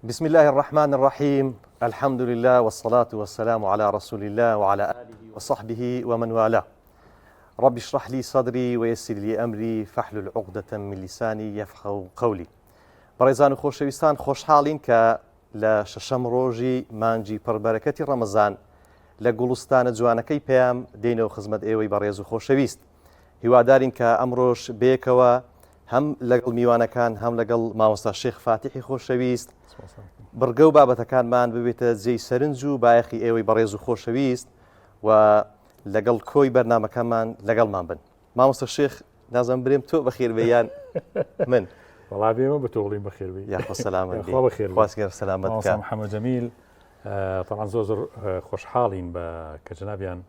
بسم الله الرحمن الرحيم. الحمد لله والصلاة والسلام على رسول الله وعلى آله وصحبه ومن والاه. رب اشرح لي صدري ويسر لي أمري فاحلل عقدة من لساني يفقهوا قولي. بەڕێزان و خۆشەویستان، خۆشحاڵین کە لە شەشەم ڕۆژی مانگی پڕبەرەکەتی ڕەمەزان لە گوڵستانە جوانەکەی پێیام دێنەوە خزمەت ئێوەی بەڕێز و خۆشەویست. هیوادارین کە ئەمڕۆژ بێکەوە هەم لەگەڵ میوانەکان هەم لەگەڵ مامۆستا شێخ فاتیحی خۆشەویست بڕگە و بابەتەکانمان ببێتە جێی سەرنج و بایەخی ئێوەی بەڕێز و خۆشەویست و لەگەڵ کۆی بەرنامەکەمان لەگەڵمان بن. مامۆستا شێخ، نازانم برێم تۆ بەخێربێیان من والله بيما بتوغلين بخير بي يا سلامة يا بخير خواسكر سلامتك محمد جميل. طبعا زوزر خوش حالين كجنابيان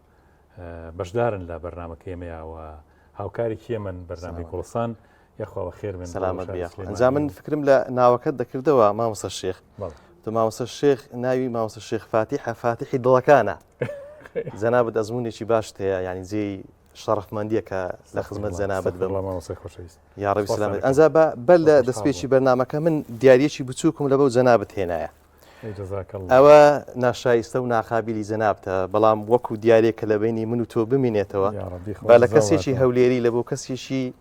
بشدارن لبرنامج كيمياء وهاوكاري كيمن برنامج كولسان يا اخو بخير من سلامت بيا زامن فكرم لا ناوكد ذكردوا ماموستا الشيخ ماموستا الشيخ ناوي ماموستا الشيخ فاتحي دڵەکانە زەنابەت ئەزمونێکی باش هەیە، يعني زي شرف منديك لخدمة زنابت بالله يا ربي سلامت. أنزا بل دسبيشي برنامج من دياريشي بتوكم لبو زنابت هنا جزاك الله. أو ناشايسته وناقابلي زنابته بلام وكو دياري كلبيني منو تو بمينيتوا يا ربي بلا كسيشي هوليري لبو كسيشي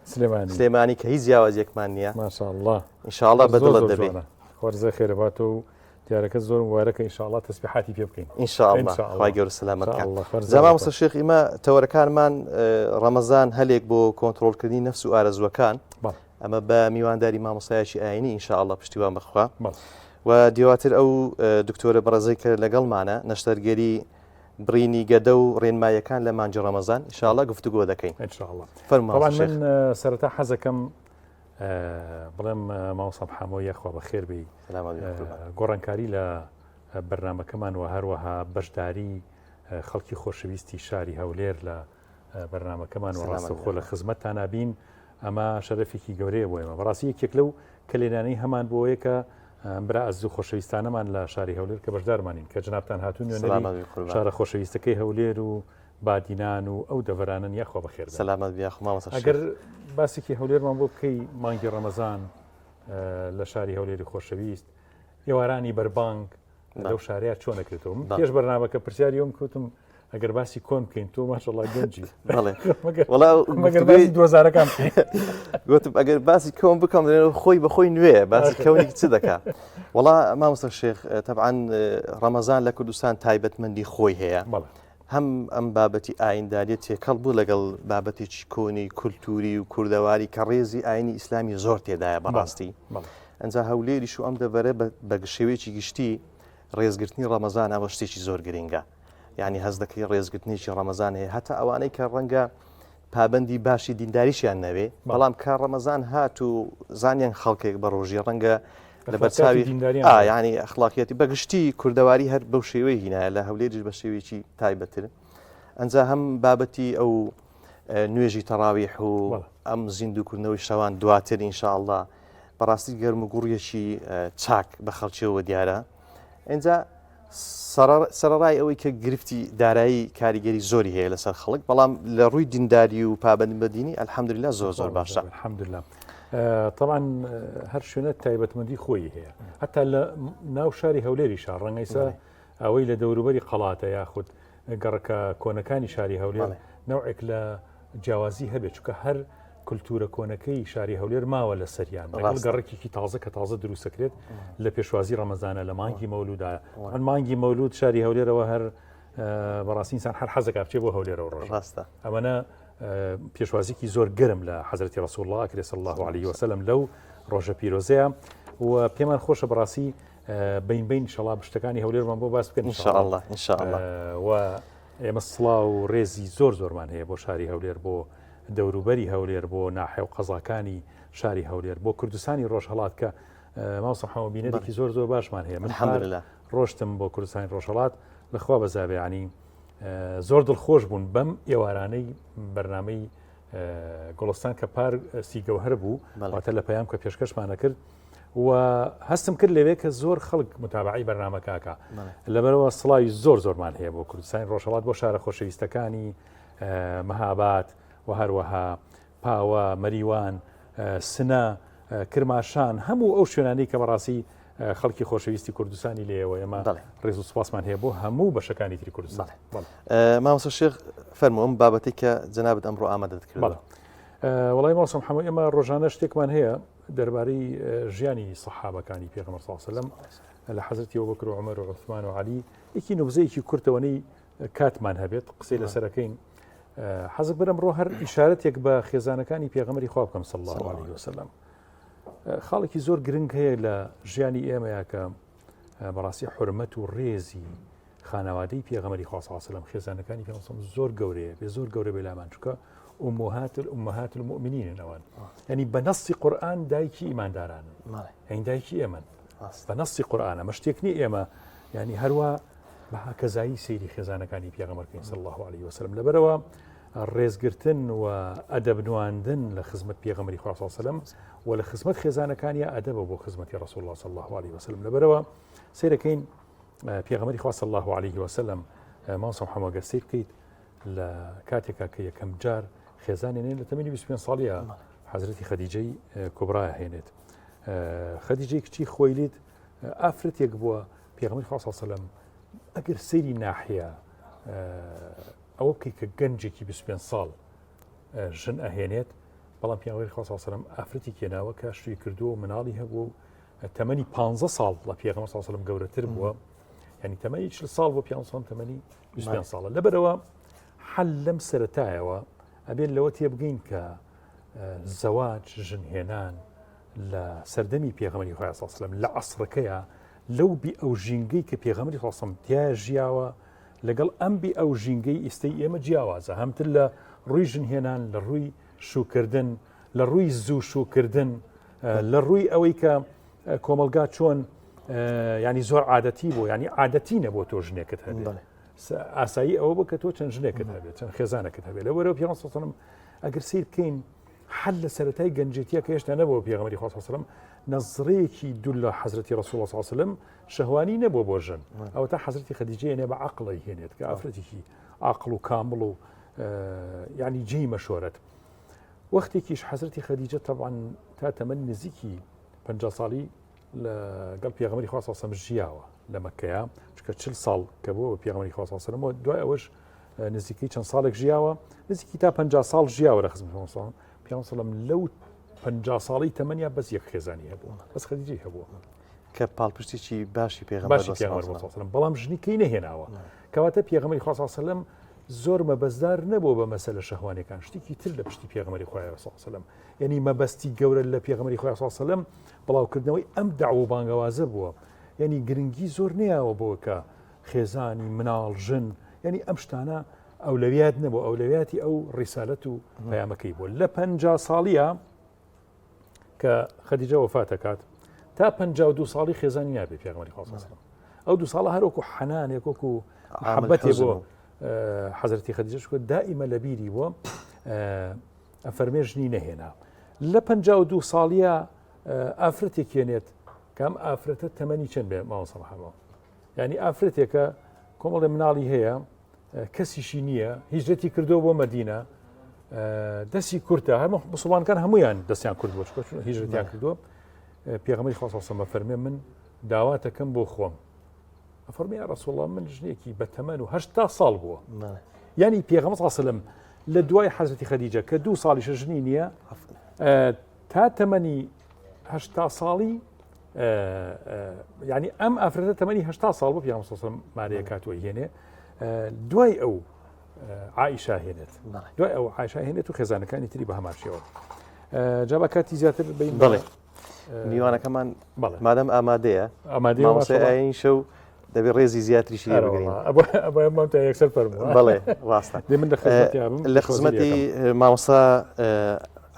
سليماني كهيز ياوازيك مانيا ما شاء الله إن شاء الله بدل الدبي خورزة خير باتو ديارك الزور مباركة إن شاء الله تسبيحاتي في بقين إن شاء الله خواهي جور السلامة زمان وصل الشيخ إما توركان من رمضان هليك بو كنترول كردين نفسه وكان أما بميوان داري ما مصايشي آيني إن شاء الله بشتوان بخوا وديواتر أو دكتورة برزيك لقل معنا نشترقري بريني قدو رين ما يكان لما نجي رمضان إن شاء الله قفتقوا ذاكين إن شاء الله. طبعا من سرتا حزكم بڵێم ماوەسا حامۆ یەخوا بەخێر بی گۆڕانکاری لە بەرنامەکەمان و هەروەها بەشداری خەڵکی خۆشەویستی شاری هەولێر لە بەرنامەکەمان و ڕاستەوخۆ لە خزمەتتان نابین، ئەمە شەرەفێکی گەورەیە بۆ ئێمە. بەڕاستی یەکێک لەو کلێنانەی هەمان بۆیە کە برا ئەزوو خۆشەویستانەمان لە شاری هەولێر کە بەشدارمانین کە جنابتان هاتوون نوێنەری شارە خۆشەویستەکەی هەولێر و بادینان و ئەو دەڤەرانن یەخوا بەخێر سلامت بیا مامۆستا. ئەگەر باسێکی هەولێرمان بۆ بکەی مانگی ڕەمەزان لە شاری هەولێری خۆشەویست ئێوارانی بەربانگ لەو شارەیە چۆن نەکرێتەوە. پێش بەرنامەکە پرسیاری ئەوم کەوتم ئەگەر باسی کۆن بکەین تۆ ماشەڵڵا گەنجی دۆزارەکان گوتم ئەگەر باسی کۆن بکەم خۆی بەخۆی نوێ باسی کەونێکی چ دەکات. وەڵا مامۆستا شێخ طبعا ڕەمەزان لە کوردستان تایبەتمەندی خۆی هەیە، هەم ئەم بابەتی ئاینداریە تێکەڵ بوو لەگەڵ بابەتێکی کۆنی کولتوری و کوردەواری کە ڕێزی ئاینی ئیسلامی زۆر تێدایە بەڕاستی. ئەنجا هەولێریش و ئەم دەبەرە بە شێوەیەکی گشتی ڕێزگرتنی ڕەمەزان ئەوە شتێکی زۆر گرنگە، یعنی هەز دەکەی ڕێزگرتنیی ڕەمەزان هەیە هەتا ئەوانەی کە ڕەنگە پابەندی باشی دینداریشیان نەوێ، بەڵام کار ڕەمەزان هات و زانیان خەڵکێک بە ڕۆژی ڕەنگە لە بەرچاوی ینی ئەخلاقیەتی بەگشتی کوردەواری هەر بەو شێوەی هینایە لە هەولێریش بە شێوەیەکی تایبەتر. ئەنجا هەم بابەتی ئەو نوێژی تەراویح و ئەم زیندووکردنەوەی شەوان دواتر ئینشاءڵڵا بەڕاستی گەرم و گوڕیەکی چاک بە خەڵکیەوە دیارە. ئەنجا سەرەڕای ئەوەی کە گرفتی دارایی کاریگەری زۆری هەیە لەسەر خەڵک، بەڵام لە ڕووی دینداری و پابەندی بە دینی ئەلحەمدولیلا زۆر باشە. الحەمدولیلا. طبعا هەر شوێنە تایبەتمەندی خۆی هەیە، هەتا لە ناو شاری هەولێریشا ڕەنگەیسا ئەوەی لە دەوروبەری قەڵاتە یاخود گەڕەکە کۆنەکانی شاری هەولێر نەوعێک لە جیاوازی هەبێت، چونکە هەر کولتورە کۆنەکەی شاری هەولێر ماوە لە سەریان لەگەڵ گەڕێکێکی تازە کە تازە دروستەکرێت لە پێشوازی ڕەمەزانە لە مانگی مەولودە. مانگی مەولود شاری هەولێرەوە هەر بەڕاستی ئینسان هەر حەزەکە بچێ بۆ هەولێرەوە ڕۆژ ئەمەنە پێشوازیکی زۆر گەرم لە حەزرەتی ڕەسوڵ الله کرێ صلی الله علیه وسلم لەو ڕۆژە پیرۆزەیە و پێمان خۆشە بەڕاستی بین ئینشاڵڵا شتەکانی هەولێرمان بۆ باس بکەن ئینشاءڵڵا و ئێمە سڵاو و ڕێزی زۆرمان هەیە بۆ شاری هەولێر، بۆ دەوروبەری هەولێر، بۆ ناحێ و قەزاکانی شاری هەولێر، بۆ کوردستانی ڕۆژهەڵات کە ماوەسە حەمە بینەرێکی زۆر باشمان هەیە. من ڕۆشتم بۆ کوردستانی ڕۆژهەڵات لەخوا بەزابێ، ینی زۆر دڵخۆش بوون بەم ئێوارانەی بەرنامەی گوڵستان کە پارسی گەوهەر بوو واتە لە پەیام کە پێشکەشمانە کرد و هەستم کرد لەوێ کە زۆر خەڵک متابعی بەرنامەکەکە لەبەرەوە سڵاوی زۆرمان هەیە بۆ کوردستانی ڕۆژهەڵات، بۆ شارە خۆشەویستەکانی مەهاباد و هەروەها پاوە، مەریوان، سنە، کرماشان، هەموو ئەو شوێنانەی کە بەڕاستی خەڵکی خۆشەویستی کوردستانی لێەوە ئێمە ڕێز و سوپاسمان هەیە بۆ هەموو بەشەکانی تری کوردستان. مامۆستا شێخ فەرمووم بابەتی کە جەنابەت ئەمڕۆ ئامادە دەکرێت. وڵای ماوەسەم هەموو ئێمە ڕۆژانە شتێکمان هەیە دەربارەی ژیانی سەحابەکانی پێغەمبەر صلی الله علیه و سلم لە حەزرەتی ئەبوبەکر و عومەر و عوثمان و عەلی یەکی نوبزەیەکی کورتەوەنەی کاتمان هەبێت قسەی لەسەرەکەین. حەزم بەرەم ڕۆ هەر ئیشارەتێک بە خێزانەکانی پێغەمبەری خوا بکەم صلی الله علیه و سلم. خاڵێکی زۆر گرنگ هەیە لە ژیانی ئێمەیە کە بەڕاستی حورمەت و ڕێزی خانەوادەی پێغەمبەری خوا صلی الله علیه و سلم خێزانەکانی پێغەمبەر زۆر گەورەیە بێ زۆر گەورە بێ لامان چونکە ئومەهات المؤمنین ئەوان یعنی بە نەسی قورئان دایکی ئیماندارانن هەین دایکی ئێمەن بە نەسی قورئانە مە شتێک نی ئێمە یعنی هەروە بە هاکەزایی سەیری خێزانەکانی پێغەمبەرکەین صلی الله علیه و سلم لەبەرەوە ڕێزگرتن و ئەدەب نواندن لە خزمەت پێغەمبەری خوا صلی الله علیه و سلم و لە خزمەت خێزانەکانیە ئەدەبە بۆ خزمەتی ڕسوول الله صلی الله علیه و سلم لەبەرەوە سیرەکەین پێغەمبەری خوا صلی الله علیه و سلم ماوەسەم هەمووگە سیر بکەیت لە کاتێکا کە یەکەم جار خێزانێنێن لە تەمەنی 25 ساڵیە حەزرەتی خەدیجەی کوبرا هێنێت. خەدیجەی کچی خۆیلید ئافرەتێک بووە پێغەمبەری خوا صلی الله علیه و سلم ئەگەر سەیری ناحیە ئەوە بکەی کە گەنجێکی 25 ساڵ ژن ئەهێنێت بەڵام پێغەمبەری خوا صلی الله علیه و سلم ئافرەتی کێناوە کە شتوی کردووە و مناڵی هەبوو تەمەنی 15 ساڵ لە پێغەمبەر صلی الله علیه و سلم گەورەتر بووە یعنی تەمەنی 40 ساڵ بۆ پێغەمبەر صلی الله علیه و سلم تەمەنی 25 ساڵە. لەبەرەوە حل لەم سەرەتایەوە ئەبێن لەوە تێبگەین کە زەواج ژنهێنان لە سەردەمی پێغەمبەری خوا صلی الله علیه و سلم لە عەسرەکەیە لەو بی ئەو ژینگەی کە پێغەمبەری خوا صلی الله علیه و سلم تیا ژیاوە لەگەڵ ئەم بی ئەو ژینگەی ئێستای ئێمە جیاوازە هەمتر لە ڕووی ژنهێنان لە ڕووی شوکردن لە ڕووی زوو شوکردن لە ڕووی ئەوەی کە کۆمەلگا چۆن ینی زۆر عادەتی بوو ینی عادەتی نەبووە تۆ ژنێکت هەبێت ئاسایی ئەوە بۆ کە تۆ چەند ژنێکت هەبێت چەند خێزانێکت هەبێت لەوەرەوە پێغەمبەر صلی الله علیه و سلم ئەگەر سیر بکەین حل لە سەرەتای گەنجێتیە کە هێشتا نەبووە پێغەمبەری خوا صلی الله علیه و سلم نەزرەیەکی دوو لە حەزرەتی ڕەسوول الله صلی الله علیه و سلم شەهوانی نەبووە بۆ ژن ئەوە تا حەزرەتی خەدیجە هێنێ بە عەقڵی هێنێت کە ئافرەتێکی عەقڵ و کامڵ و ینی جێی مەشۆرەت. وەختێکیش حەزرەتی خەدیجە طبعاً تا تەمەنی نزیکی 50 ساڵی لەگەڵ پێغەمبەری خوا صلی الله علیه و سلم ژیاوە لە مەککەیە چونکە 40 ساڵ کە بووە پێغەمبەری خوا صلی الله علیه و سلم دوای ئەوەش نزیکی چەند ساڵێک ژیاوە نزیکی تا 50 ساڵ ژیاوە لە خزمەت پێغەمبەر صلی الله علیه و سلم لەو 50 ساڵی تەمەنیا بەس یەک خێزانی هەبووە بەس خەدیجەی هەبووە کە پاڵپشتێکی باشی پێغەمبەر صلی الله علیه و سلم بەڵام ژنیکەی نەهێناوە کەواتە پێغەمبەری خوا صلی الله علیه و سلم زۆر مەبەستدار نەبووە بە مەسەلە شەهوانیەکان شتێکی تر لە پشتی پێغەمبەری خوا صلی الله علیه و سلم یعنی مەبەستی گەورە لە پێغەمبەری خوا صلی الله علیه و سلم بڵاوکردنەوەی ئەم داعوە و بانگەوازە بووە یعنی گرنگی زۆر نەیەوە بۆ کە خێزانی مناڵ ژن یعنی ئەم شتانە ئەولەویات نەبوو ئەولەویاتی ئەو ڕیسالەت و پەیامەکەی بووە لە 50 ساڵیە کە خەدیجە وەفات دەکات تا 52 ساڵی خێزانی نابێت پێغەمبەری خوا صلی الله علیه و سلم ئەو دوو ساڵە هەر وەکو حەنانێک وەکو محەبەتێ بۆ حەزرەتی خەدیجە شکۆ دائیمە لە بیری بووە ئەفەرمێ ژنی نەهێنا لە 52 ساڵیە ئافرەتێک هێنێت کەم ئافرەتە تەمەنی چەند بێ ماوەسەڵ هەمەوە ینی ئافرەتێکە کۆمەڵی مناڵی هەیە کەسیشی نییە هیجرەتی کردو بۆ مەدینە دەستی کورتە هەموو موسڵمانەکان هەمویان دەستیان کرد بۆ هیجرەتیان کردووە پێغەمبەری خوا صلی الله علیه و سلم فەرمێ من داواتەکەم بۆ خۆم فەرمی یا ڕەسوول الله من ژنێکی بە تەمەن و 80 ساڵ بووە ینی پێغەمبەر صلی الله علیه و سلم لە دوای حەزرەتی خەدیجە کە 2 ساڵیش ژنی نییە تا تەمەنی 80 ساڵی ینی ئەم ئافرەتە تەمەنی 80 ساڵ بوو پێغەمبەر صلی الله علیه و سلم مارەیە کاتوەی هێنێ دوای ئەو عائیشە هێنێت دوای ئەو عائیشە هێنێت و خێزانەکانی تری بە هەمان شێوە جا بە کاتی زیاتر بین بڵێ میوانەکەمان مادەم ئامادەیە مامۆستای شەو دەبێت ڕێزی زیاتریشی لێ بگرین ئەبمان تا یەکسەر فەرمووە بەڵێ ڕاستە لە خزمەتی مامۆستا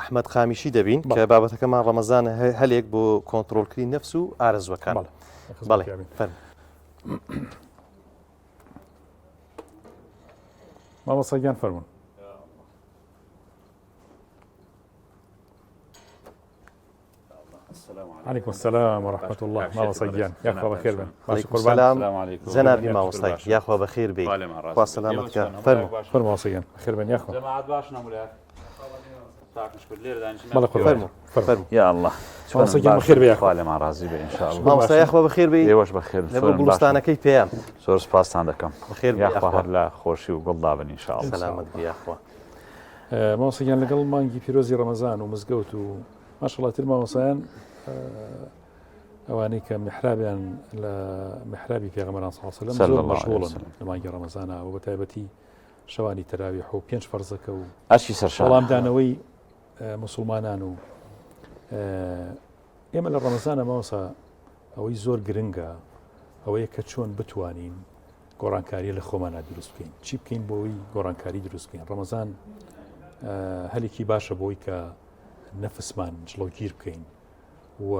ئەحمەد خامیشی دەبین کە بابەتەکەمان ڕەمەزانە هەلێک بۆ کۆنتڕۆڵکردنی نەفس و ئارەزوەکان بەڵێ فەرموو مامۆستا گیان فەرموون عليكم السلام ورحمة الله مامۆستا گیان یاخوا بەخێر بن باش قوربان جەنابی مامۆستا یاخوا بەخێر بێ خوا سەلامەتکە فەرموو مامۆستا گیان بەخێر بن یاخوا جەماعەت باش نەمولای فرمو يا الله بخير بيا خالي مع رازي بي ان شاء الله مامۆستا یاخوا بەخێر بی ايوش بخير لەبەر گوڵستانەکەی پێیان زۆر سپاسان دەکەم بەخێر بی یا یاخوا. خوا هەر لە خۆشی و گوڵدابن ان شاء الله سەلامەت بی یاخوا. مامۆستاگیان لەگەڵ مانگی پیرۆزی ڕەمەزان و مزگەوت و ماشەڵڵاتر مامۆسایان ئەوانەی کە محرابیان لە محرابی پێغەمبەران صلی الله علیه و سلم زۆر مەشغوڵن لە مانگی ڕەمەزانە و بەتایبەتی شەوانی تەراویح و 5 فەرزەکە و ئەشی سەرشان وەڵامدانەوەی مسلمانان و ئێمە لە ڕەمەزانە مامۆسا ئەوەی زۆر گرنگە ئەوەیە کە چۆن بتوانین گۆڕانکاری لە خۆمانە دروست بکەین چی بکەین بۆی گۆڕانکاری دروست بکەین ڕەمەزان هەلێکی باشە بۆی کە نەفسمان جڵەوگیر بکەین و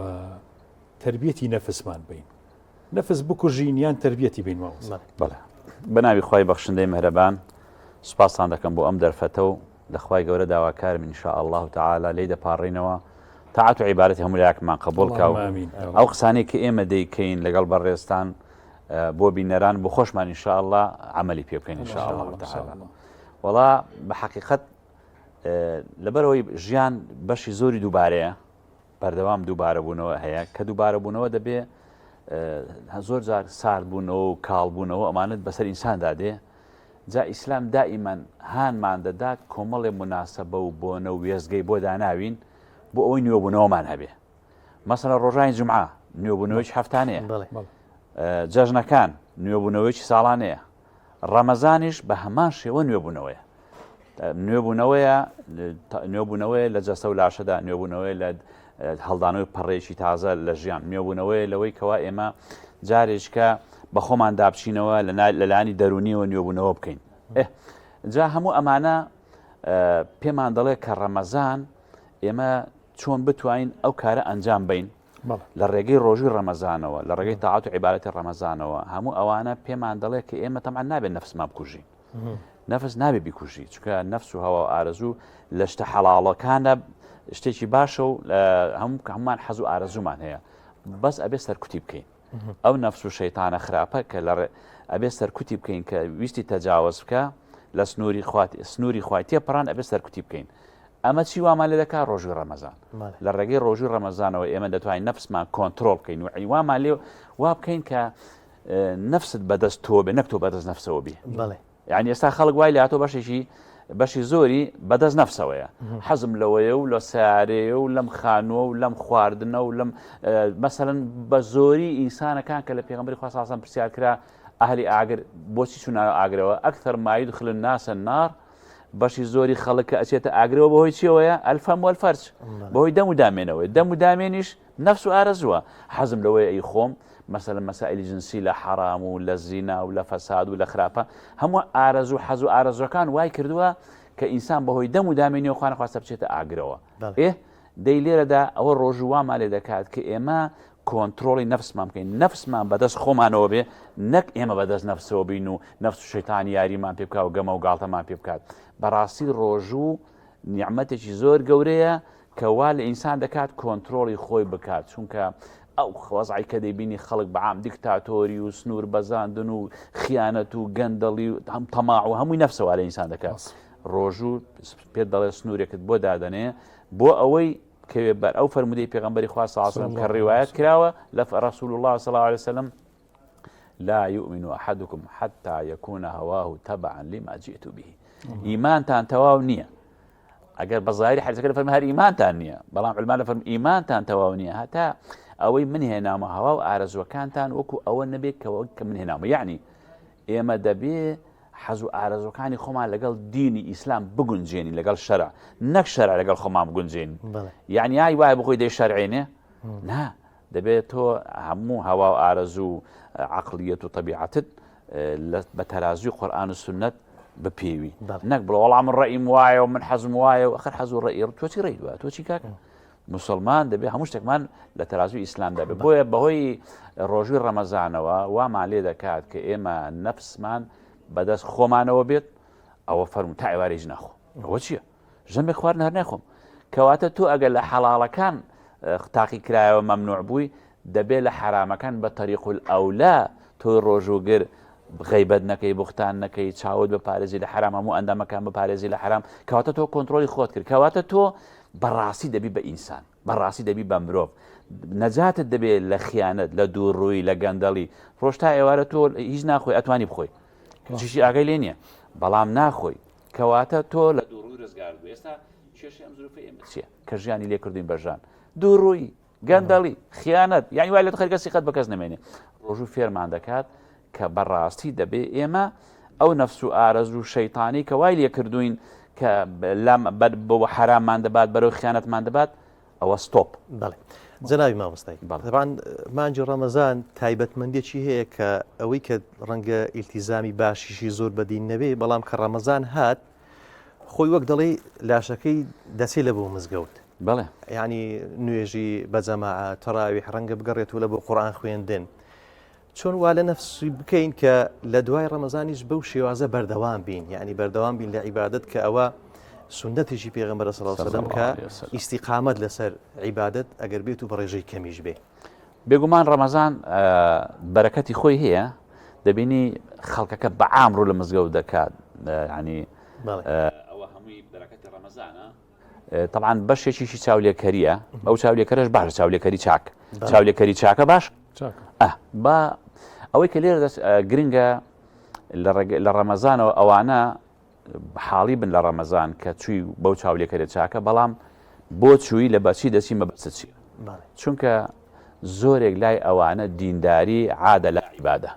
تربیەتی نەفسمان بین نەفس بکوژین یان تربیەتی بین ماوەسا بەڵێ بەناوی خوای بەخشندەی مهرەبان سوپاسان دەکەم بۆ ئەم دەرفەتە و لە خوای گەورە داواکارم ان شاء الله تعالى لێی دەپاڕینەوە تاعات و عیبارەتی هەموو لایەکمان قبول کە ئەو قسانەی کە ئێمە دەیکەین لەگەڵ بەڕێستان بۆ بینەران بۆ خۆشمان ان شاء الله عملی پێ بکەین ان شاء الله تعالى وڵا بە حقیقەت لەبەرەوەی ژیان بەشی زۆری دووبارەیە بەردەوام دووبارە بوونەوە هەیە کە دووبارە بوونەوە دەبێ زۆر جار سارد بوونەوە و کاڵ بوونەوە ئەمانت بەسەر ئینساندا دێ جا ئیسلام دائیمەن هانمان دەدات کۆمەڵێ مناسبە و بۆنە و وێزگەی بۆ داناوین بۆ ئەوەی نوێبوونەوەمان هەبێ مەسەڵەن ڕۆژانی جومعە نوێبوونەوەیکی هەفتانەیە جەژنەکان نوێبوونەوەیکی ساڵانەیە ڕەمەزانیش بە هەمان شێوە نوێبوونەوەیە نوێبوونەوەی لە جەستە و لاشەدا نوێبوونەوەی لە هەڵدانەوەی پەڕێکی تازە لە ژیان نوێبوونەوەی لەوەی کەوا ئێمە جارێککە بە خۆمان دابچینەوە لەلانی دەرونیەوە نوێبوونەوە بکەین جا هەموو ئەمانە پێمان دەڵێ کە ڕەمەزان ئێمە چۆن بتوانین ئەو کارە ئەنجام بین لە ڕێگەی ڕۆژی ڕەمەزانەوە لە ڕێگەی تاعات و عیبارەتی ڕەمەزانەوە هەموو ئەوانە پێمان دەڵێ کە ئێمە تەمەن نابێت نەفسمان بکوژین نەفس نابێ بیکوژی چونکە نەفس و هەوا و ئارەزوو لە شتە حەڵاڵەکانە شتێکی باشە و هەمومان حەز و ئارەزوومان هەیە بەس ئەبێ سەرکوتی بکەین ئەو نەفس و شەیتانە خراپە کە ئەبێ سەرکوتی بکەین کە ویستی تەجاوز بکە لە سنووری خوای تێپەڕان ئەبێ سەرکوتی بکەین ئەمە چی وامان لێ دەکات ڕۆژی ڕەمەزان لە ڕێگەی ڕۆژی ڕەمەزانەوە ئێمە دەتوانین نەفسمان کۆنتترۆل بکەین و وامان لێ وا بکەین کە نەفست بەدەست تۆ بێ نەک تۆ بەدەست نەفسەوە بی یعنی ئێستا خەڵک وای لە هاتۆ بەشی زۆری بەدەست نەفسەوەیە حەزم لەوەیە و لە سیارەیە و لەم خانووە و لەم خواردنە و لەم مەسەڵەن بە زۆری ئینسانەکان کە لە پێغەمبەری خوا صلی الله علیه و سلم پرسیار کرا ئەهلی ئاگر بۆچی چوونە ئاگرەوە ئەکثەر ما یدخل الناس النار بەشی زۆری خەڵک کە ئەچێتە ئاگرەوە بەهۆی چیەوەیە ئەلفەم والفەرج بەهۆی دەم و دامێنەوەی دەم و دامێنیش نەفس و ئارەزووە حەزم لەوەیە ئەی خۆم مثلا مسائل جنسی لە حرام و لە زینا و لە فەساد و لە خراپە هەموو ئارەزوو و حەز و ئارەزوەکان وای کردووە کە ئینسان بەهۆی دەم و دامێنی و خوانە خواستە بچێتە ئاگرەوە دەی لێرەدا ئەوە ڕۆژووامان لێ دەکات کە ئێمە کۆنتترۆڵی نەفسمان بکەین نەفسمان بەدەست خۆمانەوە بێ نەک ئێمە بەدەست نەفسەوە بین و نەفس و شەیتانی یاریمان پێ بکات و گەمە و گاڵتەمان پێ بکات بەڕاستی ڕۆژوو نیعمەتێکی زۆر گەورەیە کە وا لە ئینسان دەکات کۆنتترۆڵی خۆی بکات چونکە ئەو خۆزعی کە دەیبینی خەڵک بەعام دیکتاتۆری و سنوور بەزاندن و خیانەت و گەندەڵی و هەم تەماع و هەمووی نەفسەوە لە ئینسان دەکات ڕۆژوو پێت دەڵێ سنوورێکت بۆ دادەنێ بۆ ئەوەی کەوێ بەر ئەو فەرمودەی پێغەمبەری خوا صلی الله علیه و سلم کە ڕیوایەت کراوە لە رسول الله صلی الله عليه وسلم لا يؤمن أحدكم حتى يكون هواه تبعا لما جئت به ئیمانتان تەواو نییە ئەگەر بە زاهیری حەدیثەکە فەرمی هەر ئیمانتان نییە بەڵام علما فەرمی ئیمانتان تەواو نییە هەتا ئەوەی من هێنامە هەوا و ئارەزوەکانتان وەکو ئەوە نەبێت کە من هێنامە یعنی ئێمە دەبێ حەز و ئارەزوەکانی خۆمان لەگەڵ دینی ئیسلام بگونجێنی لەگەڵ شەرع نەک شەرع لەگەڵ خۆمان بگونجێنی یعنی ئای وایە بخۆی دەی شەرعێنێ نا دەبێت تۆ هەموو هەوا و ئارەزوو و عەقلیەت و طەبیعەتت بە تەرازوی قورئان و سونەت بپێوی نەک بڵێ وەڵام من ڕەئیم وایە و من حەزم وایە و ئەخر حەز و ڕەئی تۆچی ڕێی دووە تۆچی کاکە مسلمان دەبێت هەموو شتێکمان لە تەرازوی ئیسلام دەبێت بۆیە بەهۆی ڕۆژوی ڕەمەزانەوە وامان لێ دەکات کە ئێمە نەفسمان بەدەست خۆمانەوە بێت ئەوە فەرموو تا ئێوارێژ ناخۆ ئەوە چییە ژەمێک خواردن هەر نەخۆم کەواتە تۆ ئەگەر لە حەڵاڵەکان تاقی کرایەوە مەمنوع بووی دەبێت لە حرامەکان بە تەریق الئەولا تۆی ڕۆژوگر غیبەت نەکەی بوختان نەکەی چاوت بپارێزی لە حرام هەموو ئەندامەکان بپارێزی لە حرام کەواتە تۆ کۆنتترۆلی خۆت کرد کەواتە تۆ بەڕاستی دەبی بە ئینسان بەڕاستی دەبی بە مرۆڤ نەجاتت دەبێت لە خیانەت لە دووڕووی لە گەندەڵی ڕۆژتا ئێوارە تۆ هیچ ناخۆی ئەتوانی بخۆی چیشی ئاگەی لێ نییە بەڵام ناخۆی کەواتە تۆ لە دووڕووی ڕزگار بوو ئێستا کێشەی ئەم زروفەی ئێمە چییە کە ژیانی لێ کردوین بەژان دووڕووی گەندەڵی خیانەت یانی وای لێت خەرگەسی قەت بە کەس نەمێنێ ڕۆژوو فێرمان دەکات کە بەڕاستی دەبێ ئێمە ئەو نەفس و ئارەز و شەیطانی کە وای لێ کردوین کە بۆ حراممان دەبات بەرەو خیانەتمان دەبات ئەوە ستۆپ. بەڵێ جەنابی مامۆستای طبعاً مانجی ڕەمەزان تایبەتمەندیەکی هەیە کە ئەوەی کە ڕەنگە ئیلتیزامی باشیشی زۆر بەدین نەبێ بەڵام کە ڕەمەزان هات خۆی وەک دەڵێ لاشەکەی دەچێت لە بۆ مزگەوت بەڵێ ینی نوێژی بەجەماعە تەراویح ڕەنگە بگەڕێتەوە لە بۆ قورئان خوێندن چۆن وا لە نەفسی بکەین کە لە دوای ڕەمەزانیش بەو شێوازە بەردەوام بین یعنی بەردەوام بین لە عیبادەت کە ئەوە سنەتێکی پێغەمبەر صلی الله علیه و سلم کە ئیستیقامەت لەسەر عیبادەت ئەگەر بێت و بەڕێژەی کەمیش بێ بێگومان ڕەمەزان بەرەکەتی خۆی هەیە دەبینی خەڵکەکە بە عامڕوو لە مزگەوت دەکات ینی ئەوە هەمووی بەرەکەتی ڕەمەزانە طبعا بەشێکیشی چاولێکەریە ئەو چاولێکەرش باشە چاولێکەری چاک چاولێکەری چاکە باش بە ئەوەی کە لێرە گرنگە لە ڕەمەزانەوە ئەوانە حاڵی بن لە ڕەمەزان کە چووی بەو چاولێکەرە چاکە بەڵام بۆ چووی لە بەچی دەچی مەبەستە چیە چونکە زۆرێک لای ئەوانە دینداری عادە لە عیبادە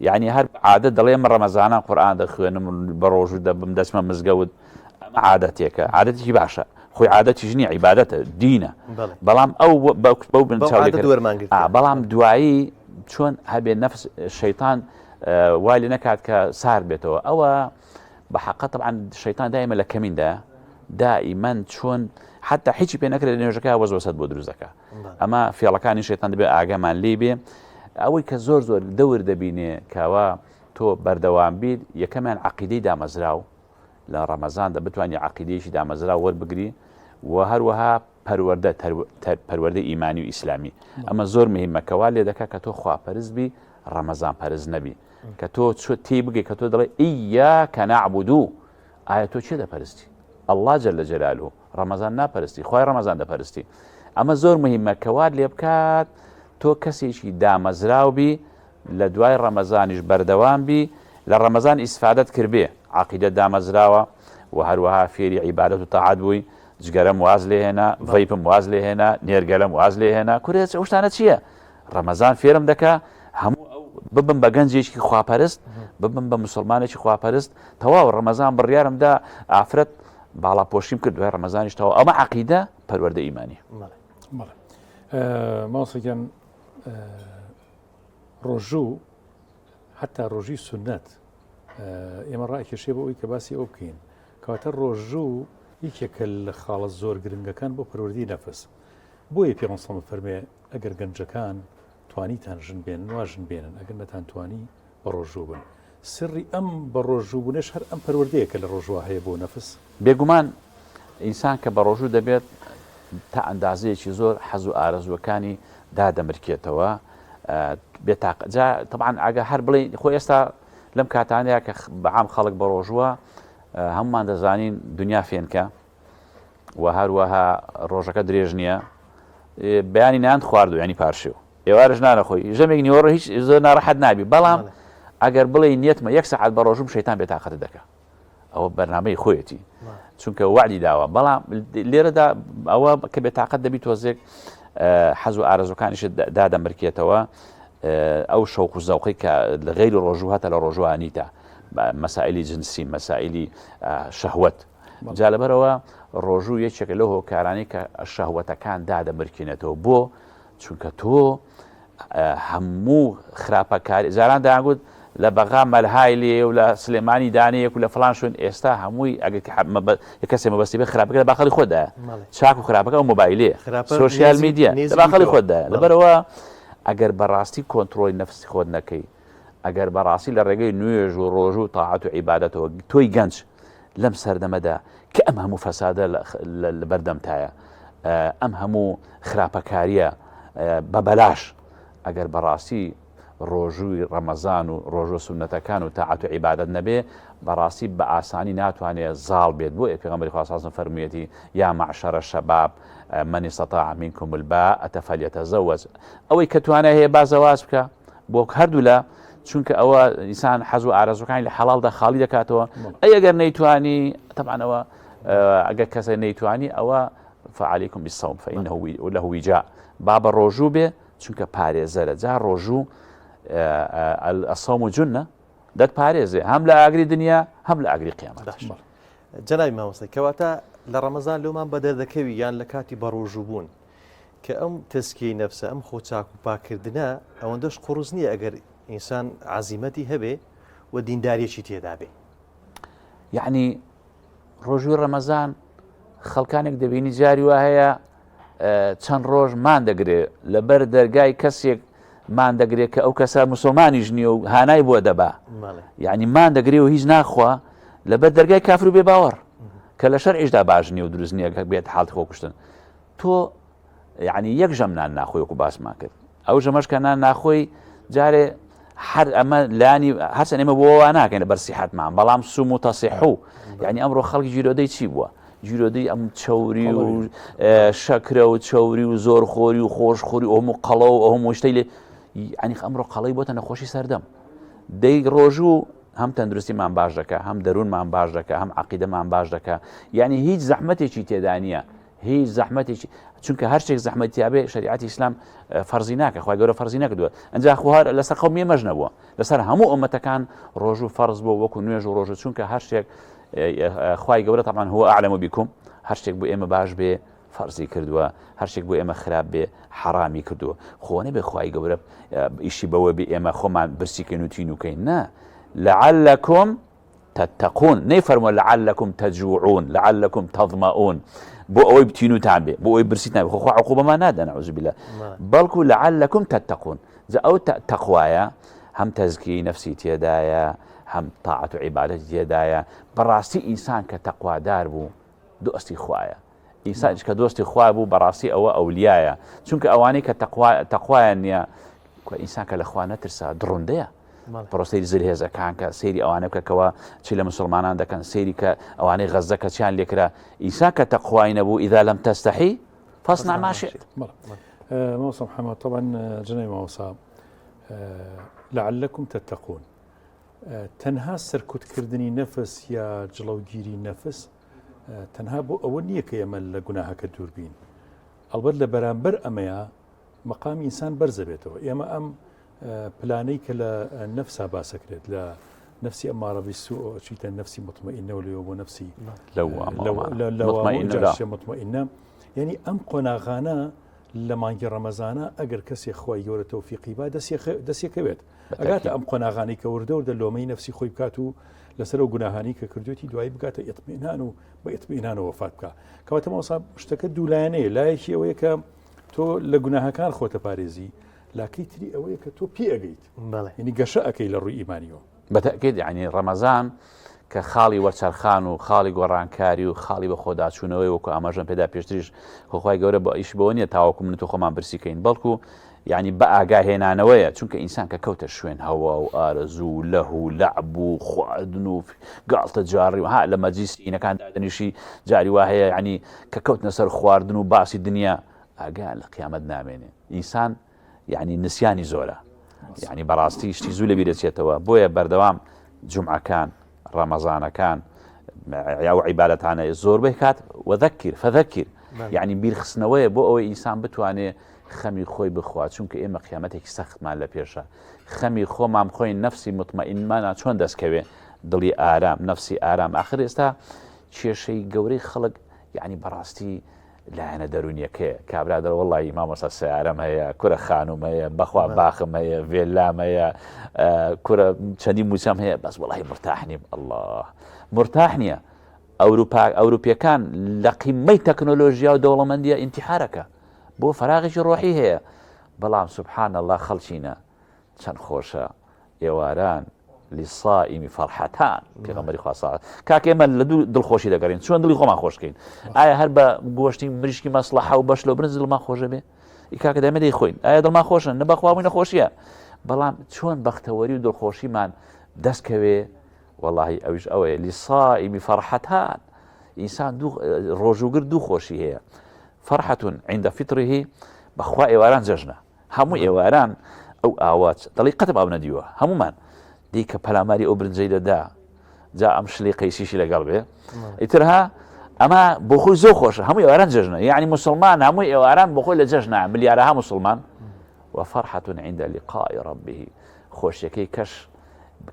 یعنی هەر عادە دەڵێ من ڕەمەزانە قورئان دەخوێنم بە ڕۆژ دەبم دەچمە مزگەوت ئەمە عادەتێکە عادەتێکی باشە خۆی عادەتیش نییە عیبادەتە دینە بەڵام ئەو بەو بن بەڵام دوایی چۆن هەبێ نەفس شەیطان وای لێ نەکات کە سار بێتەوە ئەوە بەحەقە طبعا شەیطان دائیمە لە کەمیندا دائیمەن چۆن حتا هیچی پێ نەکرێت لە نوێژەکە وەزوەسەد بۆ دروستەکە ئەمە فێڵەکانی شەیطان دەبێت ئاگامان لێ بێ ئەوەی کە زۆر زۆر دەور دەبینێ کەوا تۆ بەردەوام بیت یەکەمیان عەقیدەی دامەزراو لە ڕەمەزان بتوانانی عەقیدەیەکی دامەزراو وەربگری و هەروەها پەروەردەی ئیمانی و ئیسلامی ئەمە زۆر مهمە کەوا لێ دەکات کە تۆ خواپەرست بی ڕەمەزان پەرست نەبی کە تۆ تێی بگەی کە تۆ دەڵێ ئیاکە نەعبودو ئایا تۆ چێ دەپەرستی ئەڵڵا جەلە جەلالوهو ڕەمەزان ناپەرستی خوای ڕەمەزان دەپەرستی ئەمە زۆر مهمە کەوات لێ بکات تۆ کەسێکی دامەزراو بی لە دوای ڕەمەزانیش بەردەوام بی لە ڕەمەزان ئیسفادەت کردبێ عەقیدەت دامەزراوە و هەروەها فێری عیبادەت و تاعات بووی جگەرەم واز لێ هێنا ڤەیپم واز لێ هێنا نێرگەلەم واز لێ هێنا کورێ ئەو شتانە چییە ڕەمەزان فێرم دەکا هەموو ئەو ببم بە گەنجێکی خواپەرست ببم بە مسلمانێکی خواپەرست تەواو ڕەمەزان بڕیارمدا ئافرەت باڵاپۆشیم کرد دوای ڕەمەزانیش تەواو ئەمە عەقیدە پەروەردە ئیمانی ماوەسەگیان ڕۆژوو حتا ڕۆژی سونەت ئێمە ڕائکێشێ بۆ ئەوی کە باسی ئەو بکەین کەواتە ڕۆژوو یەکێکە لە خاڵە زۆر گرنگەکان بۆ پەروەردەی نەفس بۆیە پێغەمبەر سەڵەڵاهو فەرمێ ئەگەر گەنجەکان توانیتان ژن بێنن واژن بێنن ئەگەر نەتان توانی بە ڕۆژوو بن سری ئەم بە ڕۆژوو بوونەش هەر ئەم پەروەردەیەکە لە ڕۆژوە هەیە بۆ نەفس بێگومان ئینسان کە بە ڕۆژوو دەبێت تا ئەندازەیەکی زۆر حەز و ئارەزوەکانی دادەمرکێتەوە بێتاقەجا طبعا ئاگە هەر بڵێ خۆ ئێستا لەم کاتانەیە کە بەعام خەڵک بە ڕۆژووە هەمومان دەزانین دنیا فێنکە و هەروەها ڕۆژەکە درێژ نییە بەیانی نان خواردو ینی پارشێ و ئێوارش نانەخۆی ژەمێک نیوەڕە هیچ زۆر ناڕەحەت نابی بەڵام ئەگەر بڵێ نیەتمە 1 ساعت بە ڕۆژوم شەیتان بێتاقەت دەکە ئەوە بەرنامەی خۆیەتی چونکە وعدی داوە بەڵام لێرەدا ئەوە کە بێتاقەت دەبی تۆزێک حەز و ئارەزوەکانیش دادەمرکێتەوە ئەو شەوق و زەوقی کە لە غەیری ڕۆژوو هەتە لە ڕۆژوانیتە مەسائلی جنسی مەسائلی شەهوەت جا لەبەرەوە ڕۆژوو یەکێکە لەو هۆکارانی کە شەهوەتەکان دادەمرکێنێتەوە بۆ چونکە تۆ هەموو خراپەکاری جاران داگوت لە بەغا مەلهای لێ و لە سلێمانی دانەیەک و لە فڵان شوێن ئێستا هەمووی ئەگەر کەسێ مەبەستی بێ خراپەکە لە باخەڵی خۆدایە چاک و خراپەکە و مۆبایلێ سۆشیال میدیا لە باخەڵی خۆدایە لەبەرەوە ئەگەر بەڕاستی کۆنتترۆلی نەفسی خۆت نەکەی ئەگەر بەڕاستی لە ڕێگەی نوێژ و ڕۆژ و تاعات و عیبادەتەوە تۆی گەنج لەم سەردەمەدا کە ئەم هەموو فەسادە لە بەردەمتایە ئەم هەموو خراپەکاریە بە بەلاش ئەگەر بەڕاستی ڕۆژووی ڕەمەزان و ڕۆژۆ سونەتەکان و تاعات و عیبادەت نەبێ بەڕاستی بە ئاسانی ناتوانێت زاڵ بێت بۆ پێغەمبەری خوا سازم فەرموویەتی یا معشەرە شەباب من استطاع منكم الباءة فليتزوج ئەوەی کە توانای هەیە با زەواج بکە بۆ هەردوو لە چونکە ئەوە ئینسان حەز و ئارەزوەکانی لە حەڵاڵدا خاڵی دەکاتەوە ئەگەر نەیتوانی طبعا ئەوە ئەگەر کەسە نەیتوانی ئەوە فعليكم بالصوم فإنه له وجاء بابا ڕۆژوو بێ چونکە پارێزەرە جا ڕۆژوو الصوم جنة دەت پارێزێ هەم لە ئاگری دنیا هەم لە ئاگری قیامەت. جەنابی مامۆستا کەواتە لە ڕەمەزان لەومان بەدەردەکەوی یان لە کاتی بەڕۆژوو بوون کە ئەم تەسکیەی نەفسە ئەم خۆچاک و پاکردنە ئەوەندەش قوڕز نییە ئەگەر ئینسان عەزیمەتی هەبێ و دینداریەکی تێدا بێ. یعنی ڕۆژووی ڕەمەزان خەڵکانێک دەبینی جاری وا هەیە چەند ڕۆژ مان دەگرێت لەبەر دەرگای کەسێک مان دەگرێت کە ئەو کەسە مسلمانیش نییە و هانای بۆ دەبا یعنی مان دەگرێت و هیچ ناخوا لەبەر دەرگای کافر و بێ باوەڕ کە لە شەرعیشدا باش نییە و دروست نییە کە بێت حاڵت خۆ کوشتن تۆ یعنی یەک ژەم نان ناخۆی وەکو باسمان کرد ئەو ژەمەش کە نان ناخۆی جارێ هەر ئەمە لانی هەرچەند ئێمە بۆ ناکەین لەبەر سیحەتمان بەڵام سوم و تەسیحو یعنی ئەمڕۆ خەڵکی جیرۆدەی چی بووە جیرۆدەی ئەم چەوری و شەکرە و چەوری و زۆرخۆری و خۆشخۆری ئەو هەموو قەڵە و ئەو هەموو شتەی لێ ینی ئەمڕۆ قەڵەی بۆتە نەخۆشی سەردەم دەی ڕۆژوو هەم تەندروستیمان باش دەکە هەم دەروونمان باش دەکە هەم عەقیدەمان باش دەکە یعنی هیچ زەحمەتێکی تێدا نییە هیچ زەحمەتێکی چونکە هەر شتێک زەحمەتیا بێ شریعەتی ئیسلام فەرزی ناکە خوای گەورە فەرزی نەکردووە ئەنجا خوار لەسەر قەومی ئێمەش نەبووە لەسەر هەموو ئومەتەکان ڕۆژوو فەرز بوو وەکو نوێژ و ڕۆژوو چونکە هەر شتێک خوای گەورە طبعا هو أعلم بكم هەر شتێک بۆ ئێمە باش بێ فەرزی کردووە هەر شتێک بۆ ئێمە خراپ بێ حرامی کردووە خۆ نەبێ خوای گەورە ئیشی بەوە بێ ئێمە خۆمان برسیکەین و تینوکەین نا لعلكم تتقون نەیفەرمووە لعلكم تجوعون لعلكم تظمؤون بۆ ئەوەی بتینوتان بێ بۆ ئەوەی برسیت نابێ خۆ عقوبەمان نادا نەعوذ بالله بەڵکو لعلكم تتقون جا ئەو تەقوایە هەم تەزکیەی نەفسی تێدایە هەم تاعەت و عیبادەتی تێدایە بەڕاستی ئینسان کە تەقوادار بوو دۆستی خوایە ئینسانش کە دۆستی خوا بوو بەڕاستی ئەوە ئەولیایە چونکە ئەوانەی کە تەقوایان نییە ئینسان کە لە خوا نەترسا دڕوندەیە پرۆسەی زلهێزەکان کە سەیری ئەوانە بکەکەوە چی لە مسلمانان دەکەن سەیری کە ئەوانەی غەزە کە چیان لێکرا ئینسان کە تەقوای نەبوو ئیذا لەم تەستەحی فاصنع ما شئت. موسى محمد طبعا جناي موسى لعلكم تتقون تەنها سەرکوتکردنی نەفس یا جڵەوگیری نەفس تەنها بۆ ئەوە نییە کە ئێمە لە گوناهەکە دووربین ئەلبەت لە بەرامبەر ئەمەیە مەقامی ئینسان بەرزە بێتەوە ئێمە ئەم پلانەی کە لە نەفسا باسەکرێت لە نفسی ئەمارە بالسوء چیتە نفسی مطمئنە و لێوە بۆ نفسی مطمئنە یعنی ئەم قۆناغانە لە مانگی ڕەمەزانە ئەگەر کەسێک خۆی گەورە تەوفیقی با دەستێکەوێت ئەگاتە ئەم قۆناغانی کە وردە لۆمەی نفسی خۆی بکات و لەسەر و گوناهانی کە کردوێتی دوایی بگاتە ئیطمینان و بە ئیطمینان و وەفات بکە کەواتە مەوەسا شتەکە دوولایەنەیە لایەکی ئەوەیە کە تۆ لە گوناهەکان خۆتە پارێزی لاکەی تری ئەوەیە کە تۆ پێ ئەگەیت ینی گەشە ئەەکەی لە ڕووی ئیمانیەوە بەتەکید یعنی ڕەمەزان کە خاڵی وەرچەرخان و خاڵی گۆڕانکاری و خاڵی بە خۆداچوونەوەی وەکو ئاماژەم پێدا پێشتریش خۆخوای گەورە بە ئیش بەوە نیە تاوەکو من و تۆ خۆمان برسیکەین بەڵکو یعنی بە ئاگاهێنانەوەیە چونکە ئینسان کە کەوتە شوێن هەوا و ئارەزوو لەه و لەعب و خواردن و گاڵتە جاری و ها لە مەجلیسی ئینەکان دادنیشی جاری وا هەیە یعنی کە کەوتنە سەر خواردن و باسی دنیا ئاگا لە قیامەت نامێنێ ئینسان یعنی نسیانی زۆرە یعنی بەڕاستی شتی زوو لەبیر دەچێتەوە بۆیە بەردەوام جومعەکان ڕەمەزانەکان یا عیبادەتانە زۆربەی کات وەذەکر فەذەکر یعنی بیرخستنەوەیە بۆ ئەوەی ئینسان بتوانێ خەمی خۆی بخوا چونکە ئێمە قیامەتێکی سەختمان لە پێشە خەمی خۆمان خۆی نفسی مطمئنمانە چۆن دەستکەوێ دڵی ئارام نفسی ئارام آخر ئێستا کێشەی گەورەی خەڵک یعنی بەڕاستی لایەنە دەرونیەکەیە کابرا دەڵێ وەڵڵی مامۆستا سیارەم هەیە کورە خانوم هەیە بەخوا باخم هەیە ڤێلام هەیە کورە چەندی موچەم هەیە بەس وەڵڵی مرتاح نیم ئەڵڵاه مرتاح نییە ئەوروپیەکان لە قیمەی تەکنۆلۆژیا و دەوڵەمەندیە ئینتیحارەکە بۆ فەراغێکی ڕۆحی هەیە بەڵام سوبحان الله خەڵچینە چەند خۆشە ئێواران للصائم فرحتان پێغەمبەری خوا کاک ئێمە لە دوو دڵخۆشی دەگەڕین چۆن دڵی خۆمان خۆشکەین ئایا هەر بە گۆشتی مریشکی مەسلەحە و بەش لە برنج دڵمان خۆشە بێ ئیکاکە دەمە دەیخۆین ئایا دڵمان خۆشن نە بەخوا بووی نەخۆشیە بەڵام چۆن بەختەوەری و دڵخۆشیمان دەستکەوێ واللهی ئەوش ئەوەیە لیصائمی فەرحەتان ئینسان ڕۆژوگر دوو خۆشی هەیە فەرحەتون عند فطره بەخوا ئێواران جەژنە هەموو ئێواران ئەو ئاوات دەڵی قەتم ئاو نەدیوە هەمومان دی کە پەلاماری ئەو برنجەی دەدا جا ئەم شلی قەیسیشی لەگەڵ بێ ئیترها ئەمە بۆ خۆی زۆر خۆشە هەموو ئێواران جەژنە یعنی مسلمان هەموو ئێواران بۆ خۆی لە جەژنە ملیارەها مسلمان وفرحة عند لقاء ربه خۆشیەکەی کەش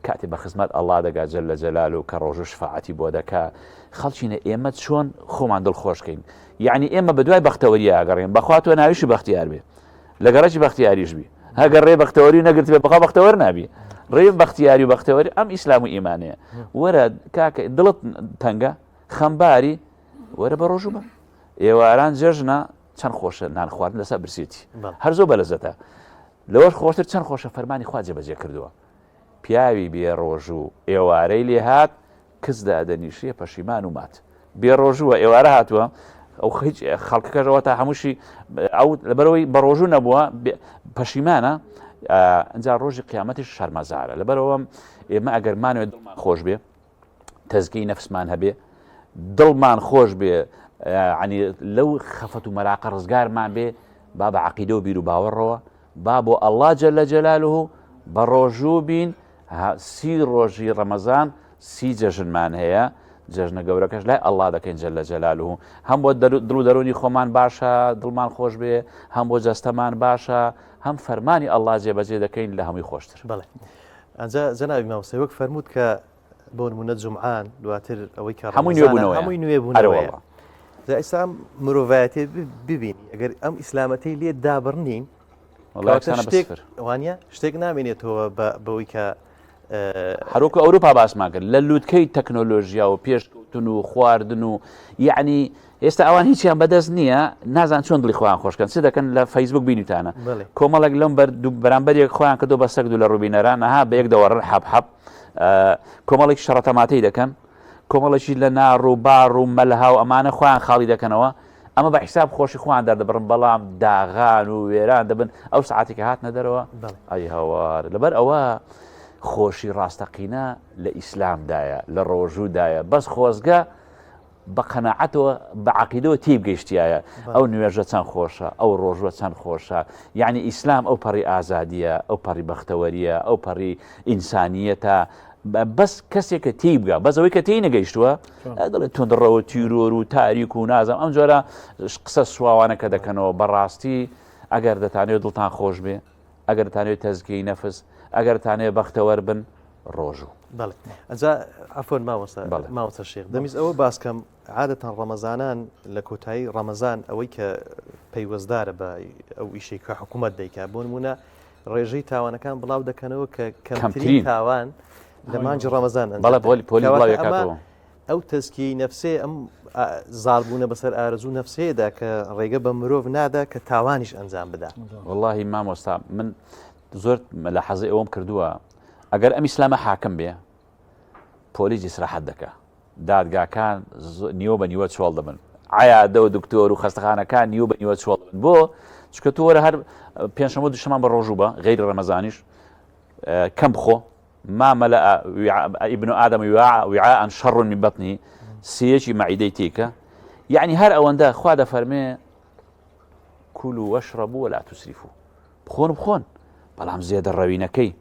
کاتی بە خزمەت ئەڵڵا دەگا جەل لە جەلالو کە ڕۆژ و شفاعەتی بۆ دەکا خەڵچینە ئێمە چۆن خۆمان دڵخۆشکەین یعنی ئێمە بە دوای بەختەوەری ئاگەڕێن بەخوا تۆ ناویشی بەختیار بێ لە گەڕەکی بەختیاریش بی هەگەر ڕێ بەختەوەری نەگرت بێ بەخوا بەختەوەر نابی ڕێ بەختیاری و بەختەوەری ئەم ئیسلام و ئیمانەیە وەرە کاکە دڵت تەنگە خەمباری وەرە بە ڕۆژوو بە ئێواران جەژنە چەند خۆشە نان خواردن لەسەر برسێتی هەر زۆر بەلەزەتە لەوەش خۆشتر چەند خۆشە فەرمانی خوا جێبەجێ کردووە پیاوی بێ ڕۆژوو ئێوارەی لێ هات کەسدا دەنیشیە پەشیمان و مات بێ ڕۆژووە ئێوارە هاتووە ئەو هیچ خەڵکەکەژەوە تا هەمووشی ئەو لەبەرەوەی بە ڕۆژوو نەبووە پەشیمانە ئەجا ڕۆژی قیامەتیش شەرمەزارە لەبەرەوە ئێمە ئەگەرمانوێت دڵمان خۆش بێ تەزکیی نەفسمان هەبێ دڵمان خۆش بێ عنی لەو خەفەت و مەراقە ڕزگارمان بێ با بە عەقیدە و بیر و باوەڕەوە با بۆ ئەڵڵا جەلە جەلالوهو بە ڕۆژوو بین سی ڕۆژی ڕەمەزان سی جەژنمان هەیە جەژنە گەورەکەش لای ئەڵڵا دەکەین جەلە جەلالوهو هەم بۆ دڵ و دەرونی خۆمان باشە دڵمان خۆش بێ هەم بۆ جەستەمان باشە هەم فەرمانی ئەڵڵا جێبەجێ دەکەین لە هەمووی خۆشتر بەڵێ ئەنجا جەنابی مامۆستا وەک فەرمووت کە بۆ نمونە جومعان دواتر ئەوەی کە هەمووی نوێبوونەوەیە هەمووی نوێبوونەوەیە ئێستا مرۆڤایەتێ ببینی ئەگەر ئەم ئیسلامەتەی لێ دابڕنین وانە شتێک نامێنێتەوە بەوەی کە هەروکە ئەوروپا باسمان کرد لە لووتکەی تەکنۆلۆژیا و پێشکەوتن و خواردن و یعنی ئێستا ئەوان هیچیان بەدەست نییە نازان چۆن دڵی خۆیان خۆشکەن چ دەکەن لە فەیسبوک بینیتانە کۆمەڵێک لەم بەرامبەرێک خۆیان کردو بە سەگد و لە ڕوبینەران ئەها بە یەک دەوەڕن حەب کۆمەڵێک شەڕەتەماتەی دەکەن کۆمەڵێکی لە ناڕ و بار و مەلها و ئەمانە خۆیان خاڵی دەکەنەوە ئەمە بە حیساب خۆشی خۆیان دەردەبڕن بەڵام داغان و وێران دەبن ئەو سعاتێککە هاتنە دەرەوە ئەی هەوار لەبەر ئەوە خۆشی ڕاستەقینە لە ئیسلامدایە لە ڕۆژوودایە بەس خۆزگە بە قەناعەتەوە بە عەقیدەوە تێی بگەیشتیایە ئەو نوێژە چەند خۆشە ئەو ڕۆژوە چەند خۆشە یعنی ئیسلام ئەو پەڕی ئازادیە ئەو پەڕی بەختەوەریە ئەو پەڕی ئینسانیەتە بەس کەسێکە تی بگە بەس ئەوەی کە تی نەگەیشتووە دەڵێت تۆندڕەوە تیرۆر و تاریک و نازم ئەم جۆرە قسە سواوانەکە دەکەنەوە بەڕاستی ئەگەر دەتانێت دڵتان خۆش بێ ئەگەر دەتانێت تەزکیی نەفس ئەگەر دەتانێت بەختەوەر بن ڕۆژوو بەڵێ ئەجا عەفوەن مامۆستا شێخ دەمیست ئەوە باسکەم عادەتەن ڕەمەزانان لە کۆتایی ڕەمەزان ئەوەی کە پەیوەزدارە بە ئەو ئیشەی کە حکوومەت دەیکا بۆ نمونە ڕێژەی تاوانەکان بڵاو دەکەنەوە کە کەمترین تاوان لە مانجی ڕەمەزان ئەو تەزکیەی نەفسێ ئەم زاڵبوونە بەسەر ئارەزوو نەفسەیەدا کە ڕێگە بە مرۆڤ نادا کە تاوانیش ئەنجام بدا واللهی مامۆستا من زۆر لە حەزی ئەوەم کردووە ئەگەر ئەم ئیسلامە حاکم بێ پۆلیس ئیسراحەت دەکا دادگاکان نیوە بە نیوە چۆڵ دەبن عیادە و دکتۆر و خەستەخانەکان نیوە بە نیوە چۆڵ دەبن بۆ چکە تۆ وەرە هەر پێنجشەمە دووشەمان بە ڕۆژوو بە غەیری ڕەمەزانیش کەم بخۆ ما ملأ ابن آدم وعاء شر من بطنه سيجي معدەی تێکە يعني هەر ئەوەندە خوا دەفەرمێ كلوا واشربوا ولا تسرفوا بخۆن بەڵام زێدە ڕەوی نەکەی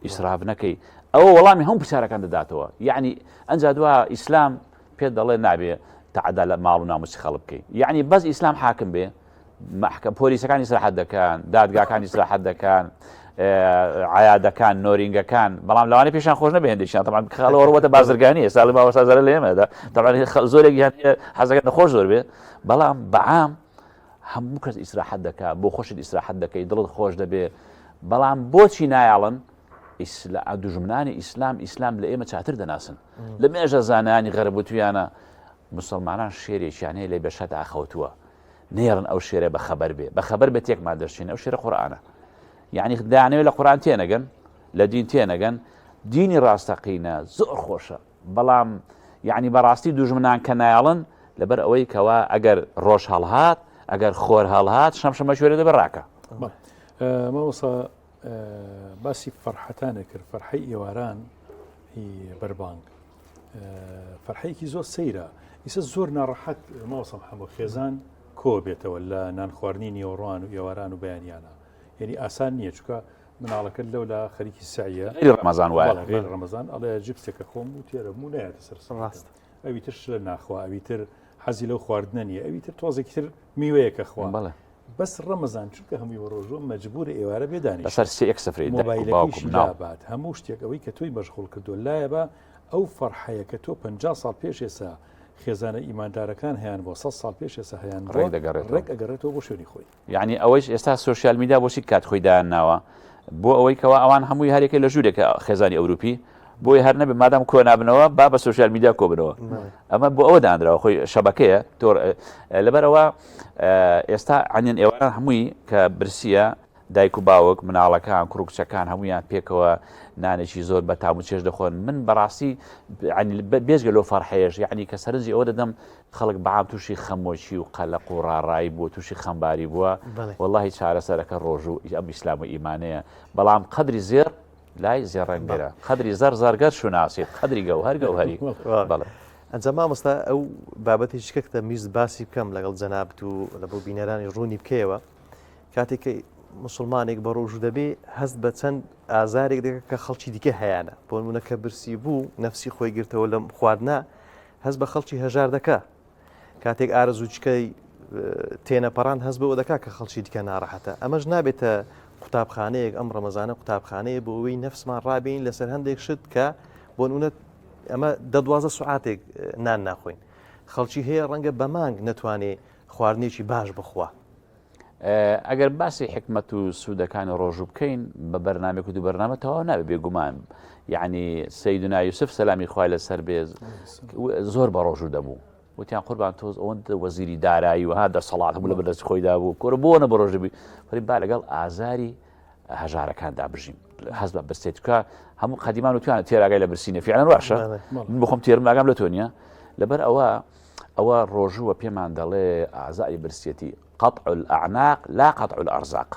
ئیسراف نەکەی ئەوە وەڵامی هەموو پرسیارەکان دەداتەوە یعنی ئەنجا دووە ئیسلام پێ دەڵێ نابێ تعدا لە ماڵ و ناموسی خەڵک بکەی یعنی بەس ئیسلام حاکم بێ پۆلیسەکان ئیسراحەت دەکەن دادگاکان ئیسراحەت دەکەن عیادەکان نۆرینگەکان بەڵام لەوانەیە پێشان خۆش نەبێ هێندێکیان تەمان خەڵەوەڕوەتە بازرگانی ئێستا لە ماوەستا زەرە لە ئێمەدا تەمان زۆرێک حەزەکەن نەخۆش زۆر بێ بەڵام بەعام هەموو کەس ئیسراحەت دەکات بۆ خۆشت ئیسراحەت دەکەی دڵت خۆش دەبێ بەڵام بۆچی نایاڵن دوژمنانی ئیسلام لە ئێمە چاتر دەناسن لە مێژە زانانی غەربوتویانە مسلمانان شێرێکیان هەیە لێ بەشەت ئاخەوتووە نێڕن ئەو شێرە بەخەبەر بێ بەخەبەر بێت تێکمان دەرچین ئەو شێرە قورئانە یعنی دانەوێت لە قورئان تێنەگەن لە دین تێنەگەن دینی ڕاستەقینە زۆر خۆشە بەڵام یعنی بەڕاستی دوژمنان کە نایاڵن لەبەر ئەوەی کەوا ئەگەر ڕۆژ هەڵهات ئەگەر خۆر هەڵهات شەمشەمە شوێرە دەبێ ڕاکە مامۆستا باسی فەرحەتانە کرد فەرحەی ئێواران بەربانگ فەرحەیەکی زۆر سەیرە ئیسە زۆر ناڕەحەت ماوەسەم هەموو خێزان کۆ بێتەوە لە نان خواردنی نێوەڕوان و ئێواران و بەیانیانە یعنی ئاسان نییە چکە مناڵەکەت لەو لە خەریکی سعیە ڕەمەزان وایە غێر ڕەمەزان ئەڵێ جبسێکە خۆم و تێرە بوو نایەتە سەر ڕاست ئەویتر شلە ناخوا ئەویتر حەزی لەو خواردنە نیە ئەویتر تۆزێکی تر میوەیەکە خوا بەس ڕەمەزان چونکە هەمووی ڕۆژۆ مەجبورە ئێوارە بێدانی بەسەر سێ سفری مۆبایلەکەیشی لابات هەموو شتێک ئەوەی کە تۆی بەشغوڵ کردو لایە بە ئەو فەرحەیە کە تۆ 50 ساڵ پێش ئێستا خێزانە ئیماندارەکان هەیان بۆ 100 ساڵ پێش ئێستا هەیان ڕێک ئەگەڕێتەوە بۆ شوێنی خۆی یعنی ئەوەیش ئێستا سوۆسیال میدیا بۆچی کات خۆی دایان ناوە بۆ ئەوەی کەەوە ئەوان هەمووی هەرێکی لە ژوورێکە خێزانی ئەوروپی بۆی هەر نەبێ مادام کۆ نابنەوە با بە سوۆسیال میدیا کۆ بنەوە ئەمە بۆ ئەوە دانراوە خۆی شەبەکەیە تۆ لەبەرەوە ئێستا عنیان ئێواران هەمووی کە برسیە دایک و باوک مناڵەکان کوڕکچەکان هەمویان پێکەوە نانێکی زۆر بە تام و چێژ دەخۆن من بەڕاستی بێژگە لەو فەرحەیەش یعنی کە سەرنجی ئەوە دەدەم خەڵک بەعام تووشی خەمۆکی و قەلەق و ڕاڕایی بووە تووشی خەمباری بووە وەڵڵاهی چارەسەرەکە ڕۆژ و ئەم ئیسلام و ئیمانەیە بەڵام قەدری زێر لای زێڕنگ بێرە قەدری زەر زارگەر شوناسیت قەدری گەوهەر گەوهەری بەڵێ ئەنجام مامۆستا ئەو بابەتێکی کە میز باسی بکەم لەگەڵ جەنابەت و لە بۆ بینەرانی ڕوونی بکەیەوە کاتێک مسلمانێک بە ڕۆژوو دەبێ هەست بە چەند ئازارێک دەکە کە خەڵکی دیکە هەیەە بۆ نمونە کە برسی بوو نەفسی خۆی گرتەوە لەم خواردنا هەست بە خەڵکی هەژار دەکا کاتێک ئارەزووچکەی تێنەپەڕان هەست بەوە دەکا کە خەڵکی دیکە ناڕەحەتە ئەمەش نابێتە قوتابخانەیەک ئەم ڕەمەزانە قوتابخانەیە بۆ ئەوەی نەفسمان ڕابین لەسەر هەندێک شت کە بۆ نمونە ئەمە 12 سوعاتێک نان ناخۆین خەڵکی هەیە ڕەنگە بە مانگ نەتوانێ خواردنێکی باش بخوا ئەگەر باسی حکمت و سوودەکانی ڕۆژوو بکەین بە بەرنامێک و دوو بەرنامە تەواو نابێت بێگومان یعنی سەیدنا یوسف سەلامی خوای لەسەر بێ زۆر بە ڕۆژوو دەبوو وتیان قوربان تۆز ئەوەندە وەزیری دارایی و ها دەسەڵات هەموو لە بەردەست خۆیدا بوو کۆرە بۆنە بە ڕۆژبی فەری با لەگەڵ ئازاری هەژارەکاندا بژیم حەز بە بەستێتکە هەموو قەدیمان وتوانە تێراگای لە برسینە فیعلەن ڕاشە من بخۆم تێرم ئاگام لە تۆ نییە لەبەر ئەوە ڕۆژووە پێمان دەڵێ ئازاری برسێتی قطع الأعناق لا قطع الأرزاق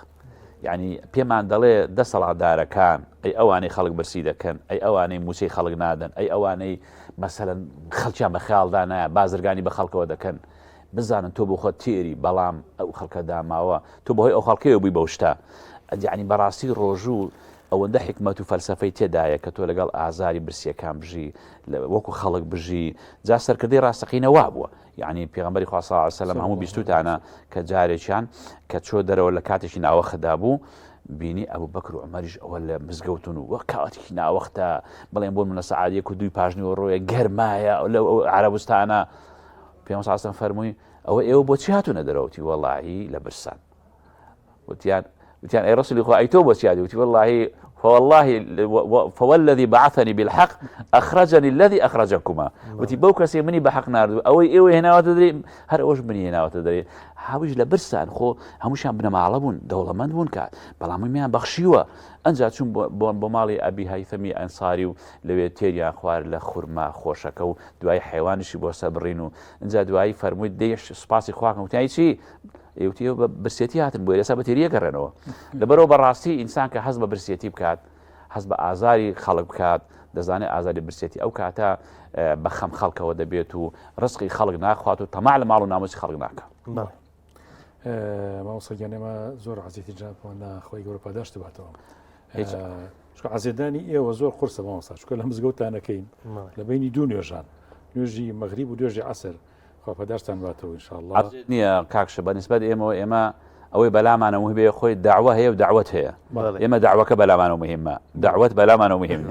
يعني پێمان دەڵێ دەسەڵاتدارەکان ئەی ئەوانەی خەڵک برسی دەکەن ئەی ئەوانەی موسەی خەڵک نادەن ئەی ئەوانەی مەسەلەن خەڵکیان بە خەیاڵدا نایە بازرگانی بە خەڵکەوە دەکەن بزانن تۆ بۆ خۆت تێری بەڵام ئەو خەڵکە داماوە تۆ بەهۆی ئەو خەڵکەوە بووی بەو شتە یعنی بەڕاستی ڕۆژوو ئەوەندە حکمت و فەلسەفەی تێدایە کە تۆ لەگەڵ ئازاری برسیەکان بژی وەکو خەڵک بژی جا سەرکردەی ڕاستەقینەوا بووە یعنی پێغەمبەری خوا صلی الله علیه و سلم هەموو بیستوتانە کە جارێکیان کە چۆ دەرەوە لە کاتێکی ناوەخدا بوو بینی ئەبوو بەکر و عومەریش ئەوە لە مزگەوتن و وەک کاتێکی ناوەختە بڵێن بۆ منە سەعات 1 و 2 پاژنەوە ڕۆیە گەرمایە لەو عەرەبستانە پێغەمبەر صلی الله علیه و سلم فەرمووی ئەوە ئێوە بۆچی هاتوونە دەرەوەتی وەڵاهی لە برسان وتیان ئەی ڕەسوولی خوا ئەی تۆ بۆچی هاتی وتی وەڵاهی فوالذي بعثني بالحق أخرجني الذي أخرجكما وتي بو كسي مني بحق ناردو أو إيوه هنا وتدري هر أوش مني هنا وتدري حاوج لبرسان خو هموشان بنا معلبون دولة من بون كات بلا ميان بخشيوه أنجا چون بمالي أبي هيثمي أنصاري لو تيريا خوار لخرما خوشكو دواي حيوانشي بو صبرينو أنجا دواي فرموي ديش سباسي خواكم وتاي شي ئێوتیە برسێتی هاتن بۆ ئێستا بەتێریە گەڕێنەوە لەبەرەوە بەڕاستی ئینسان کە حەز بە برسێتی بکات حەز بە ئازاری خەڵک بکات دەزانێت ئازاری برسێتی ئەو کاتە بە خەم خەڵکەوە دەبێت و ڕزقی خەڵک ناخوات و تەماع لە ماڵ و ناموسی خەڵک ناکە مامۆستاگیانێمە زۆر عەزیزی جانبووە خۆی گەورە پاداشت باتەوە چکە عەزیدانی ئێوە زۆر قورسە مامۆستا چکە لە مزگەوتانەکەین لە بینی دوو نوێژان نوێژی مەغریب و نوێژی عەسر خواپەداشتان باتەوە ئینشاءالله نییە کاکشە بەنسبەت ئێمە ئەوەی بەلامانەوە هەبێ خۆی داوا هەیە و داوەت هەیە ئێمە داواکە بەلامانەوە مهمە داوەت بەلامانەوە مهم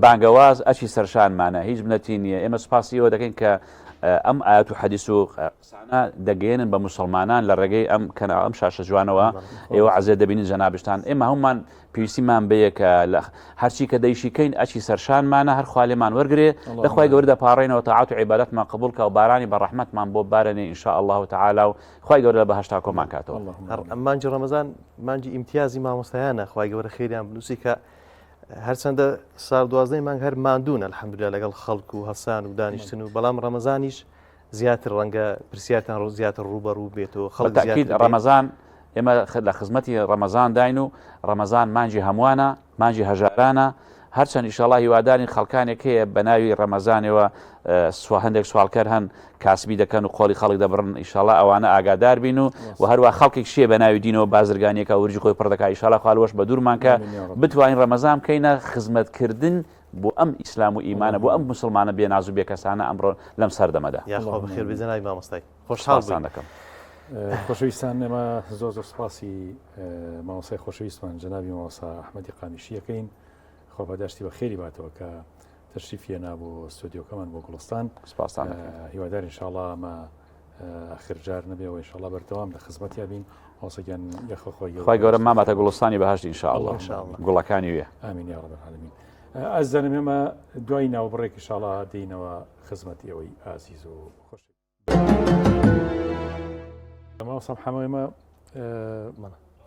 بانگەواز ئەچی سەرشانمانە هیچ بنەتی نییە ئێمە سپاسی ئەوە دەکەین کە ئەم ئاەت و حەدیث و قسانە دەگەێنن بە موسڵمانان لە ڕێگەی ئەم شاشە جوانەوە ئێوە عەزێ دەبینین جەنابشتان ئێمە هەمومان پێویستیمان بەیە کە لە هەرچی کە دەیشیکەین ئەچی سەرشانمانە هەر خوا لێمان وەرگێ لەخوای گەورە دەپاڕێنەوە تاعات و عیبادەتمان قبول کە و بارانی بە ڕەحمەتمان بۆ بارێنێ ئینشاء الله تعالی و خوای گەورە لە بەهەشتا کۆمان کاتەوە مانجی ڕەمەزان مانجی ئیمتیازی مامۆستایانە خوای گەورە خێریان بنووسی کە هەرچەندە ساڵ 12 مانگ هەر ماندوون الحەمدوللا لەگەڵ خەڵک و هەسان و دانیشتن و بەڵام ڕەمەزانیش زیاتر ڕەنگە پرسیارتان زیاتر ڕوبەڕوو بێتەوە خەڵک ڕەمەزان ئێمە لە خزمەتی ڕەمەزان داین و ڕەمەزان مانجی هەمووانە مانجی هەژارانە هەرچەند ئیشەڵا هیوادارین خەڵکانێک هەیە بە ناوی ڕەمەزانەوە هەندێک سوالکەر هەن کاسبی دەکەن و خۆڵی خەڵک دەبڕن ئیشەڵا ئەوانە ئاگادار بین و هەروە خەڵکێک شیە بە ناوی دینەوە بازرگانیەکە ورجی خۆی پڕ دەکات ئیشەڵا خاڵوەش بە دوورمان کە بتوانین ڕەمەزان بکەینە خزمەتکردن بۆ ئەم ئیسلام و ئیمانە بۆ ئەم مسلمانە بێناز و بێکەسانە ئەمڕۆ لەم سەردەمەدا یاخوا بەخێر بێجەناوی مامۆستای خۆشحاڵ دەکەم. خۆشەویستان ئێمە زۆر سوپاسی مامۆسای خۆشەویستمان جەنابی مامۆسا ئەحمەدی قامیشیەکەین خۆپەداشتی بە خێری باتەوە کە تەشریفیە نابوو ستودیۆکەمان بۆ گوڵستان سپاسان هیوادار ئینشاءڵڵا ئەمە ئاخرجار نەبێەوە ئینشاءڵڵا بەردەوام لە خزمەتیا بین ئاسەگیان خۆی گەورە ماماتە گوڵستانی بەهشتی ئینشاءڵڵا گوڵەکانی وێ ئامین یا رب العالمین. ئەزانم ئێمە دوای ناوبڕێکی ئینشاءڵڵا دێینەوە خزمەتی ئەوەی ئازیز و خۆش. مامۆسا محەممەد ئێمە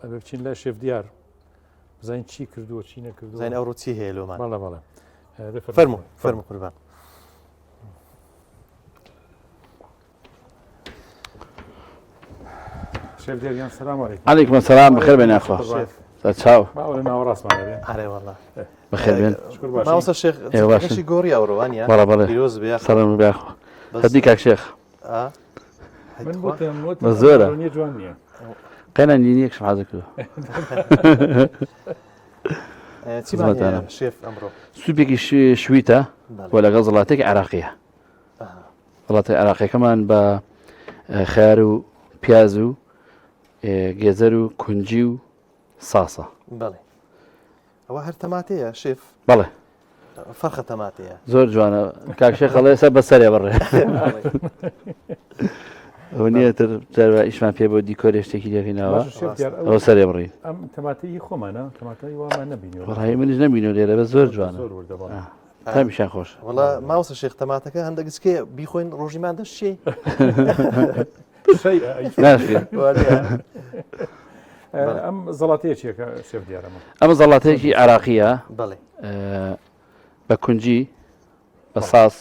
ئەبێ بچین لای شێف دیار بزانین چی کردووە چی نەکردووە زین ئەوڕۆ چی هەیە لۆمان بەڵێ فەرمو قوربان. شێف دیاریان سەلام عەلەیکم. عەلەیکم السەلام بەخێر بێن یاخوا چاو باوەڵە ناوەڕاستمان دەبێ ئارێ وەڵڵا بەخێر بێن مامۆستا شێخ جگەشی گۆڕی ئەوڕۆوانە بەڵێ بەڵێ پیرۆز بێ سەلام بیاخوا هەدی کاک شێخ من بۆ زۆرە نیە جوان نییە قەینا نینیەکشم حەزە کردو چیمانە شێف ئەمڕۆ سوپێکی شویتە بۆ لەگەڵ زڵاتێکی عێراقیە وڵاتی عێراقیەکەمان بە خیار و پیاز و گێزەر و کونجی و ساسە بەڵێ ئەوە هەر تەماتەیە شێف بەڵێ فەرخە تەماتەیە زۆر جوانە کاک شێخ ئەڵێ ئێستا بەسەرێ بڕێ ئەو نییە تر جاربە ئیشمان پێ بۆ دیکۆری شتێکی دەکەینەوە ئەو سەرێ بڕین ئەم تەماتەی خۆمانە تەماتەی وامان نەبینەوە بەڕای منیش نەبینەوە لێرە بە زۆر جوانە تامیشان خۆش وڵا ماوەسە شێخ تەماتەکە هەندێک گچکێ بیخۆین ڕۆژیمان دەشتێ ئەم زەڵاتەیە چیەکە شێف دیارەمە ئەمە زەڵاتەیەکی عێراقیە بەڵێ بە کونجی بە ساس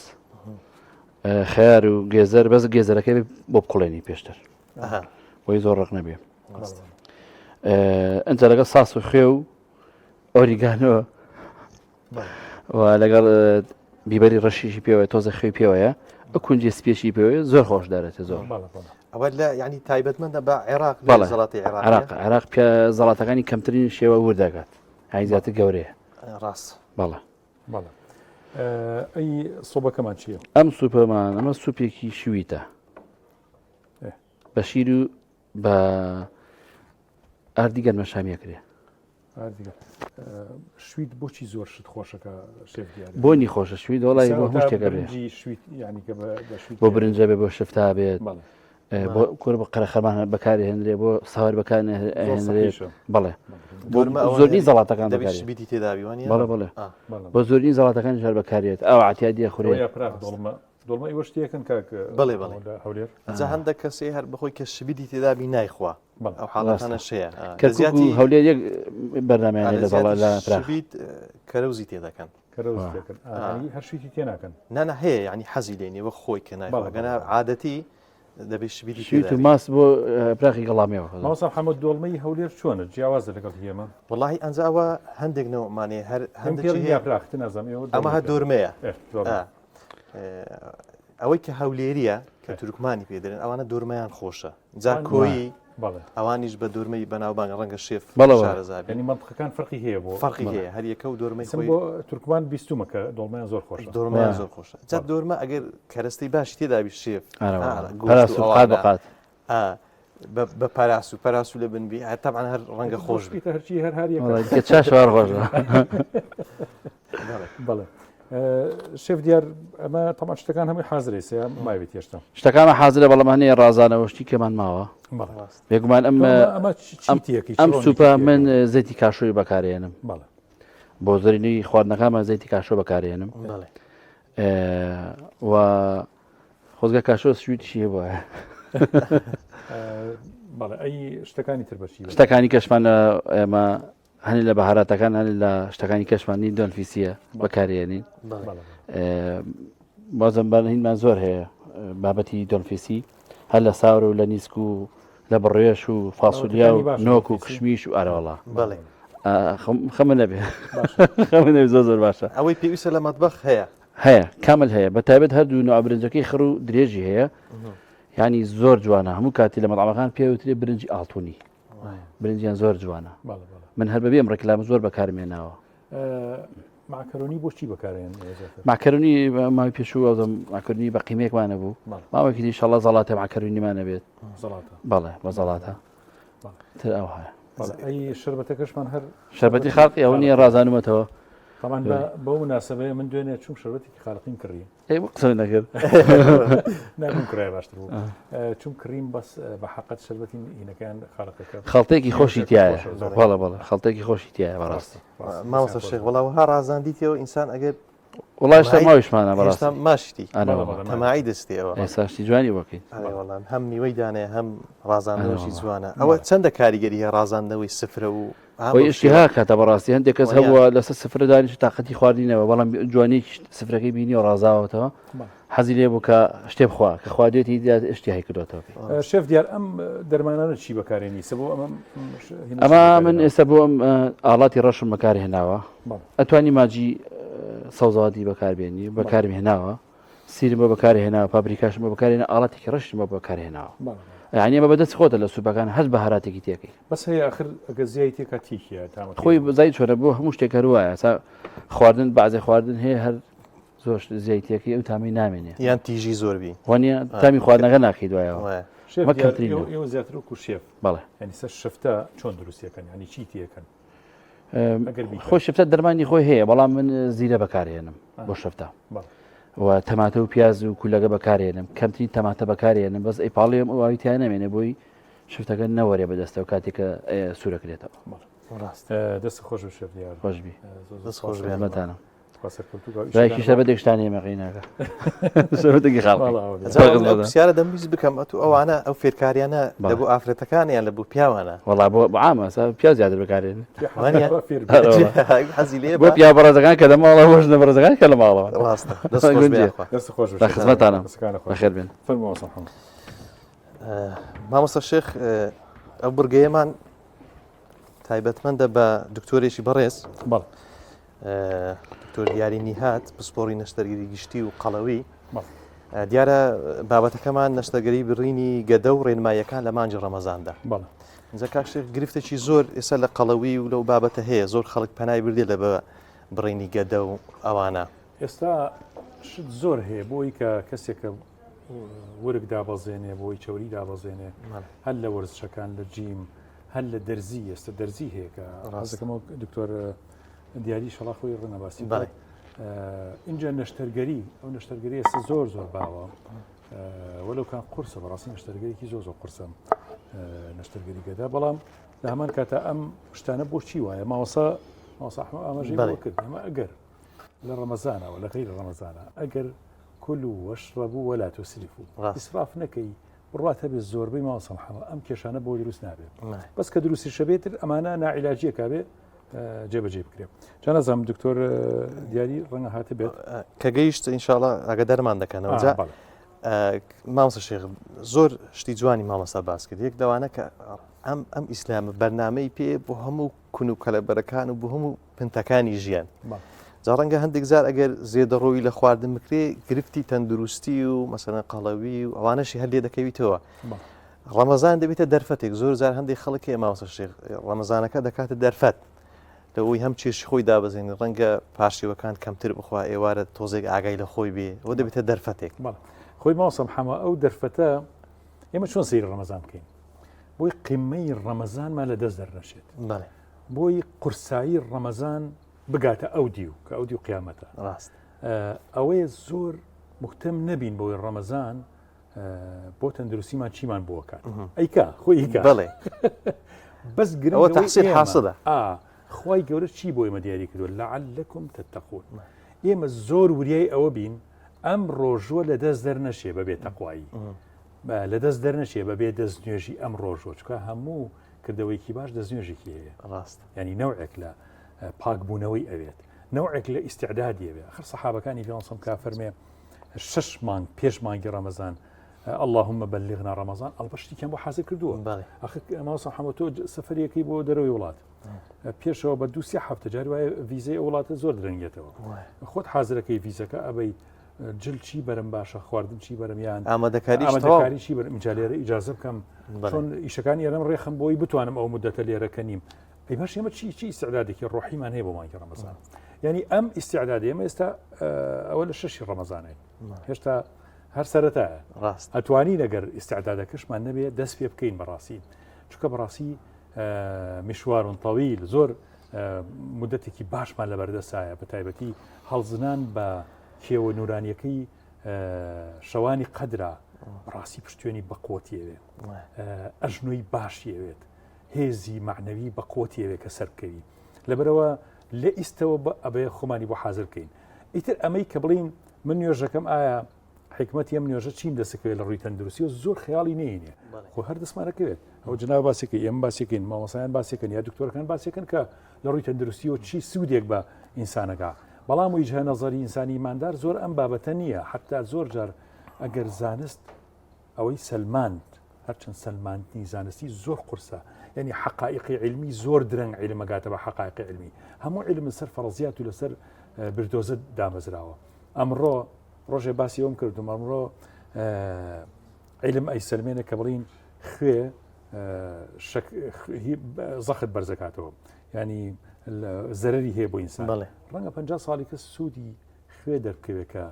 خیار و گێزەر بەس گێزەرەکەی بۆ بکوڵێنی پێشتر بۆی زۆر ڕق نەبێ ئەنجە لەگەڵ ساس و خوێ و ئۆریگانۆ لەگەڵ بیبەری ڕەشیشی پێوەیە تۆزە خوێی پێوەیە ئە کونجی سپێشی پێوەیە زۆر خۆش دارێتە زۆر ئەوە لە ینی تایبەتمەندە بە عێراق زەڵاتی عێراق زەڵاتەکانی کەمترین شێوە وردەگات هاي زیاتر گەورەیە ڕاست بەڵێ بەڵێ ئەی سۆبەکەمان چییە؟ ئەم سوپەمان ئەمە سوپێکی شویتە بە شیر و بە ئاردی گەرمە شامیە کرێ شوید بۆچی زۆر شت خۆشەکە شێف دیارە بۆنی خۆشە شوید وڵی بۆ هەموو شتێکە بێ بۆ برنجە بێ بۆ شفتا بێت بۆ کور بە قەرەخەرمان بەکاری هێنرێ بۆ ساوار بەکار هێنرێ بەڵێ زۆرنی زەڵاتەکان بیتی تێداویوانی بەڵێ بەڵێ بۆ زۆرنی زەڵاتەکان ژار بەکارێت ئەو عتیادیە خوێ دڵمە ئیوەشتەکەن کاک بڵێ بڵێ هەولێر جا هەندێک کەسێ هەر بەخۆی کە شبیدی تێدابی نایخوا ئەو حاڵەتانە شەیە کەزیاتی هەولێر یەک بەرنامەیان لە زەڵا لە شبید کەرەوزی تێدەکەن هەر شویتی تێ ناکەن نانە هەیە ینی حەزی لێنی وە خۆی کە نایگەنا عادەتی دەبێت شبیدی شویت و ماس بۆ پراخی گەڵامیەوە ماوەسا حەمەد دۆڵمەی هەولێر چۆنە جیاوازە لەگەڵ هێمە وڵی ئەنجاوە هەندێک نەوەمانێ هەر پراختی نازانێ ئەمە هە دۆرمەیە ئەوەی کە هەولێریە کە تورکمانی پێدرێن ئەوانە دۆرمەیان خۆشە جا کۆیی ئەوانیش بە دۆرمەی بەناوبانگ ڕەنگە شێف ینی منطقەکان فەرقی هەیە بۆ فەرقی هەیە هەر یەکە و دۆرمەی بۆ تورکمان بیستومەکە دۆڵمەیان زۆر خۆش دۆرمەیان زۆر خۆشە جا دۆرمە ئەگەر کەرەستەی باش تێدابی شێف بقات بە پاراسو لە بنبی تەبعاً هەر ڕەنگە خۆش هەرچی هەر چاشوار خۆش بەڵێ شێف دیار ئەمە تەمان شتەکان هەمووی حازرێسە ماوێت هێشتا شتەکانە حازرە بەڵام هەنەیە ڕازانەوەشتی کەمان ماوە بێگومان ئەم سوپە من زەیتی کاشۆی بەکارێنم بۆ زەرینەی خواردنەکانمان زەیتی کاشۆ بەکارێنم و خۆزگە کاشۆ سویتیشی بۆە ئەی شتەکانی تر بەچی شتەکانی کەشمان ئێمە هەنی لە بەهاراتەکان هەنی لە شتەکانی کەشمانی دۆنفیسیە بەکارێنین بازم بەهینمان زۆر هەیە بابەتی دۆنفیسی هەر لە ساور و لە نیسک و لە بڕێش و فاسولیا و نۆک و کشمیش و ئارەوەڵا بەڵێ خەمە نەبێ خەمە نەبێ زۆر باشە ئەوەی پێویستە لە مەتبەخ هەیە کامل هەیە بە تایبەت هەردوو نوع برنجەکەی خڕ و درێژی هەیە ینی زۆر جوانە هەموو کاتی لە مەطعەمەکان پێوترێ برنجی ئاڵتونی برنجیان زۆر جوانە من هەر بەبێ ئەم ڕێکلام زۆر بەکارمێناوە معکەرۆنی بۆچی بەکارێن معکەرۆنی ماوەی پێشوو ئەو معکەرۆنی بە قیمێکمانە بوو ماوەیەکی ئینشەڵڵا زەڵاتە معکەرۆنیمانە بێت بەڵێ بە زەڵاتە تر ئەو هەیە ئەی شربەتەکەشمان هەر شەربەتی خاڵقی ئەو نییە ڕازانومەتەوە طبعا بۆ مناسبەیە من دوێنێ چوم شەربەتێکی خاڵقیم کڕی قسە نەکرد نابووم کرای باشتر بوو چوم کڕیم بەس بە حەقەت شەربەتی هینەکان خاڵقەکە خەڵتێکی خۆشی تایە بەڵێ بەڵێ خەڵتێکی خۆشی تایە بەڕاستی مامۆستا شێخ وەڵاو ها ڕازاندیتەوە ئینسان ئەگەر وڵای شتا ماویشمانە بەڕاستی ماشتی تەماعی دەستیەوە ئێساشتی جوانی وەکەین وەڵام هەم میوەی دانێ هەم ڕازاندنەوەشی جوانە ئەوە چەندە کاریگەری هەیە ڕازاندنەوەی سفرە و خۆی ئشتیها کاتە بەڕاستی هەندێک کەس هەبووە لەسەر سفرە دانیش تااقەتی خواردنەوە بەڵام جوانی سفرەکەی بینی و ڕازاوەتەوە حەزی لێ بوو کە شتێ بخوا کە خواردێتی ئشتیهای کردوێتەوە شێف دیار ئەم دەرمانانە چی بەکارێنی سە بۆ ئەمە من ئێستا بۆ ئەم ئاڵاتی ڕەشم بەکارهێناوە ئەتوانی ماجی سەوزاوادی بەکاربێنی بەکارم هێناوە سیرم بە بەکارهێناوە پابریکاشم بە بەکارهێنا ئاڵاتێکی ڕەشم بە بەکارهێناوە یعنی ئەمە بەدەست خۆتە لە سوپەکان هەست بە هەراتێکی تێکەی بەس هەیە ئەخر ئەگە زیای تێکە تیکیە خۆی بزای چۆرە بۆ هەموو شتێک هەروایە سا خواردن بەعزێ خواردن هەیە هەر زۆر زیایتێکی ئەو تامی نامێنێ یان تیژی زۆربی وانە تامی خواردنەکە ناکەی دوایەوە ئێوە زیاتر و کوشێف بەڵێ ینی سەر شفتە چۆن دروستیەکەن ینی چی تیەکەن خۆی شفتە دەرمانی خۆی هەیە بەڵام من زیرە بەکارهێنم بۆ شفتە و تەماتە و پیاز و کولەکە بەکارهێنم کەمترین تەماتە بەکارهێنم بەس ئەیپاڵێم ئەوی تیان نامێنێ بۆی شفتەکە نەوەرێ بەدەستەوە کاتێکە سوورەکرێتەوە دەست خۆش شێف دیار خۆشبی دەست خۆش بێمەتانم ڕایکی شەربەتێک شتانی مەقی ناکە شەربەتێکی خاڵ پرسیارە دەمویست بکەم ئەتو ئەوانە ئەو فێرکاریانە لە بۆ ئافرەتەکانیان لە بۆ پیاوانە وەڵا بۆ عامە پیاز زیاتر بەکارێن حەزی لێ بۆ پیا بەڕێزەکان کە لە ماڵە بۆش نە بەڕێزەکان کە لە ماڵەوە ڕاستە دەست خۆش بە خزمەتانم بەخێر بێن مامۆستا شێخ ئەو بورگەیەمان تایبەتمەندە بە دکتۆرێکی بەڕێز دکتۆر دیاری نیهات پسپۆڕی نەشتەرگیری گشتی و قەڵەوی دیارە بابەتەکەمان نەشتەرگەری بڕینی گەدە و ڕێنماییەکان لە مانجی ڕەمەزاندا اینجا کاکشێخ گرفتێکی زۆر ئێستا لە قەڵەوی و لەو بابەتە هەیە زۆر خەڵک پەنای بردێ لە بە بڕینی گەدە و ئەوانە ئێستا شت زۆر هەیە بۆی کە کەسێکە ورگ دابەزێنێ بۆی چوری دابەزێنێ هەل لە وەرزشەکان لە جیم هەل لە دەرزی ئێستا دەرزی هەیە کە ڕاستەکەمەوە دکتۆر دیاری شەڵا خۆی ڕێنەباسی اینجا نەشتەرگەری ئەو نەشتەرگەری ئێستا زۆر زۆر باوە وەلەو قورسە بەڕاستی نەشتەرگەرێکی زۆر زۆر قورسە نەشتەرگەری گەدا بەڵام لە هەمان کاتە ئەم شتانە بۆچی وایە ماوەسا ئاماژەی بۆ کرد ئەمە ئەگەر لە ڕەمەزانەوە لە غەیری ڕەمەزانە ئەگەر كلوا واشربوا ولا تسرفوا اسراف نەکەی بڕات هەبێت زۆربەی ماوەسەڵ ئەم کێشانە بۆ دروست نابێت بەس کە دروستی شەبێتتر ئەمانە ناعیلاجیەکە بێت جێبەجێ بکرێت چ نەزانم دکتۆر دیاری ڕەنگە هاتە بێت کە گەیشت ئینشاءڵڵا ئەگە دەرمان دەکەنەوە مامۆستا شێخ زۆر شتی جوانی مامۆستا باس کرد یەک دەوانە کە ئەم ئیسلامە بەرنامەی پێ بۆ هەموو کون و کەلەبەرەکان و بۆ هەموو پنتەکانی ژیان جا ڕەنگە هەندێک زار ئەگەر زێدەڕۆوی لە خواردن بکرێ گرفتی تەندروستی و مەسەڵەن قەڵەوی و ئەوانەشی هەر لێ دەکەویتەوە ڕەمەزان دەبێتە دەرفەتێک زۆر زار هەندێک خەڵکی مامۆستا شێخ ڕەمەزانەکە دەکاتە دەرفەت لەوەی هەم چێشی خۆی دابەزێنی ڕەنگە پاشیوەکان کەمتر بخوا ئێوارە تۆزێک ئاگای لە خۆی بێ ئەوە دەبێتە دەرفەتێک خۆی ماوەسەم حەما ئەو دەرفەتە ئێمە چۆن سەیری ڕەمەزان بکەین بۆی قیمەی ڕەمەزانمان لە دەست دەرنەچێت بۆی قورسایی ڕەمەزان بگاتە ئەو دیو کە ئەو دیو قیامەتە ڕاست ئەوەیە زۆر مختەم نەبین بۆی ڕەمەزان بۆ تەندروستیمان چیمان بۆکات ئەیکا خۆی بڵێ بەس گرەوە تەحسیل حاصلە خی گەورە چی بۆ ئێمە دیاری کردووە لەعلەکم تتەقون ئێمە زۆر وریای ئەوە بین ئەم ڕۆژوە لە دەست دەرنەشێ بەبێت تەقوایی لە دەست دەرنەچێ بەبێ دەست نوێژی ئەم ڕۆژۆ چکە هەموو کردەوەیکی باش دەست نوێژێکی هەیە ڕاست ینی نەوعێک لە پاکبوونەوەی ئەوێت نەوعێک لە ئیسعدادیەوێ خەر سەحابەکانی پێسم کا فەرمێ 6 مانگ پێش مانگی ڕەمەزان اللهم بلغنا ڕەمەزان ئەڵبەشتی کەم بۆ حاضر کردووە ماوەسا حەمەتۆ سەفەرێکی بۆ دەرەوەی وڵات پێشەوە بە 2 هەفتە جار وایە ڤیزەی وڵاتە زۆر درەنگێتەوە خۆت حاضرەکەی ڤیزەکە ئەبەی جل چی بەرم باشە خواردن چی بەرەمیان ئامادەکاری چی بەرەمجا لێرە ئیجازە بکەم چۆن ئیشەکانی ئێرەم ڕێخم بۆی بتوانم ئەو مدەتە لێرەکە نیم ئەی باش ئێمە چی ئیسعدادێکی ڕۆحیمان هەیە بۆ مانگی ڕەمەزان یعنی ئەم ئیسعدادی ئێمە ئێستا ئەوە لە 6 ڕەمەزانەی هێشتا هەر سەرەتایە ڕاست ئەتوانی لەگەر ئیسعدادەکەشمان نەبێت دەست پێ بکەین بەڕاستی چونکە بەڕاستی مشوارون طویل زۆر مدەتێکی باشمان لە بەردەسایە بە تایبەتی هەڵزنان بە کێوە نورانیەکەی شەوانی قەدرا ڕاستی پشتێنی بەقوتیەوێت ئەژنۆی باشیەوێت هێزی معنەوی بەقوتیەوێت کە سەرکەوی لەبەرەوە لە ئیستەوە ئەبێ خۆمانی بۆ حاضرکەین ئیتر ئەمەی کە بڵین من نوێژەکەم ئایا حکمەتی ئەم نوێژە چیم دەسەکەوێت لە ڕووی تەندروستی و زۆر خەیاڵی نینە خۆ هەر دەسمانەکەوێت ئەو جناو باسێکی ئەم باسێکین مامۆسایان باسێکن یا دکتۆرەکان باسێکن کە لە ڕووی تەندروستی و چی سوودێک بە ئینسانەکە بەڵام و ئیجهە نەزەری ئینسانی ایماندار زۆر ئەم بابەتە نییە حتا زۆر جار ئەگەر زانست ئەوەی سەلماند هەرچەند سەلماندنی زانستی زۆر قورسە یعنی حقائقی علمی زۆر درەنگ عیلمەگاتە بە حقائقی علمی هەموو علم سەر فەرەزیات و لەسەر بردۆزە دامەزراوە ئەمڕۆ ڕۆژێ باسی ئەوم کردم ئەمڕۆ علم ئەی سەلمێنە کە بڵین خوێ زەخت بەرزەکاتەوە ینی زەرری هەیە بۆ ئینسان ڕەنگە 50 ساڵی کەس سوودی خوێ دەرکەوێت کە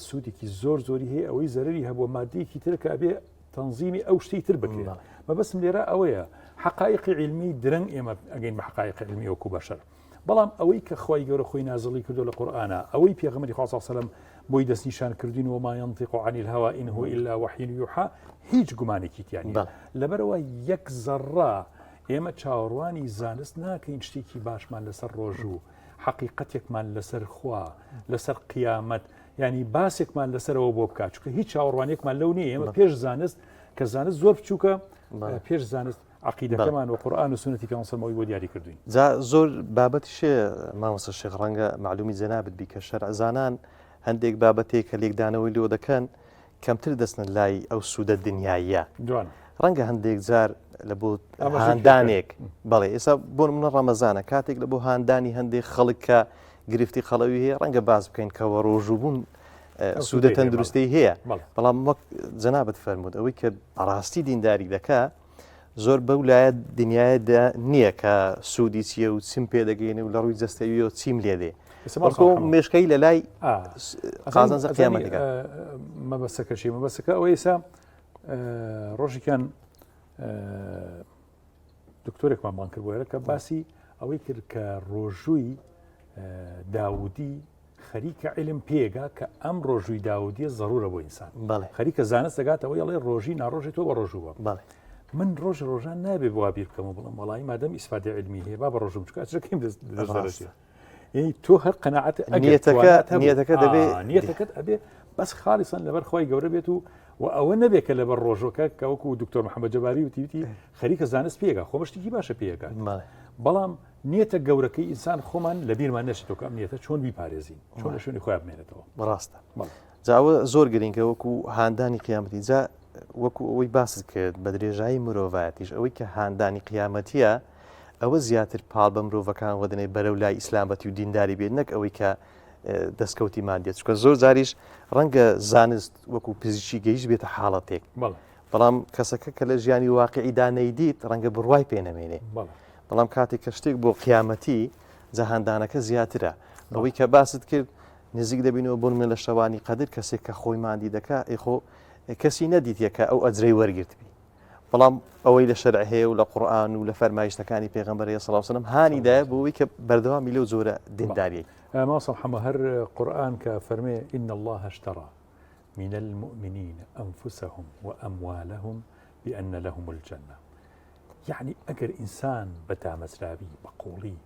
سوودێکی زۆری هەیە ئەوەی زەرری هەبووە مادەیەکی تر کە ئەبێ تەنظیمی ئەو شتەی تر بکرێت مەبەستم لێرە ئەوەیە حقائقی علمی درەنگ ئێمە ئەگەین بە حقائقی علمی وەکو بەشەر بەڵام ئەوەی کە خۆی گەورە خۆی نازڵی کردو لە قورئانە ئەوەی پێغەمبەری خوا صلی الله بۆی دەستنیشان کردین و ما ينطق عن الهوى إن هو إلا وحي يوحى هیچ گومانێکی تیانی لەبەرەوە یەک زەڕە ئێمە چاوەڕوانی زانست ناکەین شتێکی باشمان لەسەر ڕۆژ و حقیقەتێکمان لەسەر خوا لەسەر قیامەت ینی باسێکمان لەسەرەوە بۆ بکات چونکە هیچ چاوەڕوانێکمان لەو نییە ئێمە پێش زانست کە زانست زۆر بچووکە پێش زانست عقیدەکەمان و قورئان و سنەتی پێغەمبەری بۆ دیاری کردوین زۆر بابەتیشێ مامۆستا شێخ ڕەنگە معلومی جەنابەت بی کە شەرعزانان هەندێک بابەتێک کە لێکدانەوەی لۆ دەکەن کەمتر دەستنە لای ئەو سوودە دنیاییە ڕەنگە هەندێک جار لە بۆ هاندانێک بەڵێ ئێستا بۆ منە ڕەمەزانە کاتێک لە بۆ هاندانی هەندێک خەڵک کە گرفتی خەڵەوی هەیە ڕەنگە باز بکەین کەەوە ڕۆژوبوون سوودە تەندروستی هەیە بەڵام وەک جەنابەت فەرموود ئەوەی کە بەڕاستی دینداری دەکا زۆر بەو لایە دنیاەدا نییە کە سوودی چیە و چیم پێ دەگەینە و لە ڕووی جەستەویەوە چیم لێ دێ مێشکەی لە لای قازانجە قیامەتەکە مەبەستەکە ئەوە ئێستا ڕۆژێکیان دکتۆرێکمان بان کرد بۆیە کە باسی ئەوەی کرد کە ڕۆژووی داودی خەریکە علم پێگا کە ئەم ڕۆژووی داودیە ضرورە بۆ ئینسان خەریکە زانست دەگاتەوە ئەڵێ ڕۆژی ناڕۆژێتەوە بە ڕۆژووە من ڕۆژان نابێ بۆ بیر بکەم و بڵم وەڵی مادەم ئیسفادە علمی هەیە با بە ڕۆژم چکە چەکەیم دەست تۆ هەر قەناعەت نیەتەکە دەبێت نیەتەکەت ئەبێ بەس خاڵیسان لەبەر خۆی گەورە بێت و ئەوە نەبێت کە لەبەر ڕۆژۆکە کە وەکو دکتۆر محەممەد جەباری وتی خەریکە زانست پێگا خۆمەشتێکی باشە پێگات بەڵام نیەتە گەورەکەی ئینسان خۆمان لە بیرمان نەشێتەوە کە ئەم نیەتە چۆن بیپارێزین چۆن لە شوێنی خۆیان بمێنێتەوە ڕاستە جاوە زۆر گرنگکە وەکو هاندانی قیامەتی جا وەکو ئەوەی باست کرد بە درێژایی مرۆڤایەتیش ئەوەی کە هاندانی قیامەتیە ئەوە زیاتر پاڵ بە مرۆڤەکان وەدنێ بەرەو لای ئیسلامەتی و دینداری بێت نەک ئەوەی کە دەستکەوتی مادێت چکە زۆر جاریش ڕەنگە زانست وەکو پزیشکی گەیشت بێتە حاڵەتێک بەڵام کەسەکە کە لە ژیانی واقعیدا نەیدیت ڕەنگە بڕوای پێنەمێنێ بەڵام کاتێک کە شتێک بۆ قیامەتی جەهاندانەکە زیاترە ئەوەی کە باست کرد نزیک دەبینەوە بۆ من لە شەوانی قەدر کەسێک کە خۆی مادی دەکا ئەیخۆ کەسی نەدیتە کە ئەو ئەجرەی وەرگرتبی بەڵام ئەوەی لە شەرع هەیە و لە قورئان و لە فەرمایشتەکانی پێغەمبەر صلی الله علیه و سلم هانیدایە بۆەوەی کە بەردەوامی لەو زۆرە دینداریەک ماصل حما هەر قورئان کە فەرمێ إن الله اشترى من المؤمنين أنفسهم وأموالهم بأن لهم الجنة يعني ئەگەر ئینسان بەدامەزراوی بەقوڵی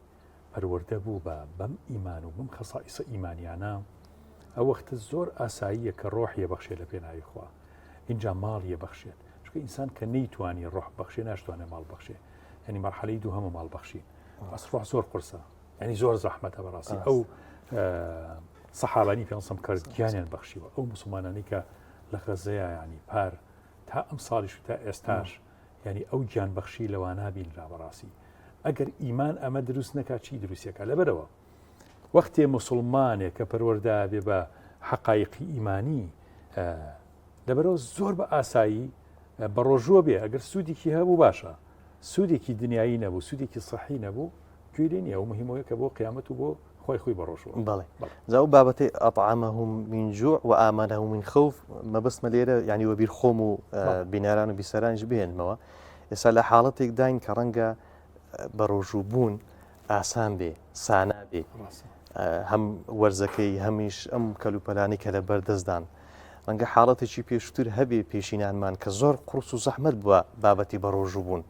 پەروەردە بوو بەم ئیمان و بەم خەسائیسە ئیمانیانە ئەو وەختە زۆر ئاساییە کە ڕۆحیە بەخشێت لە پێناوی خوا اینجا ماڵیە بەخشێت چونکە ئینسان کە نەیتوانی ڕۆح بەخشێ ناشتوانێت ماڵ بەخشێ ینی مەرحەلەی دوو هەموو ماڵ بەخشین بەس ڕۆح زۆر قورسە ینی زۆر زەحمەتە بەڕاستی ئەو سەحابانی پێغەمبەر کە گیانیان بەخشیوە ئەو موسڵمانانی کە لە غەزەیە ینی پار تا ئەم ساڵیش تا ئێستاش ینی ئەو گیانبەخشی لەوان نابینرا بەڕاستی ئەگەر ئیمان ئەمە دروست نەکات چی دروستیەکە لەبەرەوە وەختێ مسلمانێک کە پەروەردا بێ بە حقایقی ئیمانی لەبەرەوە زۆر بە ئاسایی بە ڕۆژوە بێ ئەگەر سوودێکی هەبوو باشە سوودێکی دنیایی نەبوو سوودێکی صحی نەبوو گوێرێ نیە و مهمەوەیە کە بۆ قیامەت و بۆ خۆی بەڕۆژەوە بەڵێ زاو بابەتی ئەطعامەهم من جوع و ئامانەهم من خوف مەبەستمە لێرە ینی وەبیر خۆم و بیناران و بیسەرانش بێنمەوە ئێستا لە حاڵەتێک داین کە ڕەنگە بە ڕۆژوو بوون ئاسان بێ سانا بێ هەم وەرزەکەی هەمیش ئەم کەلوپەلانی کە لە بەردەستدان ڕەنگە حاڵەتێکی پێشتر هەبێ پێشینانمان کە زۆر قورس و زەحمەت بووە بابەتی بە ڕۆژوو بوون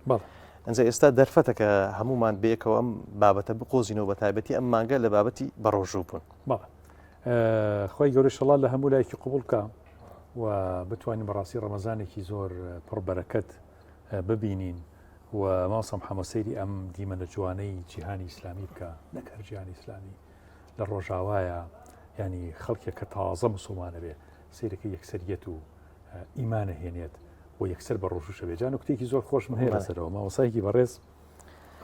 ئەنجا ئێستا دەرفەتە کە هەمومان بێکەوە ئەم بابەتە بقۆزینەوە بە تایبەتی ئەم مانگە لە بابەتی بە ڕۆژوو بوون خۆی گەورەی شەڵات لە هەموو لایەکی قوبڵکە و بتوانین بەڕاستی ڕەمەزانێکی زۆر پڕبەرەکەت ببینین و ماسەم حەمەسەیری ئەم دیمە لە جوانەی جیهانی ئیسلامی بکە نەکەر جیهانی ئیسلامی لە ڕۆژاوایە ینی خەڵکێک کە تازە مسلمانە بێ سیرەکە یەکسەریەت و ئیمانە هێنێت و یەکسەر بە ڕۆژوشە بێ جا نوکتێکی زۆر خۆشم هەیە لەسەرەوە ماوەسایەکی بەڕێز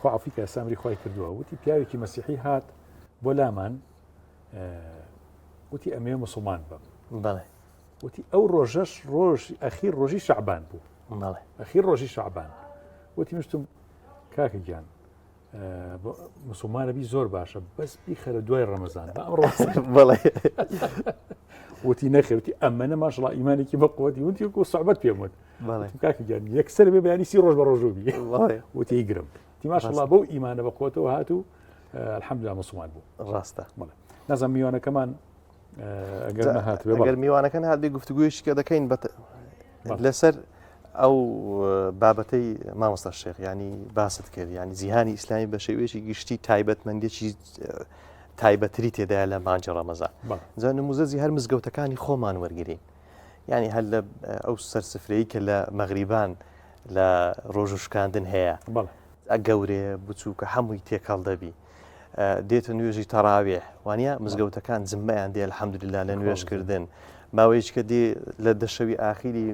خۆ عەفیکە ئەسامری خۆی کردووە وتی پیاوێکی مەسیحی هات بۆ لامان وتی ئەمێ مسلمان بم بەڵێ وتی ئەو ڕۆژەش ڕۆژ ئەخیر ڕۆژی شەعبان بوو بەڵێ ئەخیر ڕۆژی شەعبان وتی مشتم کاکە گیان مسلمانە بی زۆر باشە بەس بیخەرە دوای ڕەمەزان بەڵێ وتی نەخێوتی ئەمەە ماشڵا ئیمانێکی بەقوتی وتی و سوعبەت پێم وت کاکە گیان یەکسەر بێ بەیانی 30 ڕۆژ بە ڕۆژوو بی وتی ئیگرم تی ماشڵا بەو ئیمانە بەقوتەوە هات و الحەمدوللا مسلمان بوو ڕاستە نازانم میوانەکەمان ئەگەر نەهات ئەگەر میوانەکەن هات بێ گفتوگویشی کە دەکەین لەسەر ئەو بابەتەی مامۆستا شێخ ینی باست کرد ینی جیهانی ئیسلامی بە شێوەیەکی گشتی تایبەتمەندێکی تایبەتری تێدایە لە مانجی ڕەمەزان جا نموزەزی هەر مزگەوتەکانی خۆمان وەرگرین ینی هەر لە ئەو سەرسفرەیە کە لە مەغریبان لە ڕۆژوشکاندن هەیە گەورێ بچووکە هەمووی تێکەڵ دەبی دێتە نوێژی تەراوێح وانە مزگەوتەکان جممەیان دێ الحەمدوللا لە نوێژکردن ماوەیەکە دێ لە دەشەوی ئاخیری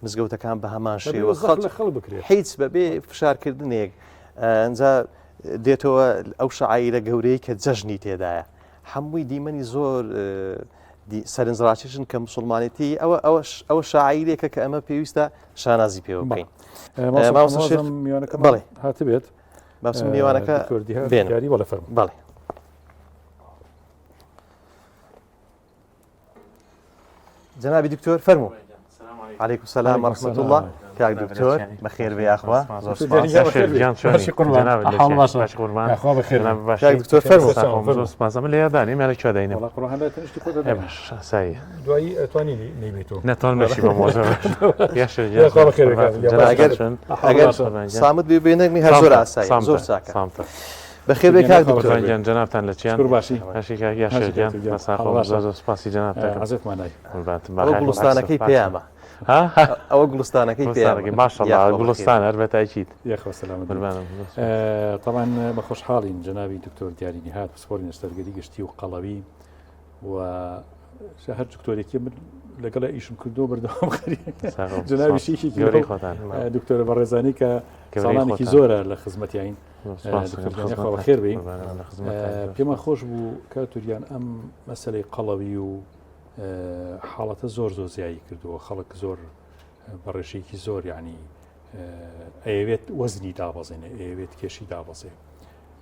مزگەوتەکان بە هەمان شێوە خەڵ بکرێت هیچ بەبێ فشارکردنێک ئەنجا دێتەوە ئەو شعایرە گەورەی کە جەژنی تێدایە هەمووی دیمەنی زۆر سەرنجڕاکێشن کە مسلمانێتی ئەوە شعایرێکە کە ئەمە پێویستە شانازی پێوە بکەین بەڵێ هاتە بێت باسم میوانەکە بێنیاری وەڵە فەرم بەڵێ جنابی دکتۆر فەرموو عليكم السلام ورحمة الله كاك دكتور بخير بيا أخوة كاك دكتور فرمو سپاسم لێ دانی مێڵە چۆ دەینێ سایی دوایی توانی نەیبێتەوە نەتوانمەشی بە مۆزە ئەگەر سامت بێ بێنێکمی هەر زۆر ئاسایی زۆر چاکە بەخێر بێ کاک دکتۆر جەنابتان لە چیان باشی یاشێجیان زۆر سپاسی جەنابتان عەزەتمانای گوڵستانەکەی پێیامە ئەوە گوڵستانەکەی پێیامە ماشەڵڵا گوڵستان هەر بەتایکیت طبعا بە خۆشحاڵین جەنابی دکتۆر دیارینی هات پسپۆری نەشتەرگەری گشتی و قەڵەوی و هەر دکتۆرێکی لەگەڵ ئیشم کردو بەردەوام جەنابی شیشی دکتۆرە بەڕێزانی کە ساڵانێکی زۆرە لە خزمەتیین خێر بین پێمان خۆش بوو کاتوریان ئەم مەسەلەی قەڵەوی و حاڵەتە زۆر زیایی کردووە خەڵک زۆر بەڕێژەیەکی زۆر ینی ئەوێت وەزنی دابەزێنێ ئەوێت کێشی دابەزێ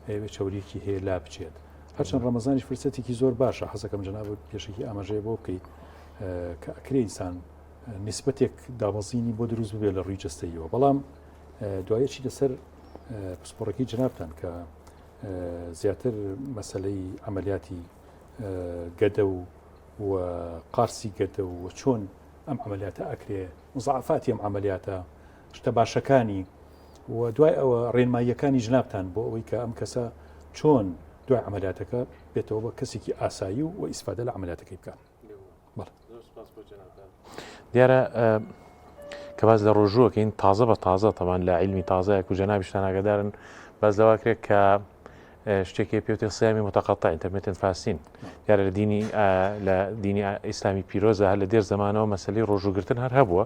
ئەوێت چاوریەکی هەیە لا بچێت هەرچەند ڕەمەزانیش فرسەتێکی زۆر باشە حەزەکەم جەناب پێشێکی ئاماژەیە بۆ بکەیت کە ئەکرێ ئینسان نسبەتێک دابەزینی بۆ دروست ببێت لە ڕووی جەستەیەوە بەڵام دوایەکی لەسەر پسپۆڕەکەی جەنابتان کە زیاتر مەسەلەی عملیاتی گەدە و قارسی گەدە و چۆن ئەم عملیاتە ئەکرێ مزعفاتی ئەم عملیاتە شتە باشەکانی و دوای ئەوە ڕێنماییەکانی جنابتان بۆ ئەوەی کە ئەم کەسە چۆن دوای عملیاتەکە بێتەوە بە کەسێکی ئاسایی و ئیسفادە لە عملیاتەکەی بکات. دیارە کە باز لە ڕۆژووەکەین تازە بە تازە تەوان لە عیلمی تازەیەک و جەنابیشتان ئاگادارن باز لەواکرێت کە شتێکی پێوتێ سیامی متەقەطع ئینتەرنێت فاسین دیارە لە دینی ئیسلامی پیرۆزە هەر لە دێر زمانەوە مەسەلەی ڕۆژوگرتن هەر هەبووە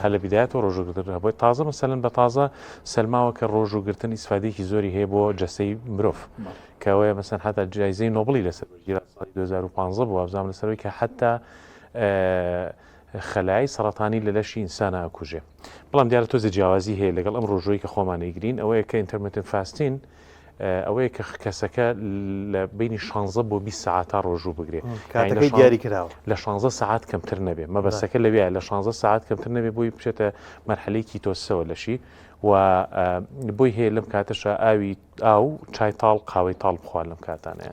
هەر لە بیدایەتەوە ڕۆژوگرتن هەبووە تازە مەسەلەن بە تازە سەلماوە کە ڕۆژوگرتن ئیسفادێکی زۆری هەیە بۆ جەستەی مرۆڤ کەوەیە مەسەن حتا جایزەی نۆبڵی لەسەر ساڵی 2015 بووە بزانام لەسەرەوەی کە حتا خەلای سەرەتانی لە لەشی ئینسانە ئەکوژێ بەڵام دیارە تۆزە جیاوازی هەیە لەگەڵ ئەم ڕۆژۆی کە خۆمانەیگرین ئەوەیە کە ئینتەرمێتن فاستین ئەوەیە کە کەسەکە لە بینی 16 بۆ 20 ساعت تا ڕۆژوو بگرێت کاتەکەی دیاری کراوە لە 16 ساعت کەمتر نەبێ مەبەستەکە لەوێ لە 16 ساعت کەمتر نەبێ بۆی بچێتە مەرحەلەیەکی تۆسەوە لەشی و بۆی هەیە لەم کاتەشە ئاوی ئاو چای تاڵ قاوەی تاڵ بخوار لەم کاتانەیە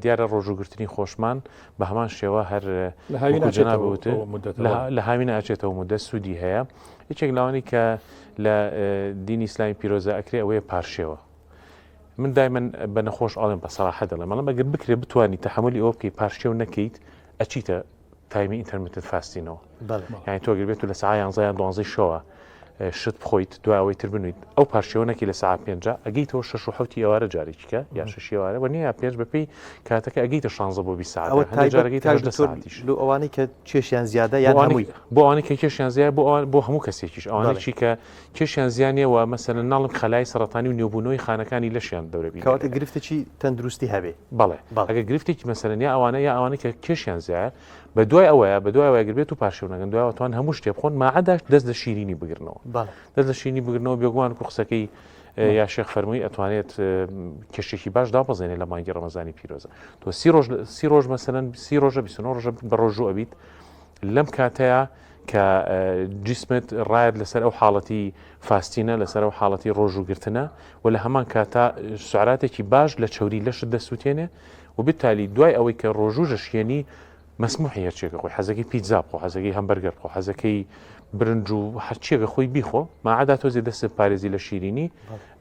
دیارە ڕۆژوگرتنی خۆشمان بە هەمان شێوە هەر لە هاوینە ئاچێتەوە مدە سوودی هەیە هیچێک لاوانی کە لە دینی ئیسلامی پیرۆزە ئەکرێ ئەوەیە پارشێوە من دایمەن بە نەخۆش ئاڵێن بە سەراحە دەڵێم مەڵام ئەگەر بکرێ بتوانانی تەحملی ئەوە بکەی پارشێو نەکەیت ئەچیتە تایمی ئینتەرنێت فاستینەوە یعنی تۆ گەر بێت و لە ساعت 11 12 شەوە شت بخۆیت دوایەوەی تر بنویت ئەو پارشێوەنەکی لە ساعت 5 ئەگەیتەوە 6 و 7 ئێوارە جارێکیکە یا 6 ئێوارە و نییە پێش بەپێی کاتەکە ئەگەیتە 16 بۆ 20 ساعت لە ئەوانەی کە کێشیان زیادە یان هەمووی بۆ ئەوانەی کە کێشیان زیاد بۆ هەموو کەسێکیش ئەوانەی کە کێشیان زیانیەوە مەسەلەن ناڵم خەلای سەرەتانی و نێوبوونەوەی خانەکانی لەشیان دەورەبی کەواتە گرفتێکی تەندروستی هەبێ بەڵێ ئەگە گرفتێکی مەسەلەن یا ئەوانەی کە کێشیان زیاد بە دوای ئەوەیە گربێت و پارشێو نەگەن دوایەوەتوان هەموو شتێ بخۆن ماعەداش دەست لە شیرینی بگرنەوە دەست لە شیرینی بگرنەوە بێگومان و قسەکەی یا شێخ فەرمووی ئەتوانێت کێشێکی باش دابەزێنێت لە مانگی ڕەمەزانی پیرۆزە تۆ 30 ڕۆژ مەسەلەن 30 ڕۆژە 29 ڕۆژە بە ڕۆژوو ئەبیت لەم کاتەیە کە جیسمت ڕایەت لەسەر ئەو حاڵەتی فاستینە لەسەر ئەو حاڵەتی ڕۆژوگرتنە و لە هەمان کاتە سوعراتێکی باش لە چەوری لەشت دەسووتێنێ و بالتالی دوای ئەوەی کە ڕۆژوو ژەشیێنی مەسموحی هەرچێکە خۆی حەزەکەی پیتزا بخۆ حەزەکەی هەمبەرگەر بخۆ حەزەکەی برنج و هەرچێکە خۆی بیخۆ ماعەدا تۆزی دەست پارێزی لە شیرینی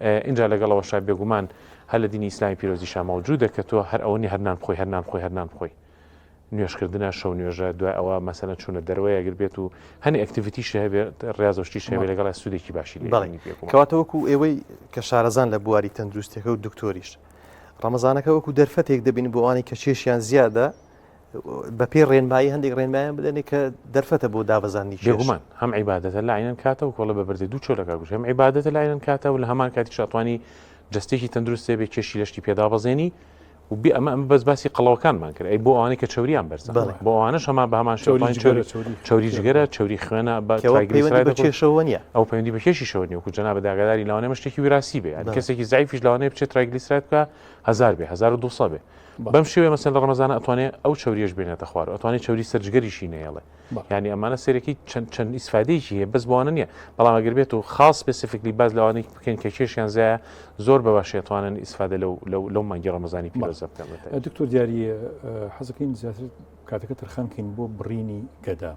اینجا لەگەڵەوە شای بێگومان هەر لە دینی ئیسلامی پیرۆزیشا مەوجودە کە تۆ هەر ئەوەنی هەرنان بخۆی هەرنان بخۆی نوێشکردنە شەو نوێژە دوای ئەوە مەسەلەن چوونە دەروەیە گەر بێت و هەنی ئەکتیڤیتیش هەبێت ڕاستیش هەبێت لەگەڵ سوودێکی باشی کەواتە وەکو ئێوەی کە شارەزان لە بواری تەندروستیەکە و دکتۆریش ڕەمەزانەکە وەکو دەرفەتێک دەبین بۆ ئەوانەی کە کێشیان زیادە بە پێی ڕێنمایی هەندێک ڕێنمایان بدەنێ کە دەرفەتە بۆ دابەزانی بێگومان هەم عیبادەتە لایەن کاتە و کۆڵە بە بەردە دوو چۆلەکە گوش هەم عیبادەتە لایەن کاتە و لە هەمان کاتی شاتوانی جستێکی تەندروستێ بێ کێشی لەشتی پێدا بەزێنی و بی ئەمە بەس باسی قەڵەوەکانمان کرد ئەی بۆ ئەوانەی کە چەوریان بەرز بۆ ئەوانش هەمان بە هەمان چەوری جگەرە چەوری خوێنە بە کێشەوە نیە ئەو پەیوەندی بە کێشی شەوە نیە و جەنا بەداگاداری لەوانەیە شتێکی وراسی بێ کەسێکی زایفیش لەوانەیە بچێت ترایگلیسیراید بکە 1000 بێ 1200 بێ بەم شێوەیە مەسەن لە ڕەمەزانە ئەتوانێت ئەو چەوریەش بێنێتە خوار ئەتوانێت چەوری سەرجگەریشی نەیەڵێ یعنی ئەمانە سێرەکی چەند ئیسفادەیەکی هەیە بەس بۆوانە نییە بەڵام ئەگەر بێت و خاص سپسیفیکلی باز لەوانەی بکەن کە کێشیان زایە زۆر بە باشی ئەتوانن ئیسفادە لەو مانگی ڕەمەزانی پیرۆزە بکەن دکتۆر دیاری حەزەکەین زیاتر کاتەکە تەرخانکەین بۆ بڕینی گەدا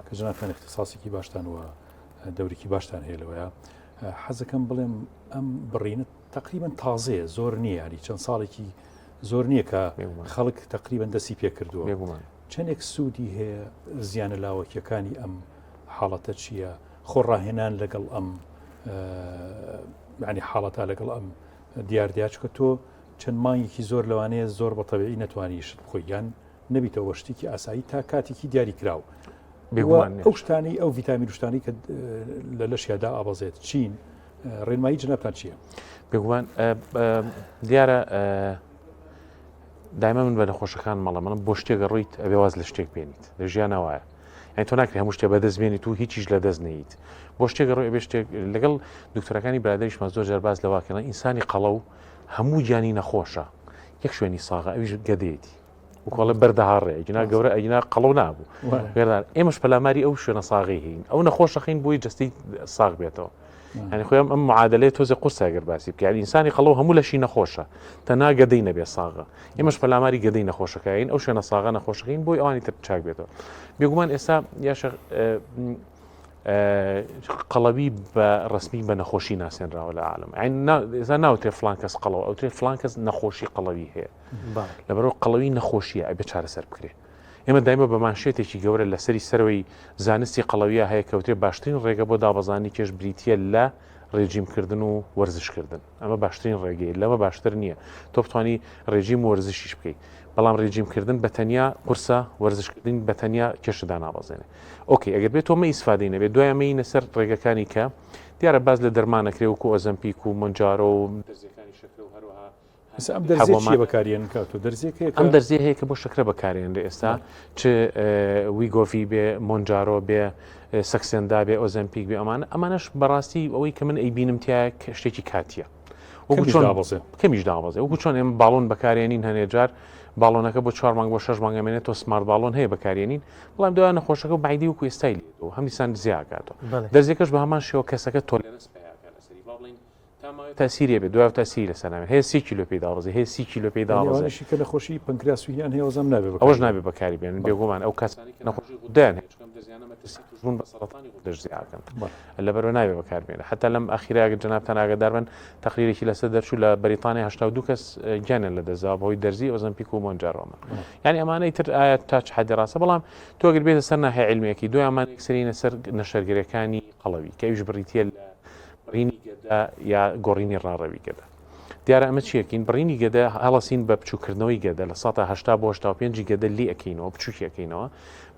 کە ژناتان اختصاسێکی باشتان وە دەورێکی باشتان هەیە لەوەیە حەزەکەم بڵێم ئەم بڕینە تقریبا تازەیە زۆر نییە یاری چەند ساڵێکی زۆر نییە کە خەڵک تقریبا دەستی پێ کردووە چەندێک سوودی هەیە زیانە لاوەکیەکانی ئەم حاڵەتە چییە خۆڕاهێنان لەگەڵ ئەم ینی حاڵەتە لەگەڵ ئەم دیاردیاچکە تۆ چەند مانگێکی زۆر لەوانەیە زۆر بە تەبیعی نەتوانی شت بخۆی یان نەبیتەوە شتێکی ئاسایی تا کاتێکی دیاری کراوە ئەو شتانی ئەو ڤیتامین شتانی کە لە لەشیادا ئابەزێت چین ڕێنمایی جنەبتان چییە؟ بێگومان دیارە دایمە من بە نەخۆشەکان مەڵە منم بۆ شتێک ڕوویت ئەبێ واز لە شتێک بێنیت لە ژیانەوەیە یعنی تۆ ناکرێت هەموو شتێ بەدەست بێنیت و هیچیش لە دەست نەیت بۆ شتێک ڕووی ئەبێ شتێک لەگەڵ دکتۆرەکانی برادەریشمان زۆر جار باز لەواکەن ئینسانی قەڵە و هەموو گیانی نەخۆشە یەک شوێنی ساغە ئەویش گەدەیەتی وکۆڵە بەردەهاڕێ ئەجنا گەورە ئەجنا قەڵەو نابوو گەردان ئێمەش پەلاماری ئەو شوێنە ساغی هین ئەو نەخۆشەخین بۆی جستی ساغ بێتەوە يعني خويا أم معادلة توزي قصة أجر باسي يعني إنساني خلوه هم ولا شيء نخوشة تنا قدينا بيصاغة إمش فلا ماري قدينا خوشة كاين أو شيء نصاغة نخوشة كاين بوي أواني ترتشاق بيته بيقومان إسا يا شغ قلبي برسمي بنخوشي ناس را ولا عالم يعني إذا ناوتري فلانكس قلو أو تري فلانكس نخوشي قلبي هي لبرو قلبي نخوشية أبي تشار سر بكري ئێمە دایمە بە مانشێتێکی گەورە لەسەری سەرەوەی زانستی قەڵەویە هەیە کەوتێ باشترین ڕێگە بۆ دابەزانی کێش بریتە لە ڕێژیمکردن و وەرزشکردن ئەمە باشترین ڕێگەی لەمە باشتر نییە تۆ بتوانی ڕێژیم وەرزشیش بکەیت بەڵام ڕێژیمکردن بە تەنیا قورسە وەرزشکردن بە تەنیا کێشدا نابەزێنێ ئۆکێ ئەگەر بێت تۆمە ئیسفادەی نەبێت دوایمەینە سەر ڕێگەکانی کە دیارە باز لە دەرمانەکرێ وکو ئۆزەمپیک و مۆنجارۆ و دەرزیەکانی شەکرە و هەروەها ئەم دەرزیە بەکارێن کات و دەرزیەکە ئەم دەرزیە هەیە کە بۆ شەکرە بەکارێنرێ ئێستا چ ویگۆڤی بێ مۆنجارۆ بێ سەکسێندا بێ ئۆزەمپیک بێ ئەمانەش بەڕاستی ئەوەی کە من ئەیبینم تیا شتێکی کاتیە کەمیش دابەزێ وەکو چۆن ئێمە باڵۆن بەکارێنین هەنێ جار باڵۆنەکە بۆ 4 مانگ بۆ 6 مانگ ئەمێنێت تۆ سمارت باڵۆن هەیە بەکارێنین بەڵام دوایان نەخۆشەکە و بەعیدی وەکو ئێستای لێتەوە هەمیسان زیاکاتەوە دەرزیەکەش بە هەمان شێوە کەسەکە تۆلێرەنس پیاکات لەسەری با بڵین تاسیری بێت دوای تاسیری لەسەر نامێت هەیە 30 کیلۆ پێی داڕزێ هەیە 30 کیلۆ پێی داڕزێ کە نەخۆشی پەنکراسویان هەیە وەزەم نابێت ئەوەش نابێت بەکاری بێنن بێگومان ئەو کەسانی کە نەخۆشی غودەیان هەیە چکەم دەزیانە مەترسی توشبوون بە سەرەتانی غودەش زیاکەن لەبەرەوە نابێت بەکاربێنە حتا لەم ئەخیراگە جەنابتان ئاگادار بن تەقریرێکی لەسەر دەرچوو لە بەریتانیا 82 کەس گیانیان لەدەستا بەهۆی دەرزی ئۆزەمپیک و مۆنجارۆمە یعنی ئەمانەی تر ئایا تا چ حەدی ڕاستە بەڵام تۆ ئەگەر بێتە سەر ناحیە عیلمیەکی دوای ئەمان یەکسەرینە سەر نەشەرگەریەکانی قەڵەوی کە ئەویش بڕیتیە لە بڕینی گەدا یا گۆڕینی ڕاڕەوی گەدا دیارە ئەمە چیەکەین بڕینی گەدە هەڵەسین بە بچووکردنەوەی گەدە لە 1970 بۆ 85 گەدە لی ئەکەینەوە بچووکیەکەینەوە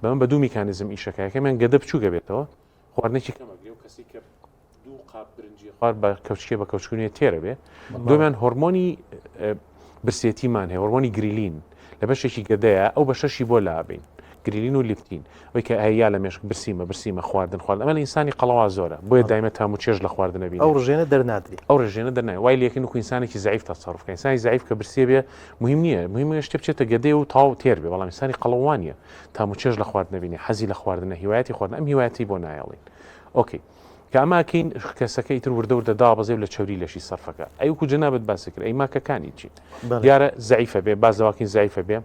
بەمە بە دوو میکانیزم ئیشەکەیەکەمیان گەدە بچووکە بێتەوە خواردنێکی کەمەگرێ و کەسی کە دوو قاپ برنجی خوارد بە کەوچکێ بە کەوچکونیە تێرە بێ دومیان هۆرمۆنی برسێتیمان هەیە هۆرمۆنی گریلین لە بەشێکی گەدەیە ئەو بەشەشی بۆ لابین گریلین و لیپتین ئەوەی کە هەیە لە مێشک برسیمە خواردن ئەمە لە ئینسانی قەڵەوا زۆرە بۆیە دایمە تام و چێژ لە خواردنە بین ئەو ڕژێنە دەرنادری ئەو ڕژێنە دەرنای وای لەکەن و ئینسانێکی زعیف تەسەڕف کە ئینسانی زعیف کە برسێ بێ مهم نییە مهمە شتێ بچێتە گەدەی و تاو تێر بێ بەڵام ئینسانی قەڵەوانیە تام و چێژ لە خواردنە بینێ حەزی لە خواردنە هیوایەتی خواردن ئەم هیوایەتی بۆ نایەڵین ئۆکێ کە ئەماکەین کەسەکەی تر وردە دابەزێ لە چاوری لەشی سەرفەکە ئەوکو جەنابەت باسەکرد ئەی ماکەکانی چی دیارە زعیفە بێ باز دەواکەین زعیفە بێ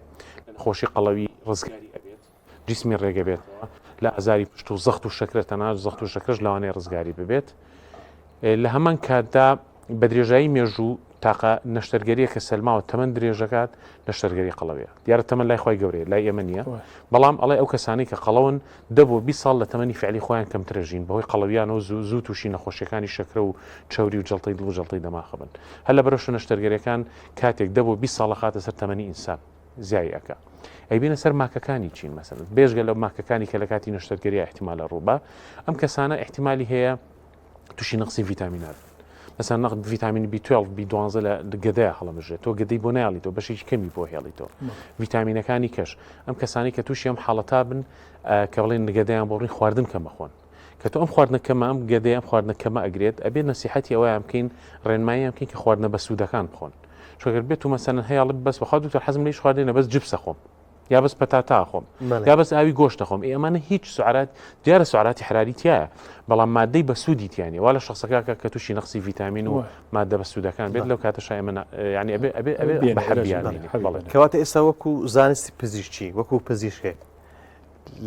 خۆشی قەڵەوی ڕزگاری ئەبێت جسمی ڕێگە بێتەوە لە ئازاری پشت و زەخت و شەکرە تەنها زەخت و شەکرش لەوانەیە ڕزگاری ببێت لە هەمان کاتدا بە درێژایی مێژوو تاقە نەشتەرگەریە کە سەلماوە تەمەند درێژەکات نەشتەرگەری قەڵەوەیە دیارە تەمەند لای خۆی گەورەیە لای ئێمە نییە بەڵام ئەڵێ ئەو کەسانی کە قەڵەون 20 ساڵ لە تەمەنی فعلی خۆیان کەمترەژین بەهۆی قەڵەویانەوە زوو تووشی نەخۆشیەکانی شەکرە و چاوری و جەڵتەی دڵ و جەڵتەی دەماخە بن هەر لە بەرەش نەشتەرگەریەکان کاتێک 20 ساڵە خاتە سەر تەمەنی ئینسان زیایەکە ئەیبینە سەر ماکەکانی چین مەسەن بێژگە لە ماکەکانی کە لە کاتی نەشتەرگەری احتیمالە ڕووبە ئەم کەسانە احتیمالی هەیە تووشی نەقسی ڤیتامینات مثلا نەقد ڤیتامینی B12 B12 لە گەدەیە هەڵەمەژێت تۆ گەدەی بۆ نایڵیتەوە بەشێکی کەمی بۆ هێڵیتەوە ڤیتامینەکانی کەش ئەم کەسانی کە تووشی ئەم حاڵەتا بن کە بڵێن گەدەیان بۆ ڕووی خواردن کە مەخۆن کە تۆ ئەم خواردنە کەمە ئەم گەدەی ئەم خواردنە کەمە ئەگرێت ئەبێ نەسیحەتی ئەوەیان بکەین ڕێنماییان بکەین کە خواردنە بە سوودەکان بخۆن چۆگەر بێت و مەسەن هەیەڵ بەس بەخوا دوکتۆر حەزم لەیش خواردنە بەس جبسە خۆم یا بەس پەتاتا خۆم یا بەس ئاوی گۆشتە خۆم ئەمانە هیچ سوعرات دیارە سوعراتی حراریتیایە بەڵام مادەی بە سوودیتیانی وا لە شخصەکە کە تووشی نەقسی ڤیتامین و مادە بە سوودەکان بێت لەو کاتە شای ئەمە یعنی ئەبێ بەحەبیان کەواتە ئێستا وەکو زانستی پزیشکی وەکو پزیشکێک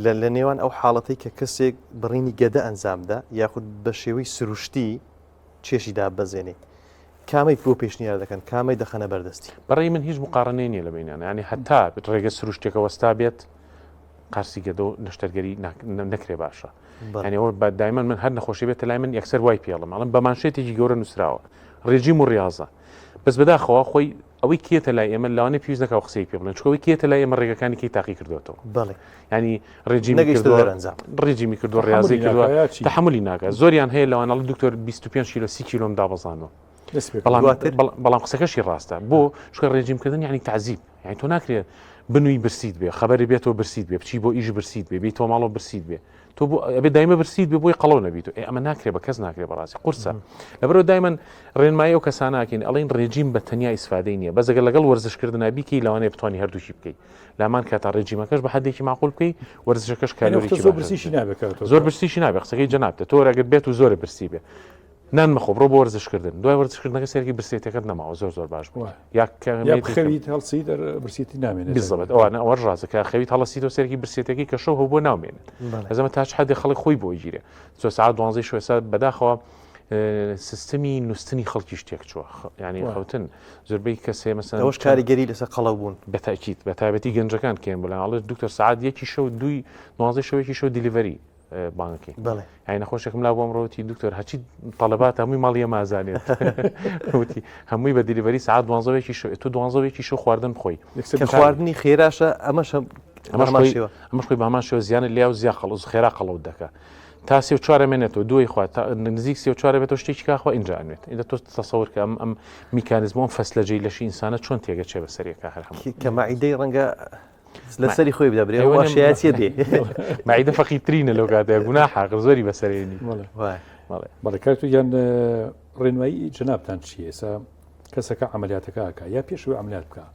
لە نێوان ئەو حاڵەتی کە کەسێک بڕینی گەدە ئەنجامدا یاخود بە شێوەی سروشتی چێشی دابەزێنێ کامەی بۆ پێشنیار دەکەن کامەی دەخەنە بەردەستی بەڕێی من هیچ مقارنەی نییە لە بینیان ینی هەتا ڕێگە سروشتێکە وەستا بێت قارسی گەدە و نەشتەرگەری نەکرێ باشە ینیەوە بە دایمەن من هەر نەخۆشی بێتە لای من یەکسەر وای پێڵم ئەڵم بە مانشێتێکی گەورە نووسراوە ڕێژیم و ڕاضە بەس بەداخەوە خۆی ئەوەی کێتە لای ئێمە لەوانەیە پێویست نەکە قسەی پێ بڵێن چۆی کێتە لای ئێمە ڕێگەکانی کەی تاقی کردوێتەوە بەڵێ ینی ڕێژیمی کردو ڕاضی کردووە تەحملی ناکات زۆریان هەیە لەوانەڵ دکتۆر 25 کیلۆ 30 کیلۆم دابەزانەوە بەڵام قسەکەشی ڕاستە بۆ شکە ڕێژیمکردن یعنی تعزیب یعنی تۆ ناکرێت بنووی برسیت بێ خەبەری بێتەوە برسیت بێ بچی بۆ ئیژ برسیت بێ بیتۆ ماڵەوە برسیت بێ تۆ ئەبێ دایمە برسیت بێ بۆی قەڵەو نەبییت و ئەمە ناکرێت بە کەس ناکرێت بەڕاستی قورسە لەبەرەوە دایمەن ڕێنمایی ئەو کەساناکەین ئەڵین ڕێژیم بە تەنیا ئیسفادەی نییە بەزەگە لەگەڵ وەرزشکردن بیکەی لەوانەیە بتوانانی هەردووشی بکەیت لامان کاتا ڕێژیمەکەش بە حدێکی معقول بکەی وەرزشەکەش کالۆریکی زۆر برسیشی نابێت زۆر برسیشی نابێت قسەکەی جەنابتە تۆ ڕێگەت بێت و زۆر برسی بێ نان مەخۆ بڕۆ بۆ وەرزشکردن دوای وەرزشکردنەکە سێرکی برسێتەکەت نەماوە زۆر باش بووە خەویت هەڵسی برسێتی نامێنێت بزڵێت ئەوانە ئەوە ڕازەکە خەویت هەڵەسی تۆ سێرکی برسێتەکەی کە شەو هەبوو ناومێنێت ئەزەمە تا حدی خەڵک خۆی بۆی گیرێ 2 ساعت 12 شوێسا بەداخەوە سیستمی نووسنی خەڵکی شتێک چووە ینی خەوتن زۆربەی کەسێ مەسەن ئەوش کاریگەری لەسەر قەڵەو بوون بەتاکیت بە تایبەتی گەنجەکان کێن بڵێن ئەڵێ دکتۆر سعات 1 شەو 2 12 شەوێکی شەو دیلیڤەری بانکی بەڵێ یعنی نەخۆشێکم لا بۆم ڕۆتی دکتۆر هەچی تەڵەبات هەمووی ماڵیە مازانێت وتی هەمووی بە دیلیڤەری ساعت 12 تو 12 شو خواردن بخۆی کە خواردنی خێراشە ئەمەش ئەمەش خۆی بامان شێوە زیانە لیا و زیاد قەڵوز خێرا قەڵەوت دەکە تا 34 مێنێتەوە دوی خوات نزیک 34 بێتەوە شتێکی کاخوا اینجانێت ئینجا تۆ تەسەور کە ئەم میکانیزمۆم فەسلەجەی لەشی ئینسانە چۆن تێگەچێ بەسەریەکە هەر هەموو کە مەعیدەی ڕەنگە لەسەری خۆی بدەبرێ واشایەتیە دێ معیدە فەقیرترینە لەو کاتەیە گوناحە زۆری بەسەرێنی بەڵێ کارتویان ڕێنمایی جنابتان چیە ئێستا کەسەکە عملیاتەکە ئاکا یا پێشوی عملیات بکە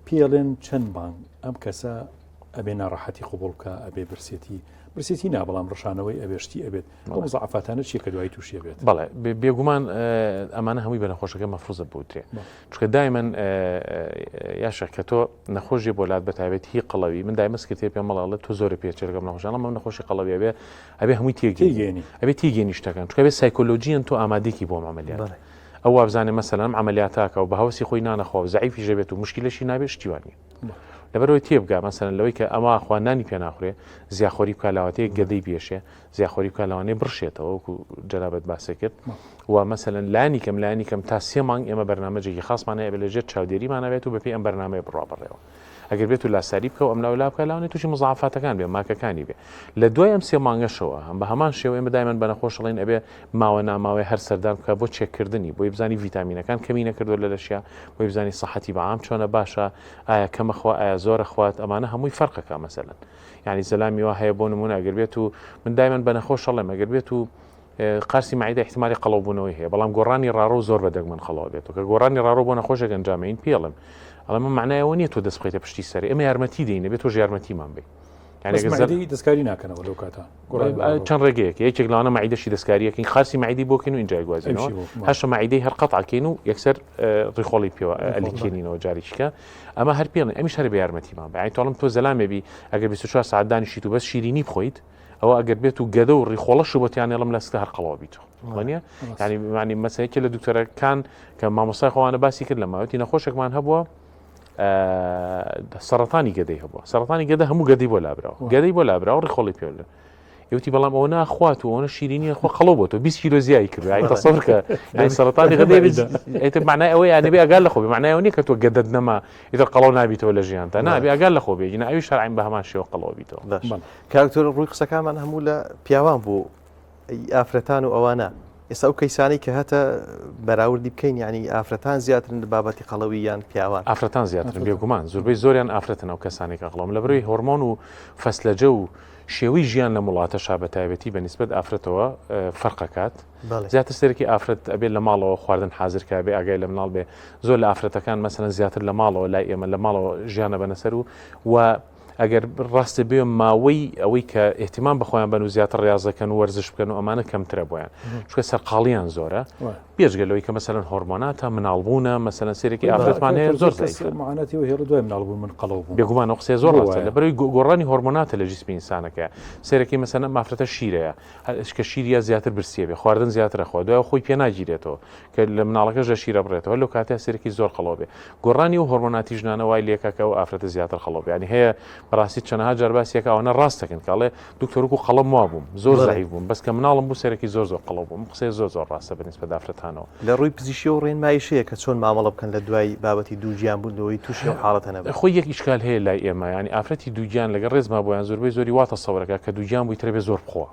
پێڵێن چەند بانگ ئەم کەسە ئەبێ ناڕەحەتی قوبوڵ بکە ئەبێ برسێتی نا بەڵام ڕشانەوەی ئەبێشتی ئەبێت ئەو مزعفاتانە چیە کە دوای تووشی بێت بەڵێ بێگومان ئەمانە هەمووی بە نەخۆشەکە مەفروزە بوترێ چکە دایمەن یاشە کە تۆ نەخۆشی بۆ لات بەتابێت هی قەڵەوی من دایمەسکرێ پێ مەڵاڵێت تۆ زۆر پێچێرگەم نەخۆشانە مە نەخۆشی قەڵەوی ئەبێ هەمووی تێگەێنی ئەبێ تێگەێنی شتەکان چکە بێ سایکۆلۆژیان تۆ ئامادێکی بۆ عملیات ئەو وابزانێ مەسەلەن عملیاتاکە و بە هەوسی خۆی نانەخۆ زعیفی ژەبێت و مشکلەشی نابێت شتیوانی لەبەرەوەی تێبگا مەسەرەن لەوەی کە ئەمە خوانانی پێ ناخورێ زیاخۆری بکلاواتەیە گەدەی بێشێ زیاخۆری بکلاوانێ بڕشێتەوە وەکو جەنابەت باسە کرد و مەسەرەن لانی کەم تا 3 مانگ ئێمە بەرنامەجێکی خاصمانەیە بە لەژێر چاودێریمانەوێت و بەپێی ئەم بەرنامەیە بڕابڕێەوە ئەگەر بێت و لاساری بکە و ئەم لاولا بکە لاوانێت تووشی مزعفاتەکان بێ ماکەکانی بێ لە دوای ئەم 3 مانگەشەوە هەم بە هەمان شێوە ئێمە دایمەن بە نەخۆشەڵین ئەبێ ماوە ناماوەی هەر سەردان بکە بۆ چێککردنی بۆی بزانی ڤیتامینەکان کەمی نەکردو لە لەشیا بۆی بزانی سەحەتی بەعام چۆنە باشە ئایا کەمەخوا ئایا زۆرە خوات ئەمانە هەمووی فەرقەکە مەسەلەن یعنی زەلامی وا هەیە بۆ نمونە ئەگەر بێت و من دایمەن بە نەخۆشەڵێم ئەگەر بێت و قارسی معیدە احتیمالی قەڵەوبوونەوەی هەیە بەڵام گۆڕانی ڕارۆ زۆر بەدەگمەن خەڵەوە بێت و کە گۆڕانی ڕارۆ بۆ نەخۆشێک ئەنجامین پێڵم ئەڵە من معنایەوە نییە تۆ دەست بخەیتە پشتی سەری ئەمە یارمەتی دێنێ بێت تۆ یارمەتیمان بێ دەستکاری ناکەنەوە لەو کاتە چەند ڕێگەیەک یەکێک لەوانە معیدەشی دەستکاریەکەین خارسی معیدی بۆکەین و ئینجای گوازینەوە هەشە معیدەی هەر قەتعکەین و یەکسەر ڕیخۆڵی پێوە ئەلیکێنینەوە جاریشکە ئەمە هەر پێڵێن ئەمیش هەر بە یارمەتیمان بێ ئەی تۆڵم تۆ زەلامێبی ئەگەر 24 ساعت دانیشیت و بەس شیرینی بخۆیت ئەوە ئەگەر بێت و گەدە و ڕیخۆڵەش بۆتیان ێڵم لەستە هەر قەڵەوە بیتەوە وانە ینی مەسەیەکی لە دکتۆرەکان کە مامۆستای خۆوانە باسی کرد لە ماوەتی نەخۆشێکمان هەبووە سەرەتانی گەدەی هەبووە سەرەتانی گەدە هەموو گەدەی بۆ لابراوە ڕیخۆڵی پێوە یوتی بەڵام ئەوە ناخوات و ئەوە شیرینی خۆ قەڵەو بۆ تۆ 20 کیلۆ زیایی کرد ئای تەسەوور کە سەرەتانی گەدەی معنای ئەوەی ئەنەبێ ئەگەر لە خۆ بێ معنای ئەوە نییە کە تۆ گەدەت نەما ئیتر قەڵەو نابیتەوە لە ژیان تا نابێ ئەگەر لە خۆ بێ ئەوی شەرعین بە هەمان شێوە قەڵەوە بیتەوە کاکتۆر ڕووی قسەکانمان هەموو لە پیاوان بوو ئافرەتان و ئەوانە ئێستا ئەو کەیسانەی کە هەتە بەراوردی بکەین یعنی ئافرەتان زیاترن لە بابەتی قەڵەوی یان پیاوان ئافرەتان زیاترن بێگومان زۆربەی زۆریان ئافرەتن ئەو کەسانێک قەڵەوم لە بەرەوەی هۆرمۆن و فەسلەجە و شێوەی ژیان لە وڵاتەشا بە تایبەتی بە نیسبەت ئافرەتەوە فەرقەکات زیاتر سەرەکی ئافرەت ئەبێت لە ماڵەوە خواردن حازرکە بێ ئاگای لە مناڵ بێ زۆر لە ئافرەتەکان مەسەلەن زیاتر لە ماڵەوە لای ئێمە لە ماڵەوە ژیانە بەنەسەر و ئەگەر ڕاستە بێ ماوەی ئەوەی کە احتیمام بخۆیان بن و زیاتر ڕاضەکەن و وەرزش بکەن و ئەمانە کەمترە بۆیان چکە سەرقاڵیان زۆرە بێژگەلەوەی کە مەسەلەن هۆرمۆناتە مناڵبوونە مەسەلەن سێرەکی ئافرەتمان هەیە زۆر معانەتی هێڵ دوای مناڵبوون من قەڵەو بوو بێگومان قسێ زۆر ڕاستە لە بەرەوەی گۆڕانی هۆرمۆناتە لە جسمی ئینسانەکە سێرەکی مەسەلەن مافرەتە شیرەیە کە شیریە زیاتر برسیە بێ خواردن زیاتر خۆ دوای خۆی پێ ناگیرێتەوە کە لە مناڵەکەش لە شیرە بڕێتەوە لەو کاتێ سێرەکی زۆر قەڵەو بێ گۆڕانی و هۆرمۆناتی ژنانە وای لێکەکە و ئافرەتە زیاتر قەڵەو بێ ینی هەیە بەڕاستی چەندەها جارباسیەکە ئەوەنە ڕاستەکەن کاڵێ دکتۆرک و قەڵەم وا بووم زۆر زەعیف بووم بەس کە مناڵم بوو سێرەکی زۆر قەڵەو بووم قسەی زۆر ڕاستە بەنسبەت ئافرەتانەوە لە ڕووی پزیشکی و ڕێنماییشەیە کە چۆن مامەڵە بکەن لە دوای بابەتی دووگیان بوونەوەی تووشی و حاڵەتە نەبێت خۆی یەک ئیشکال هەیە لای ئێمە ینی ئافرەتی دووگیان لەگە ڕێزما بۆیان زۆربەی زۆری واتە سەورەکە کە دووگیان بووی ترێ بێ زۆر بخۆوە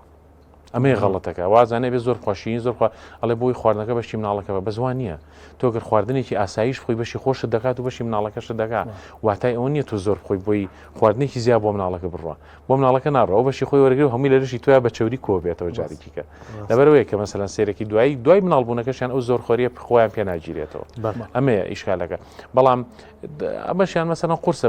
ئەمەی غەڵەتەکە وازانێ بێ زۆر خۆشین زۆر ئەڵێ بۆی خواردنەکە بەشی مناڵەکەەوە بە زوان نییە تۆ گەر خواردنێکی ئاساییش خۆی بەشی خۆشت دەکات و بەشی مناڵەکەشت دەکات واتای ئەوە نییە تو زۆر خۆی بۆی خواردنێکی زیاد بۆ مناڵەکە بڕوە بۆ مناڵەکە ناڕەوە بەشی خۆی وەرگێ و هەمووی لە لەشی تویا بە چەوری کۆ بێتەوە جارێکیکە لەبەرەوەی کە مەسەلەن سێرەکی دوای مناڵبوونەکەشیان ئەو زۆر خۆریە خۆیان پێ ناگیرێتەوە ئەمەیە ئیشکالەکە بەڵام ئەمەشیان مەسەلەن قورسە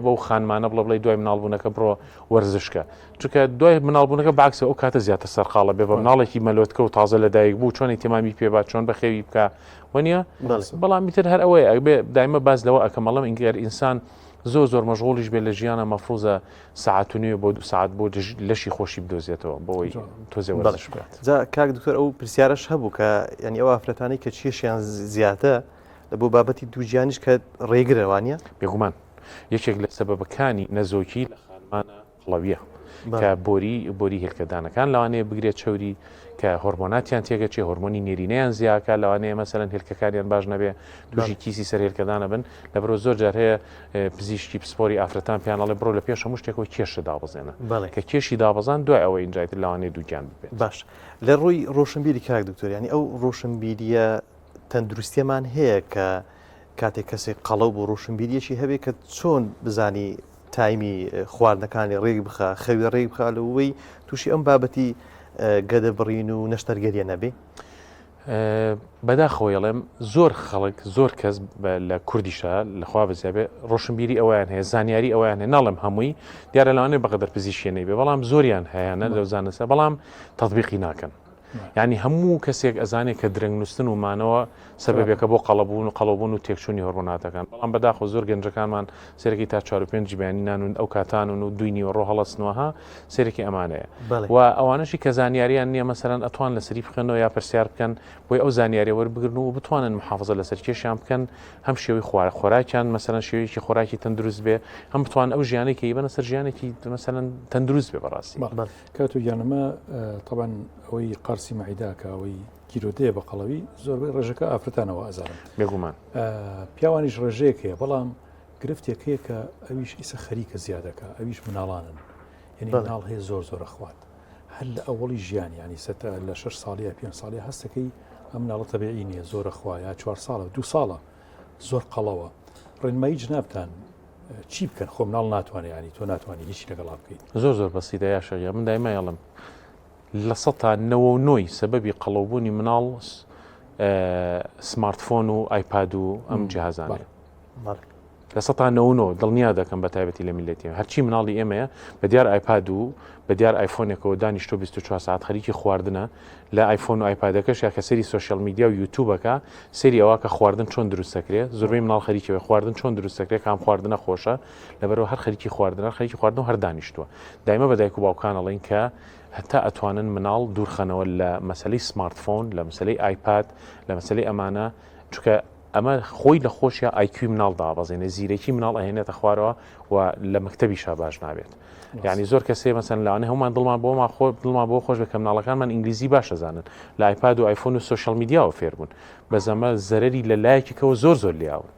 بەو خانمانە بڵێ دوای مناڵبوونەکە بڕۆ وەرزشکە چونکە دوای مناڵبوونەکە باکسە ئەو کاتە زیاتر سەرقاڵە بێ بە مناڵێکی مەلۆتکە و تازە لەدایک بوو چۆن ئیتیمامی پێبات چۆن بەخێوی بکە وەنیە بەڵام میتر هەر ئەوەیە بێ دایمە باز لەوە ئەکەمەڵم ئینگەر ئینسان زۆر مەشغوڵیش بێ لە ژیانە مەفروزە ساعت و نیوە بۆ 2 ساعت بۆ لەشی خۆشی بدۆزێتەوە بۆی تۆزێ وەرزش بکات جا کاک دکتۆر ئەو پرسیارەش هەبوو کە یعنی ئەو ئافرەتانەی کە چێشیان زیاتە لە بۆ بابەتی دووگیانیش کە ڕێگرەوانە بێگومان یەکێک لە سەبەبەکانی نەزۆکی لە خانمانە قەڵەویە کە بۆری هێلکەدانەکان لەوانەیە بگرێت چوری کە هۆرمۆناتیان تێگەچێ هۆرمۆنی نێرینەیان زیاکە لەوانەیە مەسەرەن هێلکەکانیان باش نەبێ تووشی کیسی سەر هێلکەدانە بن لەبەرۆ زۆر جار هەیە پزیشکی پسپۆری ئافرەتان پیانەڵێ بڕۆ لە پێش هەموو شتێکەوە کێشە دابەزێنە کە کێشی دابەزان دوای ئەوەی ئینجایتر لەوانەیە دووگیان ببێت. باش لە ڕووی ڕۆشنبیری کاک دکتۆر ینی ئەو ڕۆشنبیریە تەندروستیەمان هەیە کە کاتێک کەسێک قەڵەو بۆ ڕۆشنبیریەکی هەبێ کە چۆن بزانی تایمی خواردنەکانی ڕێک بخە خەوی ڕێک بخە لەوەی تووشی ئەم بابەتی گەدە بڕین و نەشتەرگەریە نەبێ. بەداخەوەڵێم زۆر خەڵک زۆر کەس لە کوردیشە لەخوا بەزیابێ ڕۆشنبیری ئەویان هەیە زانیاری ئەویان هەیە ناڵم هەمووی دیارە لەوانەیە بەقەدەر پزیشکێنەی بێ بەڵام زۆریان هەیەە لەو زانستە بەڵام تەطبیقی ناکەن. یعنی هەموو کەسێک ئەزانێت کە درەنگ نووسن و مانەوە سەبەبێکە بۆ قەڵەبوون و تێکچوونی هۆرمۆناتەکان بەڵام بەداخۆ زۆر گەنجەکانمان سێرەکی تا 4-5 بیانی نانون ئەو کاتانون و دوینی و ڕۆ هەڵەستنەوەها سێرەکی ئەمانەیە و ئەوانشی کە زانیاریان نییە مەسەرەن ئەتوان لە سەری بخەنەوە یا پرسیار بکەن بۆی ئەو زانیاری وەربگرن و بتوانن محافظە لەسەر کێشیان بکەن هەم شێوەی خۆراکیان مەسەرەن شێوەیەکی خۆراکی تەندروست بێ هەم بتوان ئەو ژیانێکی بەنە سەر ژیانێکی مەسەرەن تەندروست بێ بەڕاستی. کات و گیانەمە طبعا ئەوەی قارسی مەعیداکە ئەوەی گیرۆدەیە بە قەڵەوی زۆربەی ڕێژەکە ئافرەتانەوە ئازارن بێگومان پیاوانیش ڕێژەیەک هەیە بەڵام گرفتێک هەیە کە ئەویش ئیسە خەریکە زیادەکە ئەویش مناڵانن یعنی مناڵ هەیە زۆر خوات هەر لە ئەوڵی ژیان ینی سەتە لە 6 ساڵیە 5 ساڵی هەستەکەی ئەم مناڵە تەبیعی نییە زۆرە خوایە 4 ساڵە 2 ساڵە زۆر قەڵەوە ڕێنمایی جنابتان چی بکەن خۆ مناڵ ناتوانێت ینی تۆ ناتوانانی هیچی لەگەڵا بکەیت زۆر بەسیدە یاشەیە من دایما یاڵم لە 99 سەبەبی قەڵەوبوونی مناڵ سمارتفۆن و ئایپاد و ئەم جیهازانە لە 99 دڵنیا دەکەم بە تایبەتی لە میلەتی هەرچی مناڵی ئێمەیە بە دیار ئایپاد و بە دیار ئایفۆنێکەوە دانیشتۆ 24 ساعت خەریکی خواردنە لە ئایفۆن و ئایپادەکەش یا کە سەری سوۆشیال میدیا و یوتیوبەکە سەری ئەوە کە خواردن چۆن دروستەکرێت زۆربەی مناڵ خەریکەوە خواردن چۆن دروستەکرێت کام خواردنە خۆشە لەبەرەوە هەر خەریکی خواردن و هەر دانیشتووە دایمە بە دایک و باوکانەڵێن کە هەتا ئەتوانن مناڵ دوورخەنەوە لە مەسلەی سمارتفۆن لە مەسلەی ئایپاد لە مەسلەی ئەمانە چونکە ئەمە خۆی لە خۆشیە ئایکوی مناڵ دابەزێنێ زیرەکی مناڵ ئەهێنێتە خوارەوە و لە مەکتەبی شاباش نابێت یعنی زۆر کەسێ مەسەن لەوانێ هەمومان دڵمان بۆ خۆش بە کە مناڵەکانمان ئینگلیزی باشە زانن لە ئایپاد و ئایفۆن و سوۆشیال میدیاوە فێر بوون بەزەمە زەرەری لە لایەکێکەوە زۆر لیاون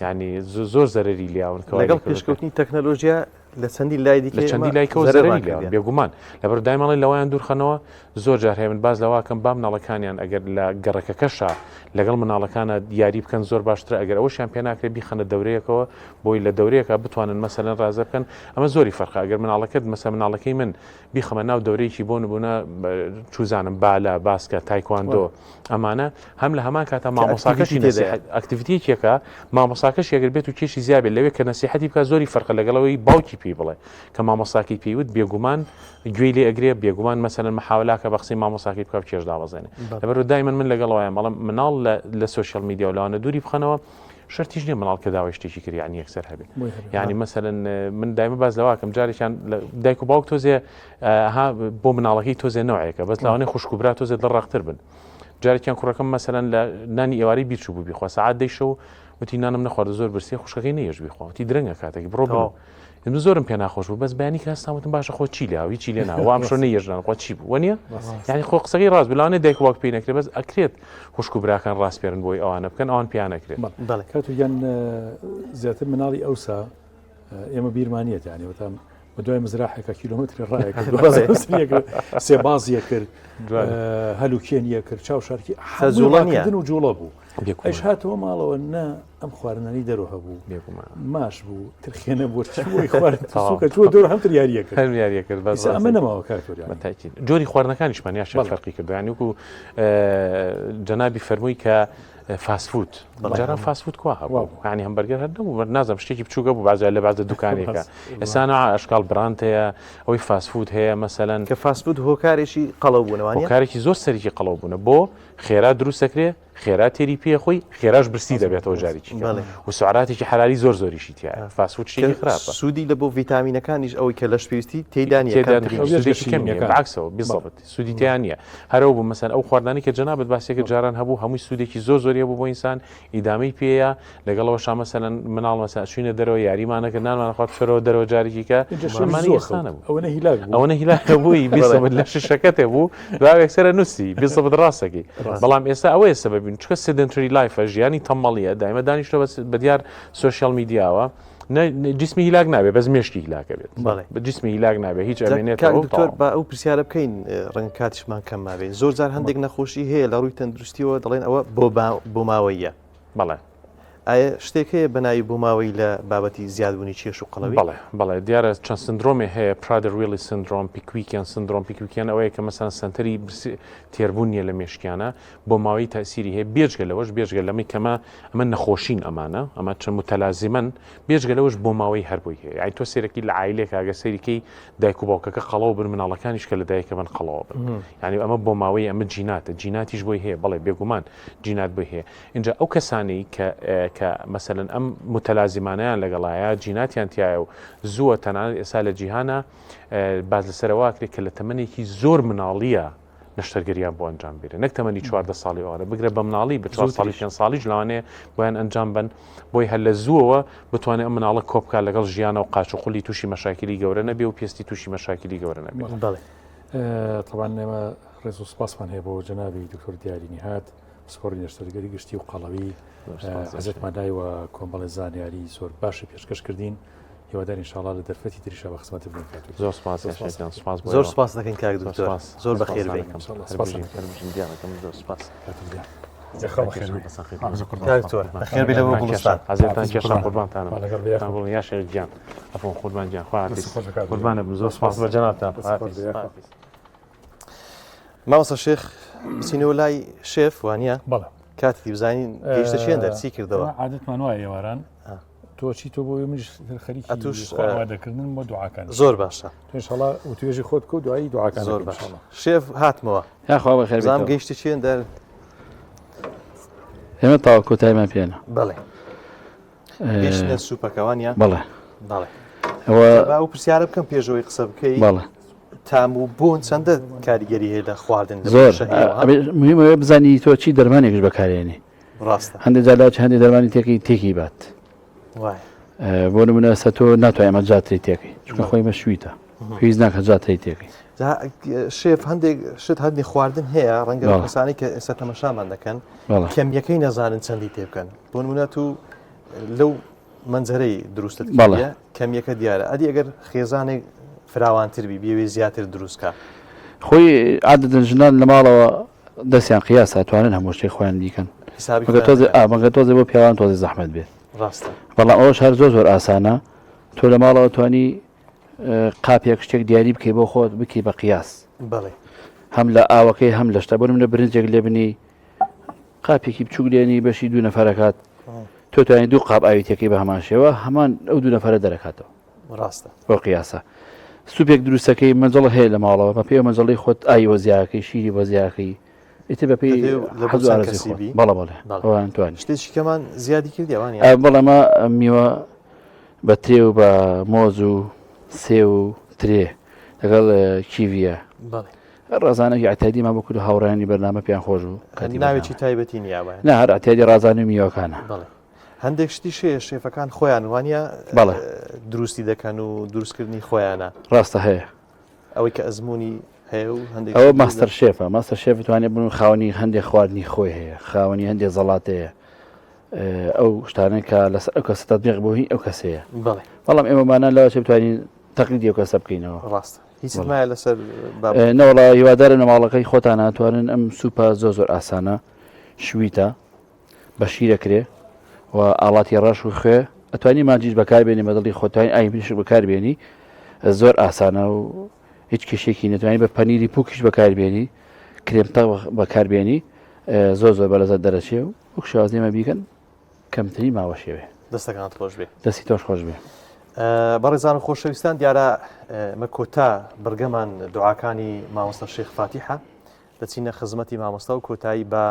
ینی زۆر زەرەری لیاون لەگەڵ پێشکەوتنی تەکنەلۆژیا لە چەندی لای دیکە لە چەندی لایکەوە زەرەری لیاون بێگومان لەبەر دایمەڵی لەوایان دوورخەنەوە زۆر جار هەیە من باز لەواکەم با مناڵەکانیان ئەگەر لە گەڕەکەکەشە لەگەڵ مناڵەکانە دیاری بکەن زۆر باشترە ئەگەر ئەوەشیان پێ ناکرێت بیخەنە دەورەیەکەوە بۆی لە دەورەیەکە بتوانن مەسەلەن ڕازە بکەن ئەمە زۆری فەرقە ئەگەر مناڵەکەت مەسە مناڵەکەی من بیخەمە ناو دەورەیەکی بۆ نبوونە چوزانم بالا باسکە تایکواندۆ ئەمانە هەم لە هەمان کاتە مامۆساکەشی ئەکتیڤیتیەکە مامۆساکەش یەگەر بێت و کێشی زیابێت لەوێ کە نەسیحەتی بکە زۆری فەرقە لەگەڵەوەی باوکی پێی بڵێ کە مامۆساکی پێیوت بێگومان گوێی لێ ئەگرێ بێگومان مەسەلەن محاولاکە بە قسەی مامۆساکی بکە کێش دابەزێنێ لەبەر دایمەن من لەگەڵەوەیان بەڵام مناڵ لە سوۆشیال میدیا و لەوانە دووری بخەنەوە شەرتیش نییە مناڵ کە داوای شتێکی کرد یعنی یەکسەر هەبێت یعنی مەسەلەن من دایمە باز لەواکەم جارێکیان دایک و باوک تۆزێ بۆ مناڵەکەی تۆزێ نەوەیەکە بەس لەوانەیە خوشکوبرا تۆزێ دڵڕاقتر بن جارێکیان کوڕەکەم مەسەلەن لە نانی ئێوارەی بیرچوو بوو بیخوا سەعات دەیشە و وتی نانم نەخوارد زۆر برسی خوشکەکەی نەیەش بیخوا وتی درەنگە کاتێکی بڕۆ من زۆرم پێ ناخۆش بوو بەس بەیانی کە هەستاوتم باشە خۆ چی لێ چی لێ ناوام شۆ نەیەژان خۆ چی بوو وەنیە یعنی خۆ قسەکەی ڕاست بلانێ دایک واک پێی نەکرێت بەس ئەکرێت خوشک و براکان ڕاستپێرن بۆی ئەوانە بکەن ئەوان پیان نەکرێت کاتوگەن زیاتر مناڵی ئەوسا ئێمە بیرمانیەت یانی وتام بە دوای مزراحێکە کیلۆمەتری ڕایەکە سێ بازیە کرد هەلوکێنیە کرد چاو شارکی حەزوڵانیدن و جوڵە بوو ئەش هاتەوە ماڵەوە نا ئەم خواردنانی دەرۆ هەبوو ماش بوو ترخێنە بۆ خواردکە چوە دۆر هەمتر یاریە کرد ئەمە نەماوە کاتۆری جۆری خواردنەکانیشمان یاشە فەرقی کرد یانی وەکو جەنابی فەرمووی کە فاسفود جاران فاسفود کوا هەبوو ینی هەمبەرگەر هەر نەبوو نازم شتێکی بچووکە بوو بازار لە بازە دوکانێکە ئێستا ئەشکال براند هەیە ئەوەی فاسفود هەیە مەسەلەن کە فاسفود هۆکارێکی قەڵەو بوونەوە هۆکارێکی زۆر سەرێکی قەڵەو بوونە بۆ خێرا دروست دەکرێت خێرا تێری پێ خۆی خێراش برسی دەبێتەوە جارێکی و سوعاتێکی حرالی زۆر زۆریشی تایە فاسفود شتێکی خراپە سوودی لە بۆ ڤیتامینەکانیش ئەوەی کە لەش پێویستی تێدا نیە بیزڵبێت سوودی تیان نییە هەرەوە بوو مەسەن ئەو خواردانی کە جەنابەت باسێکە جاران هەبوو هەمووی سوودێکی زۆریە بوو بۆ ئینسان ئیدامەی پێەیە لەگەڵەوە شامەسەن مناڵ مەسا چوینە دەرەوە یاریمانەکە نانمان خواات شەرەوە دەرەوە جارێکیکە ئەوەنە هیلاکە بووی بیسەبت لە شەکەتێ بوو دوایەکسەرە نووسی بیسەبت ڕاستەکەی بەڵام ئێستا ئەوەیە سەبەبین چکە سدنتری لایفە ژیانی تەمەڵیە دایمە دانیشتەوە بە دیار سوۆشیال میدیاوە جسمی هیلاک نابێت بەس مێشکی هیلاکە بێت بە جسمی هیلاک نابێت هیچ ئەمێنێتۆر بە ئەو پرسیارە بکەین ڕەنگە کاتیشمان کەم مابێت زۆر جار هەندێک نەخۆشی هەیە لە ڕووی تەندروستیەوە دەڵێن ئەوە بۆ ماوەیە بەڵێ ئایا شتێک هەیە بەناوی بۆ ماوەی لە بابەتی زیادبوونی چێش و قەڵەوی بەڵێ دیارە چەند سندرۆمی هەیە پرادر ویلی سندرۆم پیکویکیان سندرۆم پیکویکیان ئەوەیە کە مەسەن سنتەری تێربوونیە لە مێشکیانە بۆ ماوەی تاسیری هەیە بێژگە لەوەش بێژگە لەمی کەمە ئەمە نەخۆشین ئەمانە ئەمە چەند متەلازمەن بێژگە لەوەش بۆ ماوەی هەربووی هەیە ئای تۆ سێرەکی لە عیلێک ئاگە سەیریکەی دایک و باوکەکە قەڵەوە بن مناڵەکانیش کە لە دایکە بن قەڵەوە بن یعنی ئەمە بۆ ماوەی ئەمە جیناتە جیناتیش بۆی هەیە بەڵێ بێگومان جینات بۆی هەیە اینجا ئەو کەسانی کە مەسەلەن ئەم متەلازمانیان لەگەڵایە جیناتیان تایە و زووە تەنانەت ئێستا لە جیهانە باز لەسەرەواکرێت کە لە تەمەنێکی زۆر مناڵیە نەشتەرگەریان بۆ ئەنجام بێت نەک تەمەنی 14 ساڵی ئەوە بگرە بە مناڵی بە 4 ساڵی 5 ساڵیش لەوانەیە بۆیان ئەنجام بن بۆی هەر لە زووەوە بتوانێت ئەم مناڵە کۆبکە لەگەڵ ژیانە و قاچ و خولی تووشی مەشاکلی گەورە نەبێ و پێستی تووشی مەشاکلی گەورە نەبێت طبعا ئێمە ڕێز و سپاسمان هەیە بۆ جەنابی دکتۆر دیارینی هات سپۆری نەشتەرگەری گشتی و قەڵەوی حەزێکمان دایوە کۆمەڵی زانیاری زۆر باشی پێشکەش کردین هیوادار ئینشاءالله لە دەرفەتی تریشا بە خزمەتت بڵێن زۆر سپاس زۆر سپاس دەکەین کاک دکتۆر زۆر بەخێر بێ خێر بێ لەوە گوڵستان حەزێتان کێشان قوربانتانم یا شێخ گیان ئەفۆن قوربان گیان قوربانە بم زۆر سپاس بە جەنابتان مامۆستا شێخ بچینەوە لای شێف وانە بەڵێ کاتی بزانین گەیشتە چێن دەرسی کردەوە عادەتمان وایە ئێواران تۆچی تۆ بۆ منیش خەریکی دەکردن بۆ دوعاکان زۆر باشە توێشەڵا و توێژی خۆت کە و دوایی دوعاکان زۆر باش شێف هاتمەوە یاخوا بەخێر زام گەیشتە چێن دەر ئێمە تاوا کۆتایمان پێێنە بەڵێ گەیشتە سوپەکەوانیان بەڵێ بەڵێ ئەوە ئەو پرسیارە بکەم پێشەوەی قسە بکەی بەڵێ تام و بۆن چەندە کاریگەری هەیە لە خواردن زۆر مهمەوە بزانی تۆ چی دەرمانێکش بەکارێنی ڕاستە هەندێک جالاچ هەندێک دەرمانی تێکی بات بۆ نمونە سە تۆ ناتوانێت ئەمە جاتری تێکی چونکە خۆی مە شویتە پێویست ناکە جاتری تێکی شێف هەندێک شت هەندێک خواردن هەیە ڕەنگە کەسانی کە ئێستا تەمەشامان دەکەن کەمیەکەی نەزانن چەندی تێ بکەن بۆ نمونە تو لەو منجەرەی دروستت کەمیەکە دیارە ئەدی ئەگەر خێزانێک فراوانتربی بێوێ زیاتر دروستکە خۆی عادەتەن ژنان لە ماڵەوە دەستیان قیاس توانن هەموو شتێک خۆیان دیکەن مەگە تۆزێ بۆ پیاوان تۆزی زەحمەت بێت ڕاستە بەڵام ئەوش هەر زۆر ئاسانە تۆ لە ماڵەوە توانی قاپێک شتێک دیاری بکەی بۆ خۆت بکەی بە قیاس بەڵێ هەم لە ئاوەکەی هەم لە شتە بۆ منە برنجێک لێ بنی قاپێکی بچوو لێنی بەشی دوو نەفەرەکات تۆ توانانی دوو قاپ ئاویتەکەی بە هەمان شێوە هەمان ئەو دوو نەفەرە دەرەکاتەوە ڕاستە بۆ قیاسە سوپێک دروستەکەی مەنجڵ هەیە لە ماڵەوە بە پێ مەنجڵی خۆت ئای وەزیاکەی شیری وەزیاکەی ئیتر بە پێی بەڵە بەڵێ ئەوان توانین شتێکی کەمان زیادی کردیوانی بەڵەمە میوە بە ترێ و بە مۆز و سێ و ترێ لەگەڵ کیڤە ڕازانەی ئەتادیمان بۆ کورد و هاوڕانی بەرنامە پێیان خۆش و ناوێکی تایبەتی نیاوە نه هەر ئەتادی ڕازانی میوەکانە هەندێک شتی شێفەکان خۆیان وانە بەڵێ دروستی دەکەن و دروستکردنی خۆیانە ڕاستە هەیە ئەوەی کە ئەزمموی هەیە و هەندێک ئەوە ماستەر شێفە ماستەر شێف توانێت بن خاوەنی هەندێک خواردنی خۆی هەیە خاوەنی هەندێک زەڵاتەیە ئەو شتانێک کە لەسەر ئەو کەسە تەطبیق بۆ هی ئەو کەسەیە بەڵام ئێمەمانە لەوە چ بتوانین تەقلیدی ئەو کەسە بکەینەوە ڕاستە هیچ مایە لەسەر نەوەڵا هیوادارە لە ماڵەکەی خۆتان ناتوانن ئەم سوپە زۆر ئاسانە شویتە بە شیرەکرێ و ئاڵاتی ڕەش و خوێ ئەتوانی ماجیش بەکاربێنی مەدڵی خۆتوانی ئایش بەکاربێنی زۆر ئاسانە و هیچ کێشێکی نەتوانانی بە پەنیری پوکیش بەکاربێنی کرێمتە بەکاربێنی زۆر بەلەزەت دەرەچێ و وەک شازێمە بیکەن کەمتری ماوە شێوێ دەستەکانت خۆش بێ دەستی تۆش خۆش بێ بەڕێزان و خۆشەویستان دیارە مەکۆتا بەرگەمان دوعاکانی مامۆستا شێخ فاتیحە دەچینە خزمەتی مامۆستا و کۆتایی بە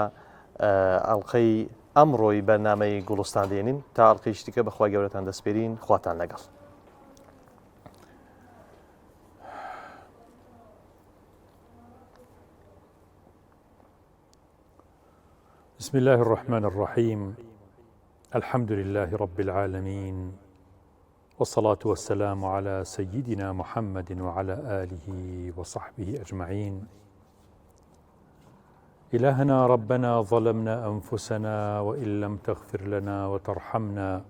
ئەڵلقەی ئەمڕۆی بەرنامەی گوڵستان دێنین تا ئەڵلقەی شتیکە بەخوای گەورەتان دەسپێرین خواتان لەگەڵ. بسم الله الرحمن الرحيم. الحمد لله رب العالمين، والصلاة والسلام على سيدنا محمد وعلى آله وصحبه أجمعين. إلهنا ربنا ظلمنا أنفسنا وإن لم تغفر لنا وترحمنا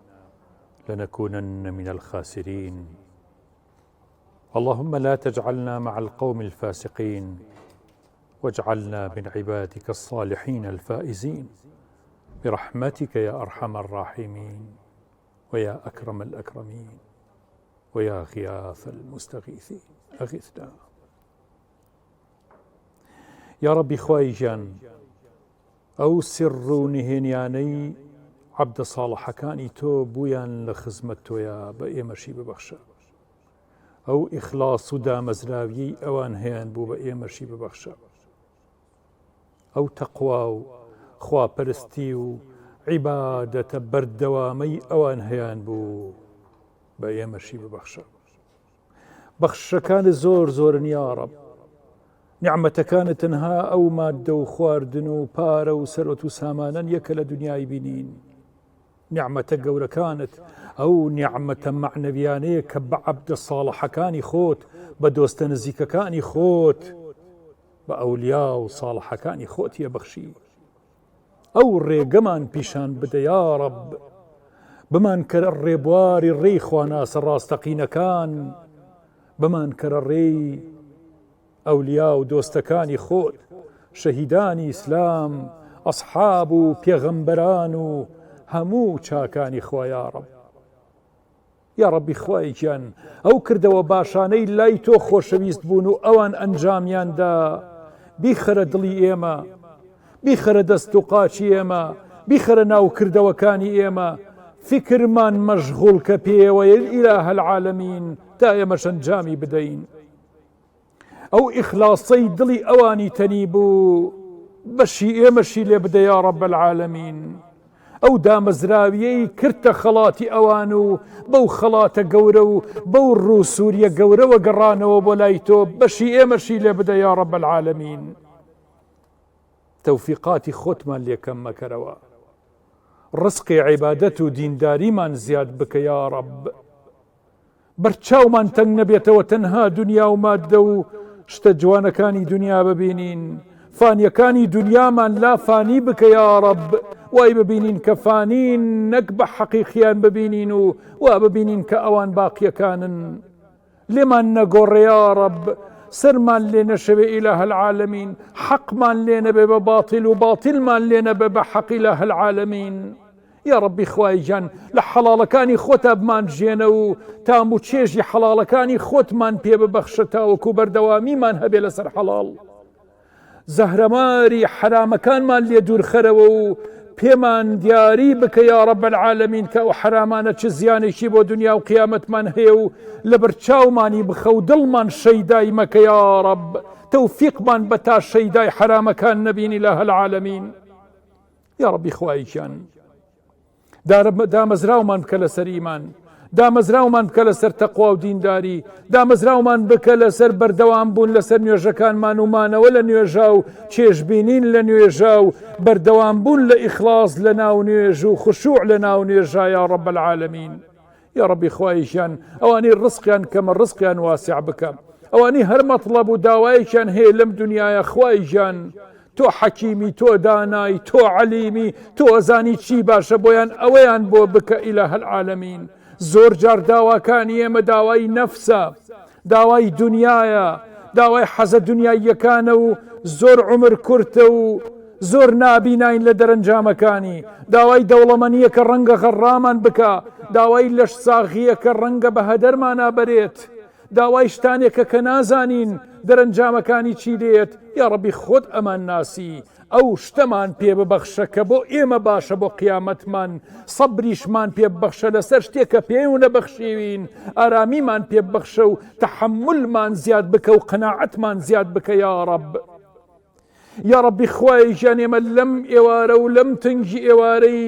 لنكونن من الخاسرين. اللهم لا تجعلنا مع القوم الفاسقين، واجعلنا من عبادك الصالحين الفائزين برحمتك يا أرحم الراحمين ويا أكرم الأكرمين ويا غياث المستغيثين. أغثنا يا ربي خوايجان. أو سر نهنياني عبد صالح كاني تو بويان لخزمتو يا بأيمشي ببخشا. أو إخلاص دا مزراوي أوان هيان بو بأيمشي ببخشا. أو تقوى خوا پرستی و عبادة بردوامي أوان هيان بو بأيمشي ببخشا. بخشا كان زور زور يا رب. نعمة كانت تنها أو مادة وخواردن و پارە و سەرۆت و سامانەن یەکە لە دنیای بینین. نعمەتە گەورە كانت ئەو نعمەتە معنەویانەیە کە بە عەبدە ساڵحەکانی خۆت، بە دۆستە نزیکەکانی خۆت، بە ئەولیا و ساڵحەکانی خۆت یەبەخشی. ئەو ڕێگەمان پیشان بدە یا رب. بمان کەرە ڕێبواری ڕێی خواناسە ڕاستەقینەکان، بمان کەرە ڕێی ئەولیا و دۆستەکانی خۆت، شەهیدانی ئیسلام، ئەسحاب و پێغەمبەران و هەموو چاکانی خوا یا رب. یا ربی خوای گیان، ئەو کردەوە باشانەی لای تۆ خۆشەویست بوون و ئەوان ئەنجامیاندا، بیخەرە دڵی ئێمە، بیخەرە دەست و قاچی ئێمە، بیخەرە ناو کردەوەکانی ئێمە، فکرمان مەشغوڵ کە پێوەیە ئیلاهە العالەمین تا ئێمەش ئەنجامی بدەین. ئەو ئیخلاصەی دڵی ئەوانی تەنی بوو بەشی ئێمەشی لێ بدە یا رب العالەمین. ئەو دامەزراویەی کردتە خەڵاتی ئەوان و بەو خەڵاتە گەورە و بەو ڕووسوریە گەورەوە گەڕانەوە بۆ لای تۆ بەشی ئێمەشی لێ بدە یا رب العالەمین. تەوفیقاتی خۆتمان لێکەم مەکەرەوە، ڕزقی عیبادەت و دینداریمان زیاد بکە یا رب. بەرچاومان تەنگ نەبێتەوە تەنها دنیا و مادە و شتە جوانەکانی دنیا ببینین، فانیەکانی دنیامان لا فانی بکە یا رب. وای ببینین کە فانین، نەک بە حەقیقیان ببینین و وا ببینین کە ئەوان باقیەکانن. لێمان نەگۆڕێ یا رب، سرمان لێ نەشەوێ ئیلاهە العالەمین، حەقمان لێ نەبێ بە باتیل و باتیلمان لێ نەبێ بە حەق ئیلاهە العالەمین. یا ربی خوای گیان، لە حەڵاڵەکانی خۆتە بمانژێنە و تام و چێژی حەڵاڵەکانی خۆتمان پێ ببەخشە تاوەکو بەردەوامیمان هەبێ لەسەر حەڵاڵ. زەهرەماری حرامەکانمان لێ دوورخەرەوە و پێمان دیاری بکە یا رب العالەمین کە ئەو حرامانە چ زیانێکی بۆ دنیا و قیامەتمان هەیە و لە بەرچاومانی بخە و دڵمان شەیدای مەکە یا رب. تەوفیقمان بە تا شەیدای حرامەکان نەبین ئیلاهە العالەمین. یا ربی خوای گیان، دامەزراومان بکە لەسەر ئیمان، دامەزراومان بکە لەسەر تەقوا و دینداری، دامەزراومان بکە لەسەر بەردەوام بوون لەسەر نوێژەکانمان و مانەوە لە نوێژا و چێژبینین لە نوێژا و بەردەوام بوون لە ئیخلاص لە ناو نوێژ و خشوع لە ناو نوێژا یا رب العالەمین. یا ربی خوای گیان، ئەوانەی ڕزقیان کەمە ڕزقیان واسع بکە، ئەوانەی هەر مەطلەب و داوایەکیان هەیە لەم دنیایە خوای گیان، تۆ حەکیمی، تۆ دانای، تۆ عەلیمی، تۆ ئەزانی چی باشە بۆیان ئەوەیان بۆ بکە ئیلاهە العالەمین. زۆر جار داواکانی ئێمە داوای نەفسە، داوای دنیایە، داوای حەزە دنیاییەکانە و زۆر عمر کورتە و زۆر نابینین لە دەرەنجامەکانی، داوای دەوڵەمەندیە کە ڕەنگە غەڕامان بکە، داوای لەش ساغیە کە ڕەنگە بە هەدەرمان نابەرێت، داوای شتانێکە کە نازانین دەرەنجامەکانی چی دێت. یا ربی خۆت ئەمان ناسی، ئەو شتەمان پێ ببەخشە کە بۆ ئێمە باشە بۆ قیامەتمان، سەبریشمان پێ ببەخشە لەسەر شتێکە پێی و نەبەخشیوین، ئارامیمان پێ ببەخشە و تەحملمان زیاد بکە و قەناعەتمان زیاد بکە یا رب. یا ڕەبی خوای ژیان ئێمە لەم ئێوارە و لەم تنگی ئێوارەی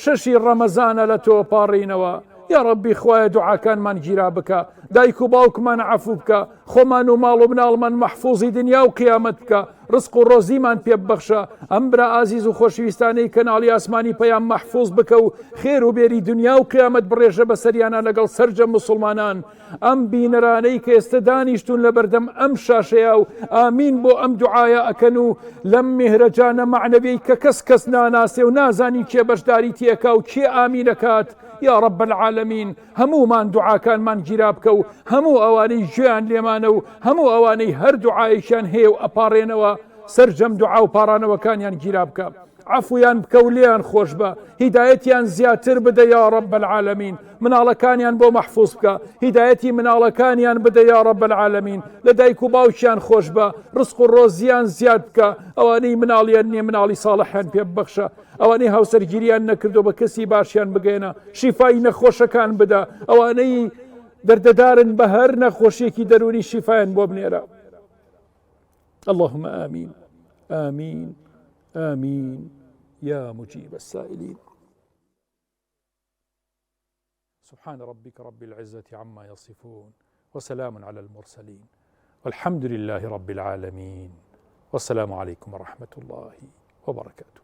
شەشی ڕەمەزانە لە تۆ پاڕینەوە یا ڕەبی خوایە دوعاکانمان گیرا بکە دایک و باوکمان عەفو بکە خۆمان و ماڵ و مناڵمان مەحفوظی دنیا و قیامەت بکە ڕزق و ڕۆزیمان پێ ببەخشە ئەم برا ئازیز و خۆشەویستانەی کەناڵی ئاسمانی پەیام مەحفوظ بکە و خێر و بێری دنیا و قیامەت بڕێژە بە سەریانە لەگەڵ سەرجەم مسلمانان ئەم بینەرانەی کە ئێستا دانیشتون لە بەردەم ئەم شاشەیە و ئامین بۆ ئەم دوعایە ئەکەن و لەم میهرەجانە معنەوی کە کەس ناناسێ و نازانی کێ بەشداری تێکا و کێ ئامینەکات یا رب العالمین هەمومان دوعاکانمان گیرا بکە و هەموو ئەوانەی گوێیان لێمانە و هەموو ئەوانەی هەر دوعایشیان هەیە و ئەپاڕێنەوە سەرجەم دوعا و پارانەوەکانیان گیرا بکە عفویان بکە و لێیان خۆش بە هیدایەتیان زیاتر بدە یا رب العالمین مناڵەکانیان بۆ مەحفوظ بکە هیدایەتی مناڵەکانیان بدە یا رب العالمین لە دایک و باوکیان خۆش بە ڕزق و ڕۆزیان زیاد بکە ئەوانەی مناڵیان نییە مناڵی ساڵحیان پێ ببەخشە ئەوانەی هاوسەرگیریان نەکردو بە کەسی باشیان بگەێنە شیفای نەخۆشەکان بدە ئەوانەی دەردەدارن بە هەر نەخۆشیێکی دەرونی شیفایان بۆ بنێرە اللهم آمين آمين آمين يا مجيب السائلين سبحان ربك رب العزة عما يصفون وسلام على المرسلين والحمد لله رب العالمين والسلام عليكم ورحمة الله وبركاته.